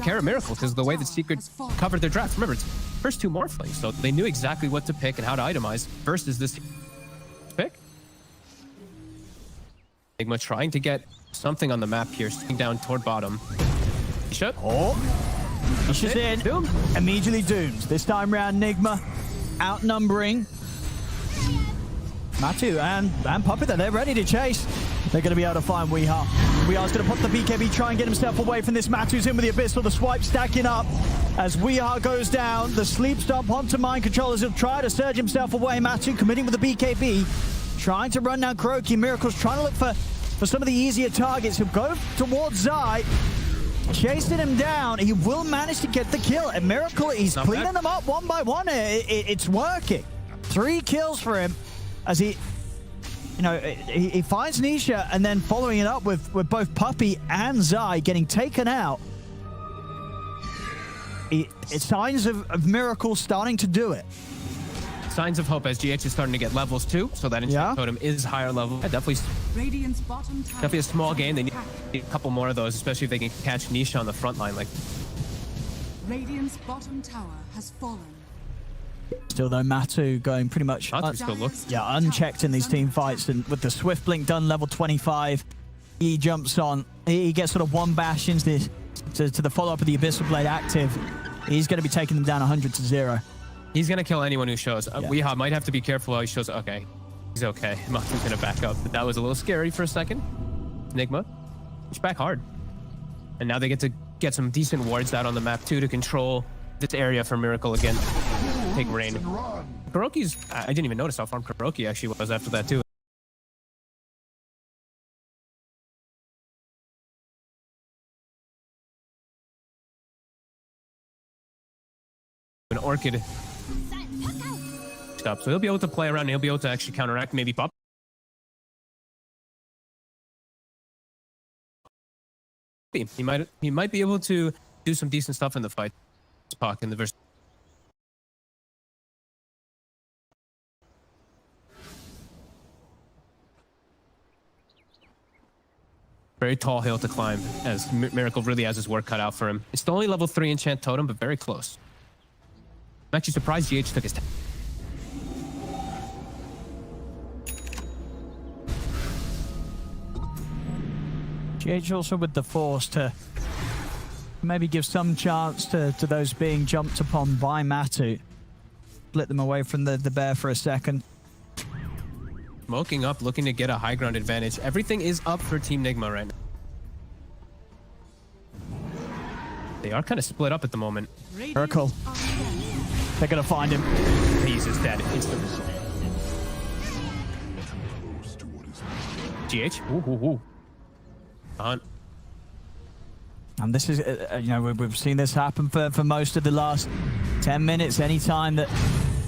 care of Miracle, because the way that Secret covered their draft. Remember, it's first 2 Morphlings, so they knew exactly what to pick and how to itemize versus this pick. Nigma trying to get something on the map here, sitting down toward bottom. Isha. Oh, Isha's in. Doomed. Immediately doomed. This time round, Nigma outnumbering Matu and Puppet. They're ready to chase. They're going to be able to find Weeha. Weeha's going to pop the BKB, try and get himself away from this. Matu's in with the Abyssal. The swipe stacking up as Weeha goes down. The sleep stomp onto Mind Controllers. He'll try to surge himself away. Matu committing with the BKB, trying to run down Kuroki. Miracle's trying to look for some of the easier targets. He'll go towards Zai, chasing him down. He will manage to get the kill. And Miracle, he's cleaning them up one by one. It's working. 3 kills for him as he finds Nisha, and then following it up with both Puppy and Zai getting taken out. It's signs of Miracle starting to do it. Signs of hope as GH is starting to get levels too, so that Enchant Totem is higher level. Yeah, definitely a small game. They need a couple more of those, especially if they can catch Nisha on the front line. Like, Radiant's bottom tower has fallen. Still though, Matu going pretty much unchecked in these team fights, and with the Swift Blink done level 25, he jumps on. He gets sort of 1 bash into to the follow-up of the Abyssal Blade active. He's going to be taking them down 100-0. He's going to kill anyone who shows. Weeha might have to be careful how he shows. Okay, he's okay. Matu's going to back up, but that was a little scary for a second. Nigma, he's back hard. And now they get to get some decent wards out on the map too to control this area for Miracle again. Take rain. Kuroki's, I didn't even notice how farm Kuroki actually was after that too. An Orchid up, so he'll be able to play around and he'll be able to actually counteract, maybe pop. He might be able to do some decent stuff in the fight. Spock in the verse. Very tall hill to climb, as Miracle really has his work cut out for him. It's the only level 3 enchant totem, but very close. I'm actually surprised GH took his time. GH also with the force to maybe give some chance to those being jumped upon by Matu. Split them away from the bear for a second. Smoking up, looking to get a high ground advantage. Everything is up for Team Nigma right now. They are kind of split up at the moment. Miracle. They're going to find him. He's just dead instantly. GH. Ooh. And this is, you know, we've seen this happen for most of the last 10 minutes. Anytime that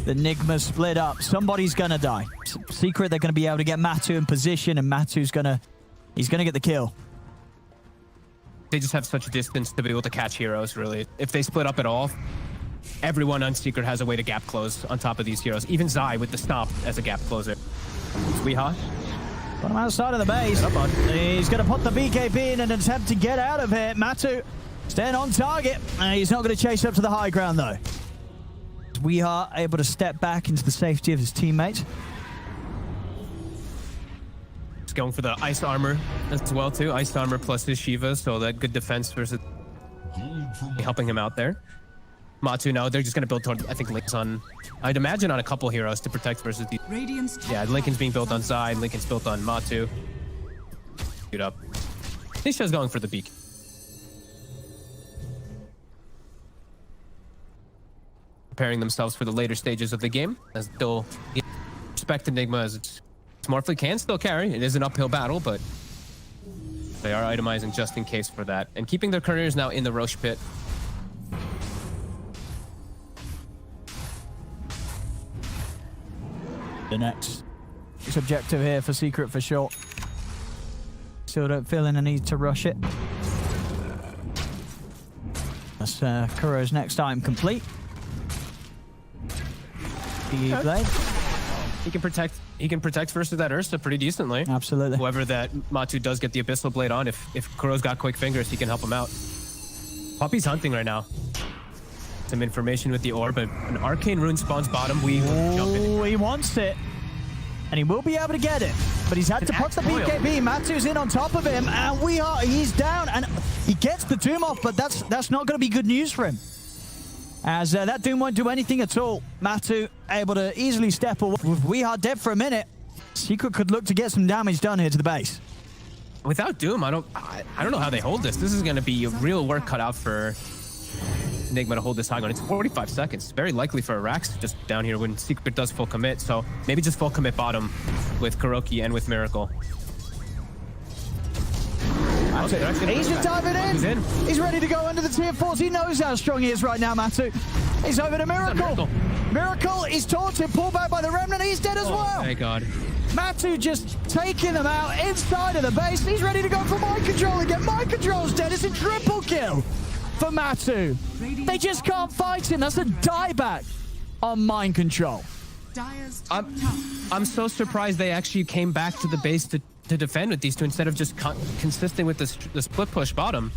the Nigma split up, somebody's gonna die. Secret, they're gonna be able to get Matu in position, and Matu's gonna get the kill. They just have such distance to be able to catch heroes, really. If they split up at all, everyone on Secret has a way to gap close on top of these heroes. Even Zai with the stomp as a gap closer. Weehaw. Put him outside of the base. He's going to put the BKB in an attempt to get out of here. Matu staying on target. He's not going to chase up to the high ground, though. We are able to step back into the safety of his teammates. He's going for the ice armor as well, too. Ice armor plus his Shiva, so that good defense versus helping him out there. Matu now, they're just going to build toward, I think, Link's on, I'd imagine, on a couple heroes to protect versus the... Yeah, Lincoln's being built on Zai, Lincoln's built on Matu. Shoot up. Nisha's going for the beak. Preparing themselves for the later stages of the game, as they'll respect Enigma as it's Morphly can still carry. It is an uphill battle, but they are itemizing just in case for that. And keeping their careers now in the Roche pit. The next objective here for Secret for sure. Still don't feel any need to rush it. That's Kuro's next item complete. Blade. He can protect versus that Ursa pretty decently. Absolutely. Whoever that Matu does get the Abyssal Blade on, if Kuro's got quick fingers, he can help him out. Puppy's hunting right now. Some information with the orb, but an arcane rune spawns bottom. We will jump in. He wants it, and he will be able to get it, but he's had to put the BKB. Matu's in on top of him, and he's down, and he gets the Doom off, but that's not going to be good news for him, as that Doom won't do anything at all. Matu able to easily step away. With Weehard dead for a minute, Secret could look to get some damage done here to the base. Without Doom, I don't know how they hold this. This is going to be real work cut out for Nigma to hold this high ground. It's 45 seconds. Very likely for Arax just down here when Secret does full commit. So maybe just full commit bottom with Kuroki and with Miracle. He's just diving in. He's ready to go under the tier 4s. He knows how strong he is right now, Matu. He's over to Miracle. Miracle is taunted, pulled back by the Remnant. He's dead as well. Thank God. Matu just taking them out inside of the base. He's ready to go for Mind Control again. Mind Control's dead. It's a triple kill for Matu. They just can't fight him. That's a dieback on Mind Control. I'm so surprised they actually came back to the base to defend with these two instead of just consisting with the split push bottom.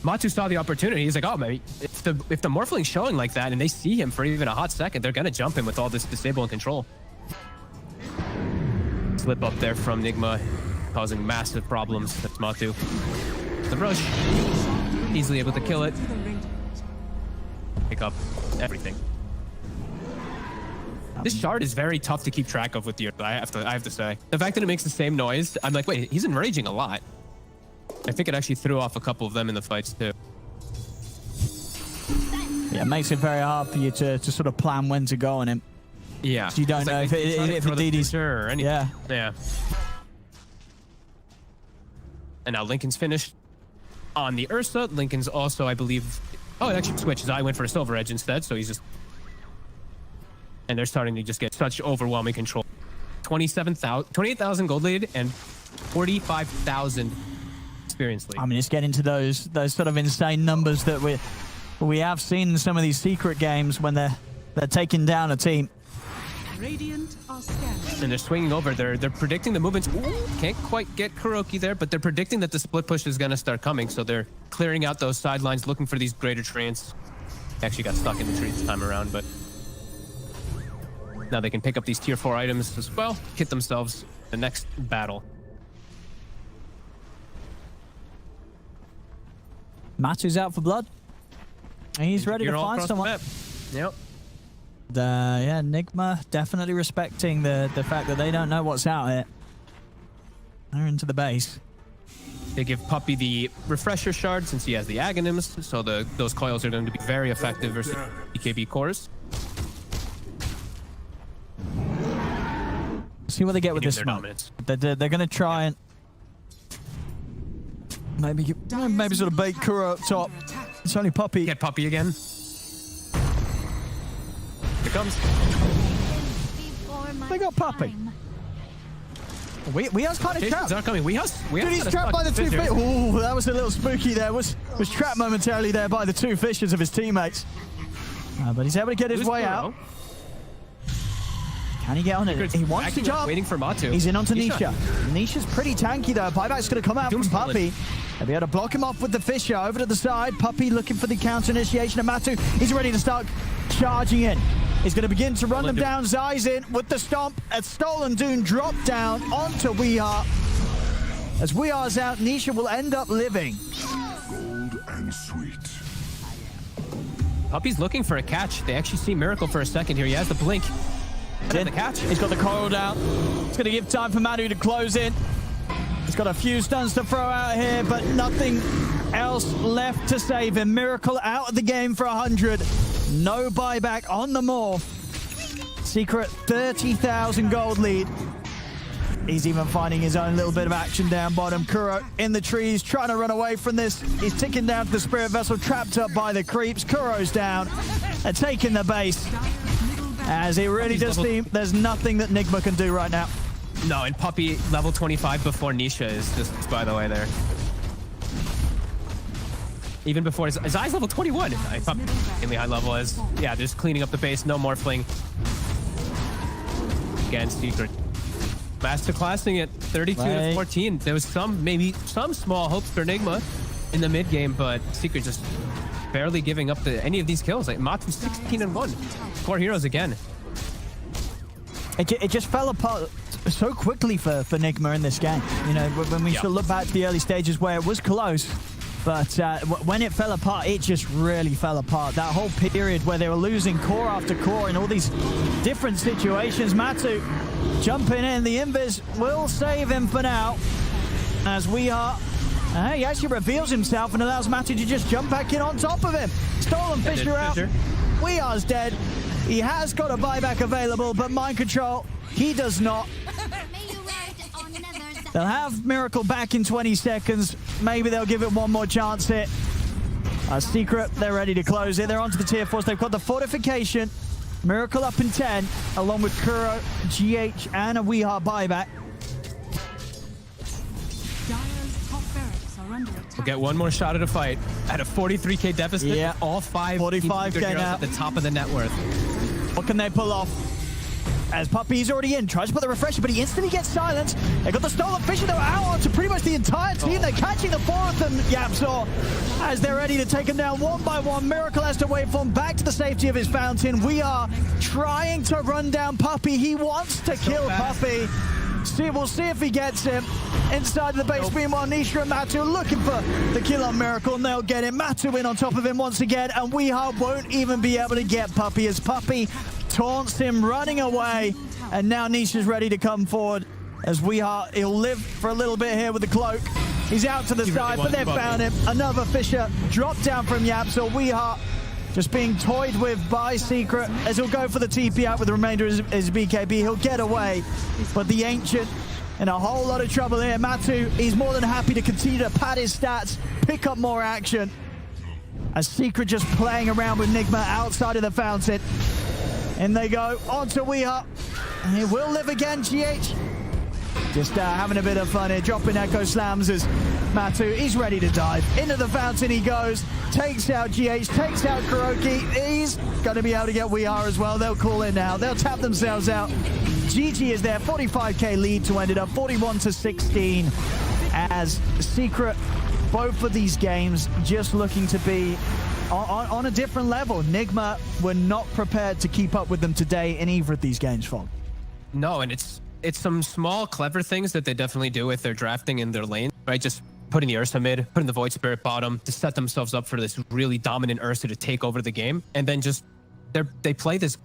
Matu saw the opportunity. He's like, oh, maybe if the Morphling's showing like that and they see him for even a hot second, they're going to jump him with all this disable and control. Slip up there from Nigma, causing massive problems. That's Matu. The Roche, easily able to kill it. Pick up everything. This shard is very tough to keep track of with the I have to say. The fact that it makes the same noise, I'm like, wait, he's enraging a lot. I think it actually threw off a couple of them in the fights too. Yeah, it makes it very hard for you to sort of plan when to go on him. Yeah. So you don't know if DD's or anything. Yeah. Yeah. And now Lincoln's finished on the Ursa. Lincoln's also, I believe, oh, it actually switched. I went for a Silver Edge instead, so he's just, and they're starting to just get such overwhelming control. 28,000 gold lead and 45,000 experience lead. I mean, it's getting to those sort of insane numbers that we have seen in some of these secret games when they're taking down a team. Radiant are scanning. And they're swinging over. They're predicting the movements. Ooh, can't quite get Kuroki there, but they're predicting that the split push is going to start coming. So they're clearing out those sidelines, looking for these greater treants. Actually got stuck in the tree this time around, but now they can pick up these tier 4 items as well, kit themselves the next battle. Matu's out for blood. He's ready to find someone. Yep. Yeah, Nigma definitely respecting the fact that they don't know what's out here. They're into the base. They give Puppy the refresher shard since he has the Aghanims, so those coils are going to be very effective versus BKB cores. See what they get with this smoke. They're going to try and maybe sort of bait Kuro up top. It's only Puppey. Get Puppey again. Here comes. They got Puppey. We are kind of trapped. Are coming. Dude, he's trapped by the two fish. Ooh, that was a little spooky there. Was trapped momentarily there by the two fishes of his teammates. But he's able to get his way out. Can he get on it? He wants to jump. Waiting for Matu. He's in onto Nisha. Nisha's pretty tanky though. Buyback's going to come out from Puppey. They'll be able to block him off with the Fisher. Over to the side. Puppey looking for the counter initiation of Matu. He's ready to start charging in. He's going to begin to run them down. Zai's in with the stomp. A Stolen Dune drop down onto Weeha. As Weeha's out, Nisha will end up living. Gold and sweet. Puppey's looking for a catch. They actually see Miracle for a second here. He has the blink. The catch. He's got the coil down. It's going to give time for Matu to close in. He's got a few stuns to throw out here, but nothing else left to save him. Miracle out of the game for 100. No buyback on the morph. Secret 30,000 gold lead. He's even finding his own little bit of action down bottom. Kuro in the trees, trying to run away from this. He's ticking down to the Spirit Vessel, trapped up by the creeps. Kuro's down. They're taking the base. As it really does seem there's nothing that Nigma can do right now. No, and Puppey level 25 before Nisha is just by the way there. Even before his eyes level 21. I thought mainly high level is just cleaning up the base, no morphling. Again, Secret. Masterclassing at 32-14. There was maybe some small hopes for Nigma in the mid game, but Secret just barely giving up any of these kills. Like Matu 16-1. Core heroes again. It just fell apart so quickly for Nigma in this game. You know, when we look back to the early stages where it was close, but when it fell apart, it just really fell apart. That whole period where they were losing core after core in all these different situations. Matu jumping in. The invis will save him for now. As we are... he actually reveals himself and allows Matu to just jump back in on top of him. Stolen Fisher out. We Are's dead. He has got a buyback available, but mind control, he does not. They'll have Miracle back in 20 seconds. Maybe they'll give it one more chance here. Secret, they're ready to close it. They're onto the tier 4s. They've got the fortification. Miracle up in 10, along with Kuro, GH, and a Weeha buyback. We'll get one more shot at a fight at a 43k deficit. Yeah, all 5 45k now at the top of the net worth. What can they pull off? As Puppey's already in, tries to put the refresher, but he instantly gets silenced. They got the Stolen Fisher. They were out onto pretty much the entire team. They're catching the 4 of them, Yapsaw, as they're ready to take him down one by one. Miracle has to wait for him back to the safety of his fountain. We are trying to run down Puppey. He wants to kill Puppey. We'll see if he gets him inside the base. Meanwhile, Nisha and Matu looking for the kill on Miracle, and they'll get him. Matu in on top of him once again, and Weeha won't even be able to get Puppey as Puppey taunts him, running away. And now Nisha's ready to come forward as Weeha, he'll live for a little bit here with the cloak. He's out to the side, but they've found him. Another Fisher dropped down from Yapsaw. Weeha just being toyed with by Secret as he'll go for the TP out with the remainder of his BKB. He'll get away, but the Ancient in a whole lot of trouble here. Matu, he's more than happy to continue to pad his stats, pick up more action. As Secret just playing around with Nigma outside of the fountain. In they go, onto Weeha. He will live again, GH. Just having a bit of fun here, dropping Echo Slams as Matu, he's ready to dive. Into the fountain he goes, takes out GH, takes out Kuroki. He's going to be able to get Weeha as well. They'll call in now. They'll tap themselves out. GG is there, 45k lead to end it up, 41-16. As Secret, both of these games just looking to be on a different level. Nigma were not prepared to keep up with them today in either of these games, Fog. No, and it's some small, clever things that they definitely do with their drafting in their lane, right? Just putting the Ursa mid, putting the Void Spirit bottom to set themselves up for this really dominant Ursa to take over the game. And then just they play this